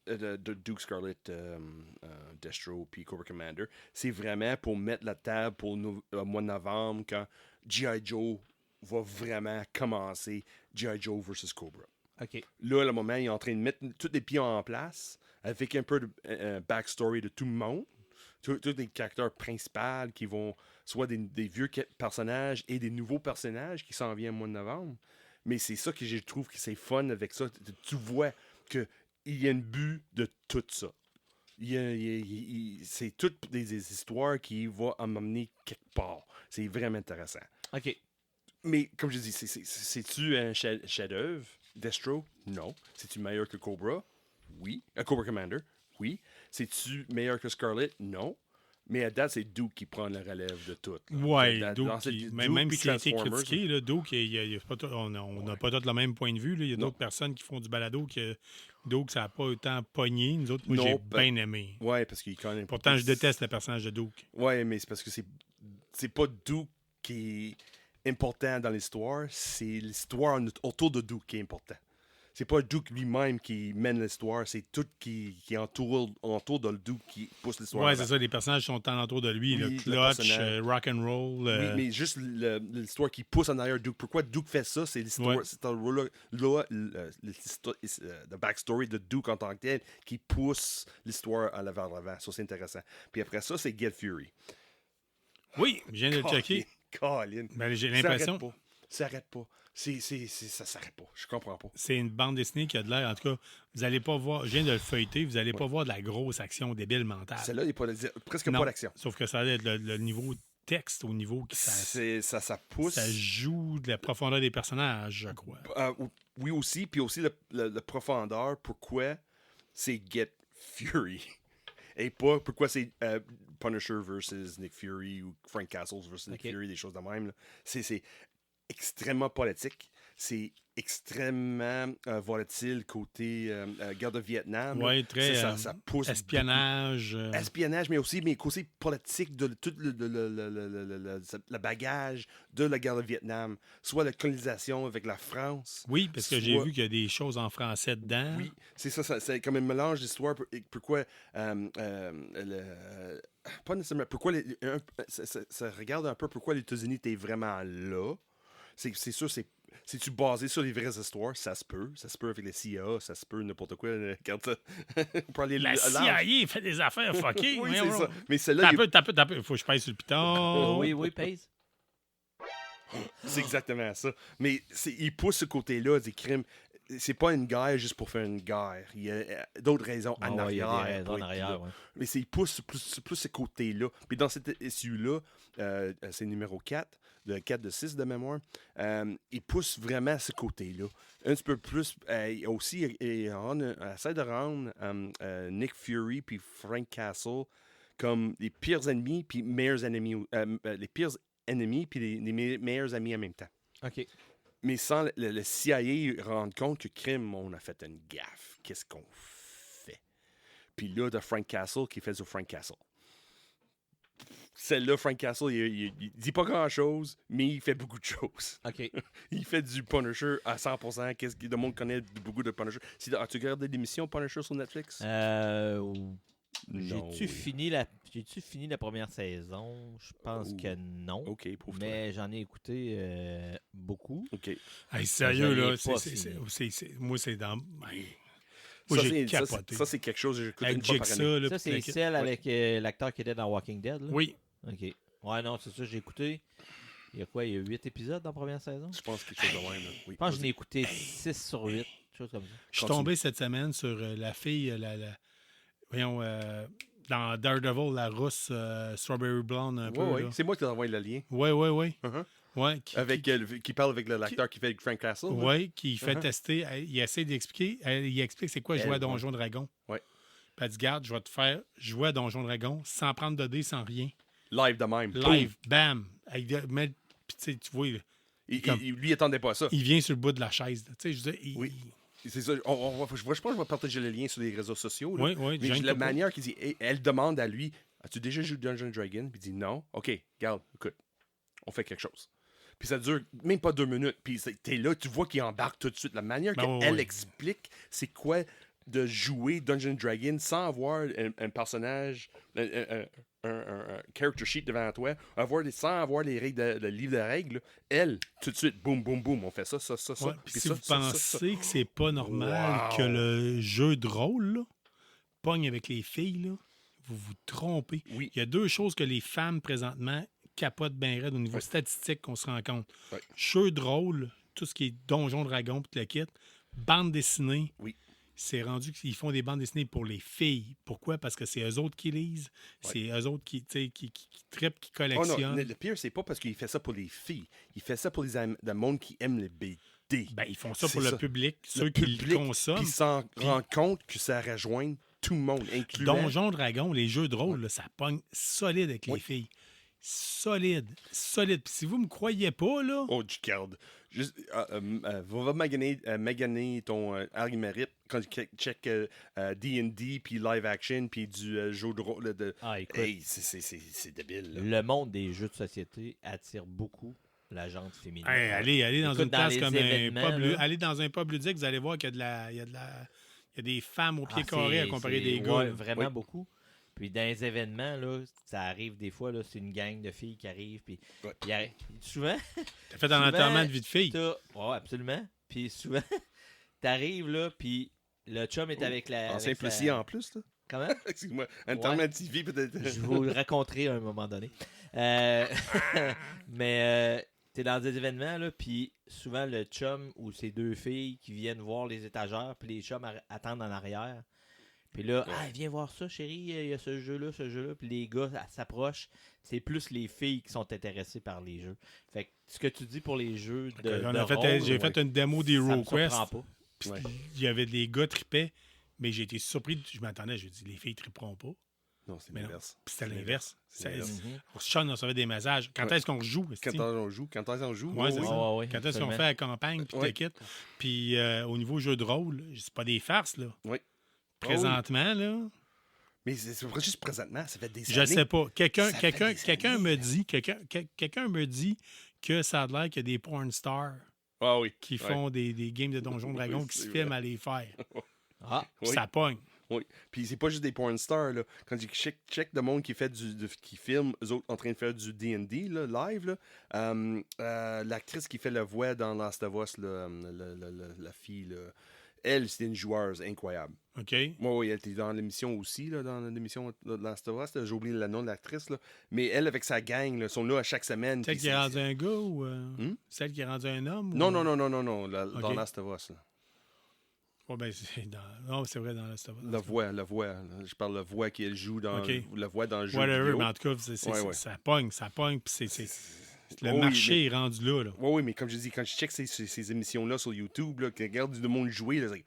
de Duke Scarlet, Destro puis Cobra Commander, c'est vraiment pour mettre la table pour le mois de novembre quand G.I. Joe va vraiment commencer G.I. Joe versus Cobra. OK. Là, le moment, il est en train de mettre tous les pions en place avec un peu de backstory de tout le monde. Tous les caractères principaux qui vont soit des vieux personnages et des nouveaux personnages qui s'en viennent au mois de novembre. Mais c'est ça que je trouve que c'est fun avec ça. Tu vois qu'il y a une but de tout ça. C'est toutes des histoires qui vont m'amener quelque part. C'est vraiment intéressant. OK. Mais comme je dis, c'est-tu un chef-d'œuvre? Destro? Non. C'est-tu meilleur que Cobra? Oui. Cobra Commander? Oui. C'est-tu meilleur que Scarlet? Non. Mais à date, c'est Duke qui prend la relève de tout. Oui, Duke. Même s'il a été critiqué, là, Duke, on n'a pas tous le même point de vue. Là. Il y a d'autres personnes qui font du balado que Duke, ça n'a pas autant pogné. Nous autres, moi, j'ai bien aimé. Oui, parce qu'il connaît. Pourtant, je déteste le personnage de Duke. Oui, mais c'est parce que c'est pas Duke qui est important dans l'histoire, c'est l'histoire autour de Duke qui est important. C'est pas Duke lui-même qui mène l'histoire, c'est tout qui entoure de Duke qui pousse l'histoire. Oui, c'est ça, les personnages sont alentour de lui, le Clutch, Rock'n'Roll. Mais juste l'histoire qui pousse en arrière Duke. Pourquoi Duke fait ça? C'est l'histoire, c'est le backstory de Duke en tant que tel qui pousse l'histoire à l'avant. Ça, c'est intéressant. Puis après ça, c'est Get Fury. Oui, je viens de le checker. Colin. Ben, j'ai l'impression. Ça s'arrête pas. Ça s'arrête pas. Je comprends pas. C'est une bande dessinée qui a de l'air. En tout cas, vous allez pas voir. Je viens de le feuilleter. Vous n'allez pas voir de la grosse action débile mentale. Celle-là, il n'y a presque pas d'action. Sauf que ça a le niveau texte au niveau qui ça pousse. Ça joue de la profondeur des personnages, je crois. Oui, aussi. Puis aussi la profondeur. Pourquoi c'est Get Fury. Et pas pourquoi c'est Punisher versus Nick Fury ou Frank Castles versus Nick Fury, des choses de même. Là. C'est extrêmement politique. C'est extrêmement volatile côté guerre de Vietnam. Oui, très ça pousse espionnage. Espionnage, mais aussi politique de tout le bagage de la guerre de Vietnam. Soit la colonisation avec la France. Oui, parce que j'ai vu qu'il y a des choses en français dedans. Oui, c'est ça c'est comme un mélange d'histoire. Pourquoi pas nécessairement pourquoi ça regarde un peu pourquoi les États-Unis étaient vraiment là. C'est sûr, c'est-tu basé sur les vraies histoires? Ça se peut avec les CIA, ça se peut n'importe quoi. La CIA fait des affaires fuckées. Oui, c'est ça. Mais celle-là... T'as peu. Faut que je pèse sur le piton. Oui, pèse. C'est exactement ça. Mais il pousse ce côté-là des crimes. C'est pas une guerre juste pour faire une guerre. Il y a d'autres raisons en arrière. Il y a des raisons en arrière, ouais. Mais il pousse plus ce côté-là. Puis dans cette issue-là, c'est numéro 4, de 4 de 6 de mémoire, il pousse vraiment ce côté-là. Un petit peu plus. Aussi, il essaie de rendre Nick Fury puis Frank Castle comme les pires ennemis puis meilleurs ennemis. Les pires ennemis puis les meilleurs amis en même temps. OK. Mais sans le CIA rendre compte que crime, on a fait une gaffe. Qu'est-ce qu'on fait? Puis là, de Frank Castle qui fait du Frank Castle. Celle-là, Frank Castle, il dit pas grand-chose, mais il fait beaucoup de choses. OK. Il fait du Punisher à 100%. Qu'est-ce que le monde connaît beaucoup de Punisher? As-tu regardé l'émission Punisher sur Netflix? J'ai-tu fini la première saison? Je pense que non. OK, mais j'en ai écouté beaucoup. OK. Hey, sérieux, là, moi, c'est dans... Moi, j'ai capoté. Ça, c'est quelque chose que j'écoute une fois par année. Ça, c'est celle avec l'acteur qui était dans Walking Dead, là? Oui. OK. Ouais, non, c'est ça, j'ai écouté. Il y a 8 épisodes dans la première saison? Je pense quelque chose de même. Oui. Je pense que je l'ai écouté 6 sur 8. Chose comme ça. Je suis tombé cette semaine sur la fille, voyons, dans Daredevil, la rousse Strawberry Blonde un peu. Oui, c'est moi qui t'ai envoyé le lien. Oui. Uh-huh. Ouais, qui parle avec l'acteur qui fait Frank Castle. Oui, qui fait tester. Il essaie d'expliquer. Il explique c'est quoi jouer à Donjon Dragon. Oui. Puis elle dit, garde, je vais te faire jouer à Donjon Dragon sans prendre de dés, sans rien. Live de même. Live, bam. Puis tu vois. Lui, il attendait pas ça. Il vient sur le bout de la chaise. Tu sais, je veux dire, oui. C'est ça. Je pense que je vais partager le lien sur les réseaux sociaux. Là. Oui. Mais la manière qu'il dit, elle demande à lui, As-tu déjà joué Dungeons & Dragons? Puis il dit non. OK, regarde, écoute, on fait quelque chose. Puis ça dure même pas 2 minutes. Puis t'es là, tu vois qu'il embarque tout de suite. La manière qu'elle explique c'est quoi de jouer Dungeons & Dragons sans avoir un personnage, un character sheet devant toi, sans avoir les règles, le livre de règles. Elle, tout de suite, boum, boum, boum, on fait ça. Ouais, si vous pensez que c'est pas normal que le jeu de rôle là, pogne avec les filles, là, vous vous trompez. Oui. Il y a 2 choses que les femmes, présentement, capotent bien raide au niveau statistique qu'on se rend compte. Ouais. Jeu de rôle, tout ce qui est Donjon Dragon, puis le kit, bande dessinée, Oui. c'est rendu qu'ils font des bandes dessinées pour les filles. Pourquoi? Parce que c'est eux autres qui lisent, c'est eux autres qui trippent, qui collectionnent. Oh non, le pire, c'est pas parce qu'il fait ça pour les filles. Il fait ça pour le monde qui aime les BD. Ben, ils font ça pour C'est le public, Le ceux qui public, le consomment. Puis ils s'en rendent compte que ça rejoint tout le monde, incluant... Donjon Dragon, les jeux de rôle, là, ça pogne solide avec les filles. Solide. Puis si vous me croyez pas, là... Oh, du garde. Juste, va maganer ton algorithme quand tu check D&D, puis live action, puis du jeu de rôle. Écoute, hey, c'est débile. Là. Le monde des jeux de société attire beaucoup la gente féminine. Hey, allez dans Écoute, une place comme un événements, pub. là. Allez dans un pub ludique, vous allez voir qu'il y a des femmes au pied carré à comparer des gars. Ouais, là. vraiment beaucoup. Puis dans les événements, là, ça arrive des fois, là, c'est une gang de filles qui arrivent. Puis souvent. T'as fait un enterrement de vie de fille. Oui, absolument. Puis souvent, t'arrives là, puis le chum est avec la. En simplicité en plus, là. Comment? Excuse-moi. Enterrement de vie, peut-être. Je vais vous le raconter à un moment donné. Mais t'es dans des événements, là, puis souvent le chum ou ces 2 filles qui viennent voir les étagères, puis les chums attendent en arrière. Puis là, viens voir ça, chérie, il y a ce jeu-là. Puis les gars s'approchent. C'est plus les filles qui sont intéressées par les jeux. Fait que ce que tu dis pour les jeux J'ai fait une démo des HeroQuest. Puis il y avait des gars tripaient, mais j'ai été surpris. Je m'attendais, je dis les filles triperont pas. Non, c'est Mais l'inverse. Puis c'était l'inverse. l'inverse. Sean, on recevait des messages. Quand est-ce qu'on joue? Quand on joue? Quand est-ce qu'on joue? Ouais, c'est ça. Oui, Quand est-ce qu'on fait la campagne? Puis le kit. Puis au niveau jeu de rôle, c'est pas des farces, là. Oui. Présentement, là. Mais c'est pas juste présentement, ça fait des années. Je sais pas. Quelqu'un me dit que ça a l'air qu'il y a des porn stars qui font des games de Donjon Dragon qui se filment à les faire. Ça pogne. Oui. Puis c'est pas juste des porn stars, là. Quand tu check de monde qui fait qui filme, eux autres en train de faire du D&D, là, live, là. L'actrice qui fait la voix dans Last of Us, là, la fille, là. Elle, c'était une joueuse incroyable. OK. Oui, elle était dans l'émission aussi, là, dans l'émission de Last of Us. J'ai oublié le nom de l'actrice, là. Mais elle, avec sa gang, là, sont là à chaque semaine. Celle qui est rendue un gars ou... Celle qui est rendue un homme? Non. Dans Last of Us, là. Oh, ben, c'est vrai, dans Last of Us. La voix. Je parle de la voix qu'elle joue dans la voix dans le jeu Whatever, vidéo. mais en tout cas, ça pogne, puis le Oui, marché est rendu là. Oui, mais comme je dis, quand je check ces émissions-là sur YouTube, là, que regarde du monde jouer, là, c'est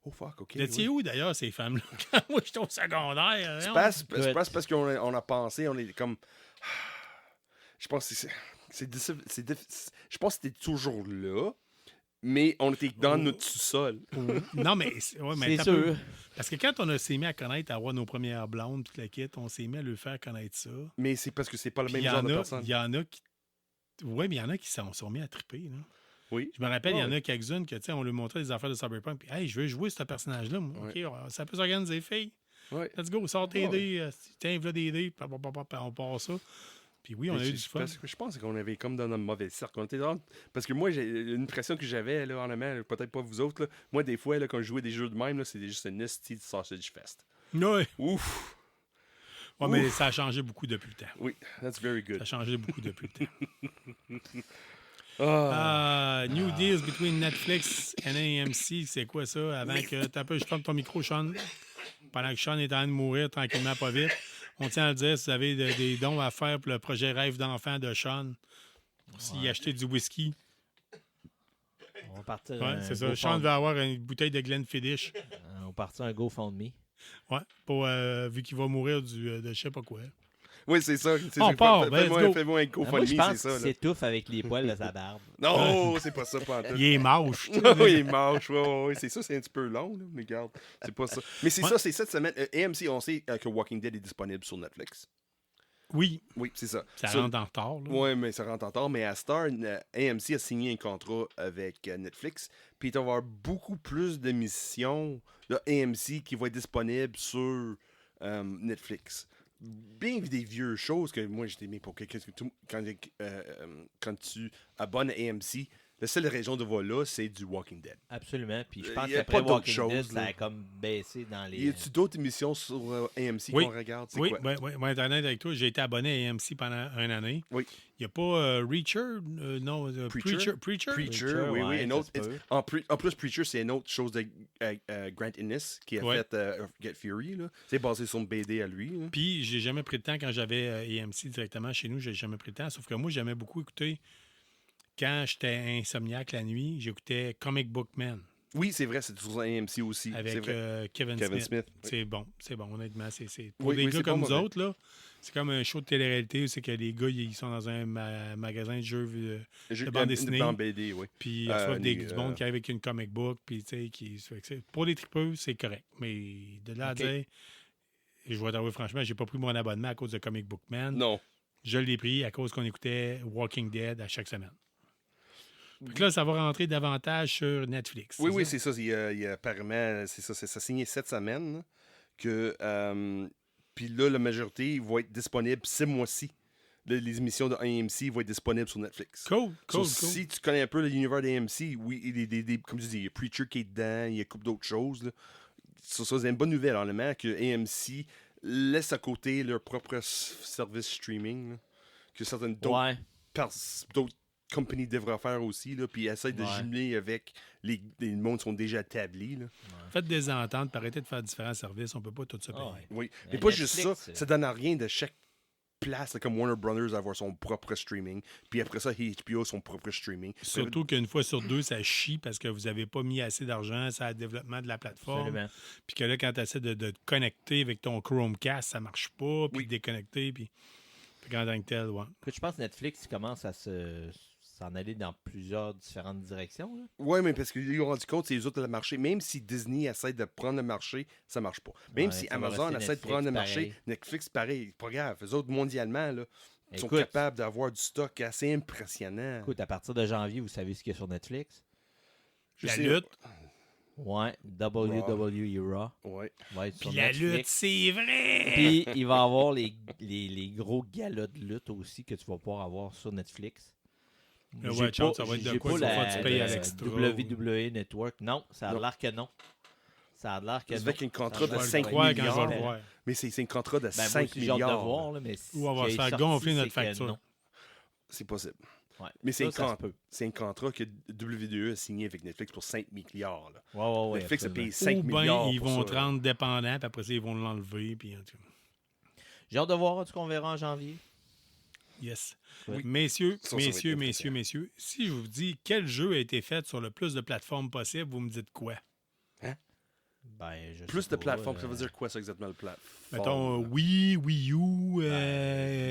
oh fuck, ok. T'es où d'ailleurs, ces femmes-là? Quand moi, j'étais au secondaire. C'est parce qu'on a pensé, on est comme. Je pense que je pense que c'était toujours là, mais on était dans notre sous-sol. Non, mais c'est sûr. Parce que quand on s'est mis à connaître, à avoir nos premières blondes, toute la kit, on s'est mis à leur faire connaître ça. Mais c'est parce que c'est pas le même genre de personne. Il y en a qui. Oui, mais il y en a qui sont mis à triper. Là. Oui. Je me rappelle, il y en a quelques-unes que, on lui montrait des affaires de Cyberpunk. Puis, hey, je veux jouer ce personnage-là. Moi. OK, ça peut s'organiser, filles. Ouais. Let's go, sors tes dés. Tiens, voilà des dés. On part ça. Puis oui, on a eu du fun. Je pense qu'on avait comme dans un mauvais cercle. Parce que moi, j'ai une impression que j'avais, là, en amont, peut-être pas vous autres. Là. Moi, des fois, là, quand je jouais des jeux de même, c'était juste un esti de sausage fest. Oui. Ouf. Ouais, mais ça a changé beaucoup depuis le temps. Oui, that's very good. Ça a changé beaucoup depuis le temps. New deals between Netflix and AMC, c'est quoi ça? Avant que je ferme ton micro, Sean. Pendant que Sean est en train de mourir tranquillement, pas vite. On tient à le dire, si vous avez des dons à faire pour le projet Rêve d'enfant de Sean, s'il achetait du whisky. On va partir. Ouais, c'est ça. Sean va avoir une bouteille de Glenfiddich. On va partir un GoFundMe. Ouais, pour, vu qu'il va mourir de je sais pas quoi. Oui, c'est ça. On part, ben, let's go. Fais-moi un Moi, je GoFundMe, pense c'est ça. qu'il s'étouffe avec les poils de sa barbe. Non, c'est pas ça, pas en tout. Il est mâche. Oui, il est mâche. Ouais. C'est ça, c'est un petit peu long, là, mais regarde. C'est pas ça. Mais c'est ça, c'est cette semaine. AMC, on sait que Walking Dead est disponible sur Netflix. Oui. Oui, c'est ça. Ça rentre en retard. Oui, mais ça rentre en retard. Mais à Star, AMC a signé un contrat avec Netflix. Puis il va y avoir beaucoup plus d'émissions de AMC qui vont être disponibles sur Netflix. Bien des vieux choses que moi j'ai aimé pour que quand tu abonnes à AMC, la seule raison de voir là, c'est du Walking Dead. Absolument. Puis je pense y a qu'après pas d'autres Walking choses, Dead, ça là. a comme baissé dans les... Y a-tu d'autres émissions sur AMC qu'on regarde? C'est oui, quoi? oui. Moi, être honnête avec toi, j'ai été abonné à AMC pendant une année. Oui. Il n'y a pas Reacher? Non, Preacher? Preacher? Preacher, oui. ouais, Un ça autre, se peut. en plus, Preacher, c'est une autre chose de Grant Ennis qui a fait Get Fury. Là. C'est basé sur une BD à lui. Là. Puis, j'ai jamais pris le temps quand j'avais AMC directement chez nous, j'ai jamais pris le temps. Sauf que moi, j'aimais beaucoup écouter, quand j'étais insomniaque la nuit, j'écoutais Comic Book Man Oui, c'est vrai, c'est sur AMC aussi. avec c'est vrai. Kevin Smith. Oui. C'est bon, honnêtement. C'est pour Oui, des oui, gars c'est comme pas nous mauvais. autres, là, c'est comme un show de télé-réalité où c'est que les gars, ils sont dans un magasin de jeux de bande dessinée. Dans BD, oui. Puis ils reçoivent du du monde qui arrive avec une comic book. Puis, tu sais, pour les tripeux, c'est correct. Mais de là à dire, je vais t'avouer franchement, j'ai pas pris mon abonnement à cause de Comic Book Man. Non. Je l'ai pris à cause qu'on écoutait Walking Dead à chaque semaine. Donc là, ça va rentrer davantage sur Netflix. Oui, c'est ça. Il y a apparemment, c'est ça, c'est signé cette semaine là, que. Puis là, la majorité vont être disponibles ce mois-ci. Les émissions de AMC vont être disponibles sur Netflix. Cool. Si tu connais un peu l'univers d'AMC, oui, comme tu dis, il y a Preacher qui est dedans, il y a couple d'autres choses. Là. Ça, c'est une bonne nouvelle, honnêtement, que AMC laisse à côté leur propre service streaming. Là, que certaines d'autres compagnies devraient faire aussi, là, puis essaient de jumeler avec les mondes qui sont déjà établis. Là. Faites des ententes, puis arrêtez de faire différents services. On peut pas tout ça payer. Oui, mais Mais pas Netflix, juste ça. Ça donne à rien de chaque place, là, comme Warner Brothers, avoir son propre streaming. Puis après ça, HBO, son propre streaming. Surtout qu'une fois sur deux, ça chie parce que vous n'avez pas mis assez d'argent sur le développement de la plateforme. Absolument. Puis que là, quand tu essaies de te connecter avec ton Chromecast, ça marche pas. Puis déconnecter. Puis en tant que tel, ouais. Écoute, je pense que Netflix commence à s'en aller dans plusieurs différentes directions. Là. Oui, mais parce qu'ils ont rendu compte que c'est les autres le marché. Même si Disney essaie de prendre le marché, ça marche pas. Même si ça va Amazon rester essaie de prendre le marché, pareil. Netflix, pareil. Pas grave. Les autres, mondialement, là, sont Écoute. capables d'avoir du stock assez impressionnant. Écoute, à partir de janvier, vous savez ce qu'il y a sur Netflix? Je La sais- lutte. Ouais, WWE Raw. Ouais. Va être sur Puis la Netflix. lutte, c'est vrai! Puis il va y avoir les gros galas de lutte aussi que tu vas pouvoir avoir sur Netflix. Ouais, J'ai Charles, pas- ça va être de j'ai quoi? pas Il va falloir la- que tu payes à le l'extra. WWE Network. Non, ça a Non. l'air que non. Ça a l'air que C'est non. avec un contrat Ça de va Je être 5 vais le croire quand je vais milliards. le voir. Mais c'est un contrat de Ben, moi 5 aussi, j'ai hâte de milliards. voir, là, mais Ou on va ce qui se faire est sorti, gonfler notre c'est que facture. non. C'est possible. Ouais. Mais c'est Ça, ça se peut. un contrat que WWE a signé avec Netflix pour 5 milliards. Là. Ouais, Netflix a absolument. payé 5 Ou bien milliards. ils pour vont ça, te là. rendre dépendant, puis après ça, ils vont l'enlever. Puis en tout cas. J'ai hâte de voir ce qu'on verra en janvier. Yes. Oui. Messieurs, Ça va être messieurs, si je vous dis quel jeu a été fait sur le plus de plateformes possible, vous me dites quoi? Ben, je Plus sais de pas, plateformes, ça veut dire quoi, ça, exactement, le plateforme? Mettons Wii, Wii U,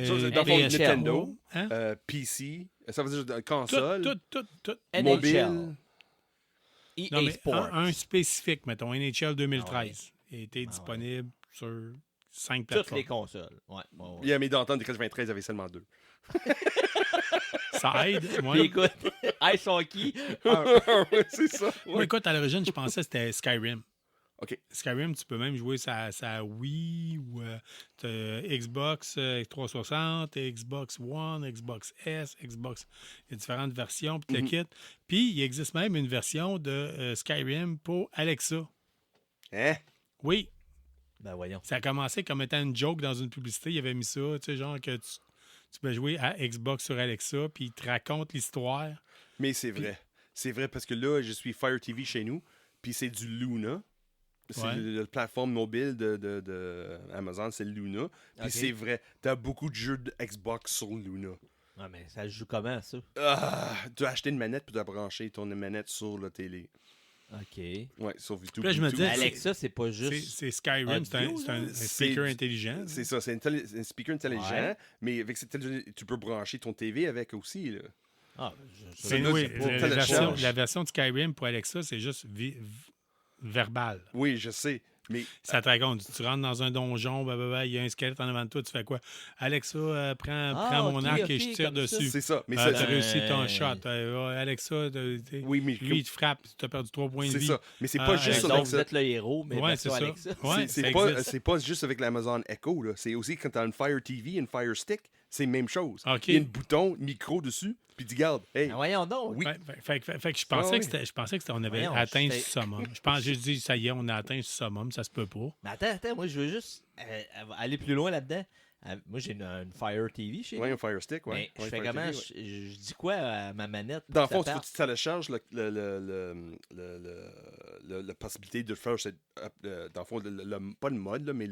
Ça, c'est dans le fond, PS3, Nintendo. hein? PC, ça veut dire Tout, console, tout. NHL. mobile. EA Non, mais Sports. un spécifique, mettons, NHL 2013, a été disponible sur 5 Toutes plateformes. les consoles. Ouais. Il y a mes d'entente de 93, il y avait seulement 2. Ça aide. Puis Ouais. écoute, Ice Hockey, C'est ça. Moi, écoute, à l'origine, je pensais que c'était Skyrim. OK. Skyrim, tu peux même jouer sa Wii ou t'as Xbox 360, Xbox One, Xbox S, Xbox. Il y a différentes versions, puis tu le kit. Puis il existe même une version de Skyrim pour Alexa. Hein? Oui, ben voyons. ça a commencé comme étant une joke dans une publicité. Il avait mis ça, tu sais, genre que tu peux jouer à Xbox sur Alexa, puis il te raconte l'histoire. Mais c'est vrai. C'est vrai parce que là, je suis Fire TV chez nous, puis c'est du Luna. C'est Ouais. la plateforme mobile de Amazon, c'est Luna. Puis Ok. c'est vrai, t'as beaucoup de jeux de Xbox sur Luna. Ouais, mais ça se joue comment, ça? Tu as acheté une manette puis tu as branché ton manette sur la télé. OK. Ouais, sur YouTube. Là, je me YouTube. disais, Alexa, c'est pas juste... C'est Skyrim, c'est un speaker intelligent. C'est ça, c'est un speaker intelligent, Ouais. mais avec cette tu peux brancher ton TV avec aussi. Là. Ah, C'est là, oui, c'est pour la télécharge. version de Skyrim pour Alexa, c'est juste verbal. Oui, je sais. Mais Ça te raconte. Tu rentres dans un donjon, il y a un squelette en avant de toi, tu fais quoi? Alexa, prends mon arc et je tire comme ça. dessus. c'est ça. Mais Tu ça, as réussi ton shot. Alexa, oui, mais lui, il te frappe, tu as perdu 3 points de c'est vie. ça. Mais c'est pas juste Donc, avec vous ça. êtes le héros, mais Ouais, version c'est ça. Alexa. Ouais, C'est ça pas, existe. c'est pas juste avec l'Amazon Echo. Là. C'est aussi quand tu as une Fire TV, une Fire Stick, c'est la même chose. OK. Il y a un bouton micro dessus, puis tu gardes. Hey, Ah, voyons donc. Oui. Ouais, fait que je pensais Ah, que je pensais que on avait Voyons, atteint j'étais- ce summum. J'ai dit, ça y est, on a atteint ce summum, ça se peut pas. Mais attends, moi, je veux juste aller plus loin là-dedans. Moi, j'ai une Fire TV chez ouais, nous. un Fire Stick, ouais. Mais je Ouais, fais Fire comment? TV, ouais. Je dis quoi à ma manette? Dans le pour fond, que ça il faut que tu télécharges la possibilité de faire dans le fond, pas le mode, là, mais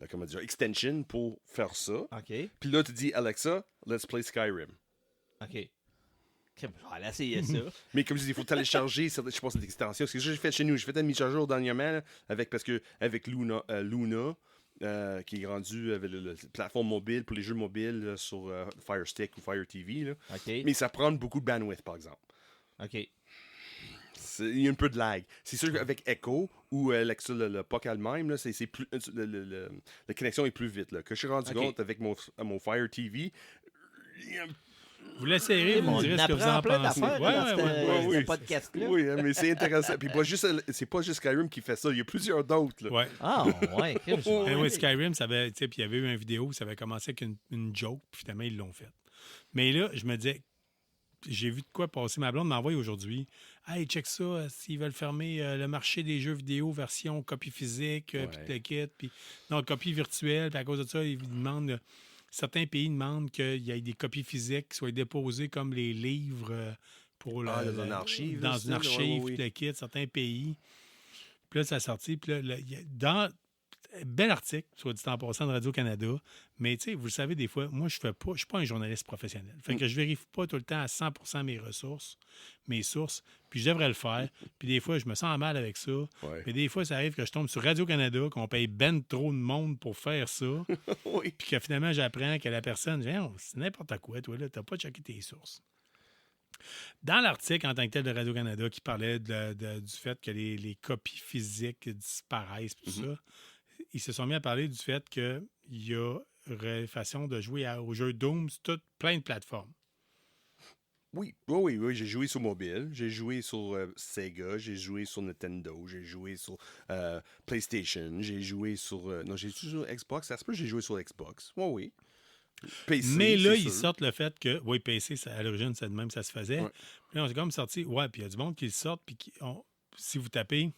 comment dire, extension pour faire ça. parte? OK. Puis là, tu dis Alexa, let's play Skyrim. OK. Je vais aller essayer ça. Mais comme je dis, il faut télécharger, je pense, cette extension. C'est ce que j'ai fait chez nous. J'ai fait une mise à jour dernièrement là, avec Luna, qui est rendu avec le plateforme mobile pour les jeux mobiles là, sur Fire Stick ou Fire TV. Là. OK. Mais ça prend beaucoup de bandwidth, par exemple. OK. Il y a un peu de lag. C'est sûr qu'avec Echo ou Alexa, le POC elle-même, là, c'est plus, la connexion est plus vite. Là. Que je suis rendu Ok. compte avec mon Fire TV, il y a un Vous l'essayerez, vous me on direz ce que vous apprend en plein pensez. d'affaires dans oui. ce podcast-là. Oui, hein, mais c'est intéressant. Puis c'est pas juste Skyrim qui fait ça. Il y a plusieurs d'autres. Là. Ouais. Ah, ouais. ok, je vais Mais aller. oui, Skyrim, ça avait, puis il y avait eu une vidéo, ça avait commencé avec une joke, puis finalement, ils l'ont fait. Mais là, je me disais, j'ai vu de quoi passer. Ma blonde m'envoie aujourd'hui. Hey, check ça, s'ils veulent fermer le marché des jeux vidéo version copie physique, puis le kit, puis non, copie virtuelle, puis à cause de ça, ils demandent. Certains pays demandent qu'il y ait des copies physiques qui soient déposées comme les livres pour dans une archive. dans là, une c'est ça, archive, ouais. le kit, certains pays. Puis là, ça a sorti. Puis là, dans bel article, soit dit en passant de Radio-Canada, mais tu sais, vous le savez, des fois, moi, je suis pas un journaliste professionnel. Fait que je vérifie pas tout le temps à 100% mes sources, puis je devrais le faire. Puis des fois, je me sens mal avec ça. Ouais. Mais des fois, ça arrive que je tombe sur Radio-Canada, qu'on paye ben trop de monde pour faire ça, Oui. puis que finalement, j'apprends que la personne, c'est n'importe quoi, toi, là, t'as pas checké tes sources. Dans l'article en tant que tel de Radio-Canada qui parlait du fait que les copies physiques disparaissent, tout ça, ils se sont mis à parler du fait qu'il y aurait façon de jouer au jeu Doom sur plein de plateformes. Oui, j'ai joué sur mobile, j'ai joué sur Sega, j'ai joué sur Nintendo, j'ai joué sur PlayStation, j'ai joué sur... non, j'ai joué sur Xbox, ça se peut que j'ai joué sur Xbox. Oui. PC, Mais là, c'est ils sûr. sortent le fait que, oui, PC, à l'origine, c'est de même, ça se faisait. Ouais. Puis là, on s'est comme sorti, puis il y a du monde qui le sortent, puis si vous tapez...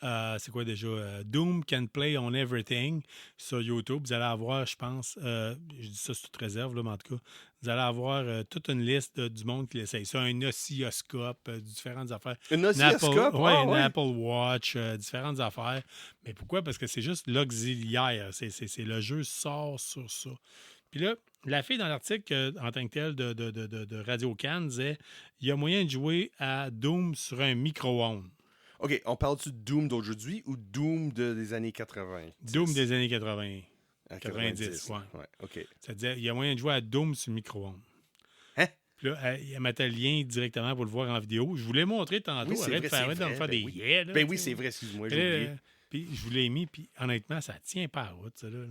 c'est quoi déjà? Doom Can Play on Everything sur YouTube. Vous allez avoir, je pense, je dis ça sous toute réserve, là, mais en tout cas, vous allez avoir toute une liste du monde qui l'essaye. Ça, un oscilloscope, différentes affaires. Un oscilloscope? Oui, Ah, une ouais. Apple Watch, différentes affaires. Mais pourquoi? Parce que c'est juste l'auxiliaire. C'est le jeu sort sur ça. Puis là, la fille dans l'article en tant que tel de Radio-Can disait il y a moyen de jouer à Doom sur un micro-ondes. OK, on parle-tu de Doom d'aujourd'hui ou Doom des années 80? Doom des années 80. À 90, ouais. OK. Ça disait, il y a moyen de jouer à Doom sur le micro-ondes. Hein? Puis là, elle mettait le lien directement pour le voir en vidéo. Je vous l'ai montré tantôt. Oui, c'est Arrête vrai, de c'est me vrai, faire ben des oui. yeah, là, Ben tu oui, sais. c'est vrai, excuse-moi, Puis j'ai là, oublié. puis je vous l'ai mis, puis honnêtement, ça tient pas à route, ça, là.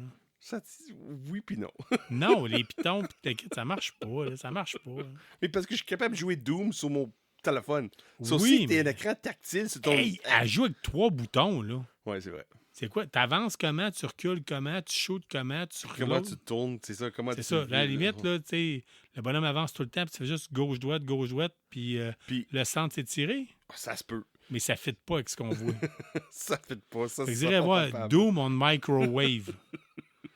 Oui puis non. Non, les pitons, puis le kit, ça marche pas, là, ça marche pas. Là. Mais parce que je suis capable de jouer Doom sur mon téléphone. Sauf Oui, si t'es un mais- écran tactile sur ton... Hey, elle joue avec 3 boutons, là. Ouais, c'est vrai. C'est quoi? T'avances comment, tu recules comment, tu shootes comment, tu Comment reloads. tu tournes, c'est ça, comment C'est tu... ça. Là, à la limite, là, tu sais, le bonhomme avance tout le temps, puis tu fais juste gauche-droite, puis Puis- le centre s'est tiré. Ça se peut. Mais ça ne fit pas avec ce qu'on voit. Ça fait pas ça. Fait que c'est vous irez pas voir capable. Doom on microwave.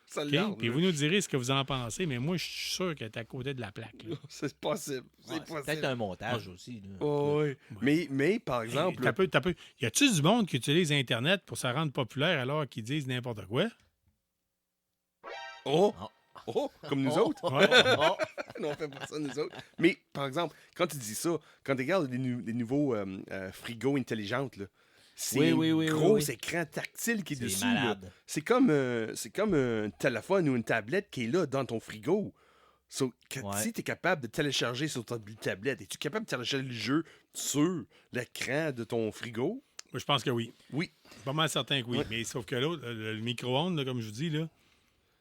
Ça OK? l'arme, Puis là. vous nous direz ce que vous en pensez, mais moi, je suis sûr qu'elle est à côté de la plaque. là. C'est possible. C'est Ouais, possible. peut-être un montage aussi. Là. Oh, oui. Mais, par exemple... Hey, t'as peu. Y a-tu du monde qui utilise Internet pour se rendre populaire alors qu'ils disent n'importe quoi? Oh, comme nous autres. Ouais. on fait pas ça, nous autres. Mais, par exemple, quand tu dis ça, quand tu regardes les nouveaux frigos intelligentes, là, c'est un gros écran tactile qui est dessus. Là. C'est comme un téléphone ou une tablette qui est là dans ton frigo. So, si tu es capable de télécharger sur ta tablette, es-tu capable de télécharger le jeu sur l'écran de ton frigo? Moi, je pense que oui. Oui. Pas mal certain que oui. Mais sauf que l'autre, le micro-ondes, là, comme je vous dis, là,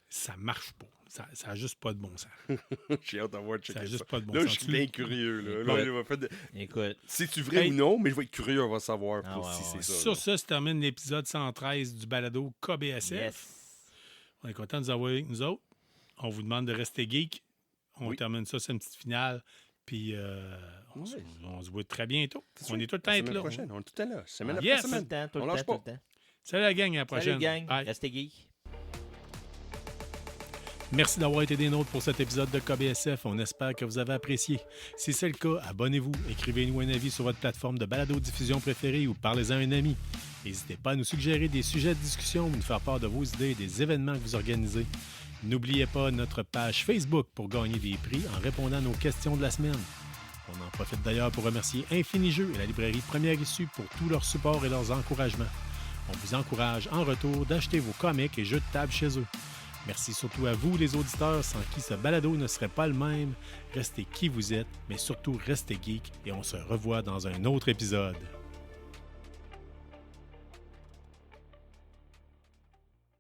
ça marche pas. Ça n'a juste pas de bon sens. J'ai hâte d'avoir checké ça. Ça n'a juste pas de bon là, sens. Je suis bien curieux. Là, Écoute. C'est-tu vrai ou non, mais je vais être curieux, on va savoir si c'est ça. Sur ça se termine l'épisode 113 du balado KBSF. Yes. On est content de vous avoir avec nous autres. On vous demande de rester geek. On termine ça, c'est une petite finale. Puis on se voit très bientôt. On est tout le temps là. La semaine prochaine, on est tout le temps là. Semaine après semaine. On lâche pas. Salut la gang, à la prochaine. Salut gang, restez geek. Merci d'avoir été des nôtres pour cet épisode de KBSF. On espère que vous avez apprécié. Si c'est le cas, abonnez-vous, écrivez-nous un avis sur votre plateforme de balado-diffusion préférée ou parlez-en à un ami. N'hésitez pas à nous suggérer des sujets de discussion ou nous faire part de vos idées et des événements que vous organisez. N'oubliez pas notre page Facebook pour gagner des prix en répondant à nos questions de la semaine. On en profite d'ailleurs pour remercier Infini-Jeux et la librairie Première Issue pour tout leur support et leurs encouragements. On vous encourage en retour d'acheter vos comics et jeux de table chez eux. Merci surtout à vous, les auditeurs, sans qui ce balado ne serait pas le même. Restez qui vous êtes, mais surtout restez geek et on se revoit dans un autre épisode.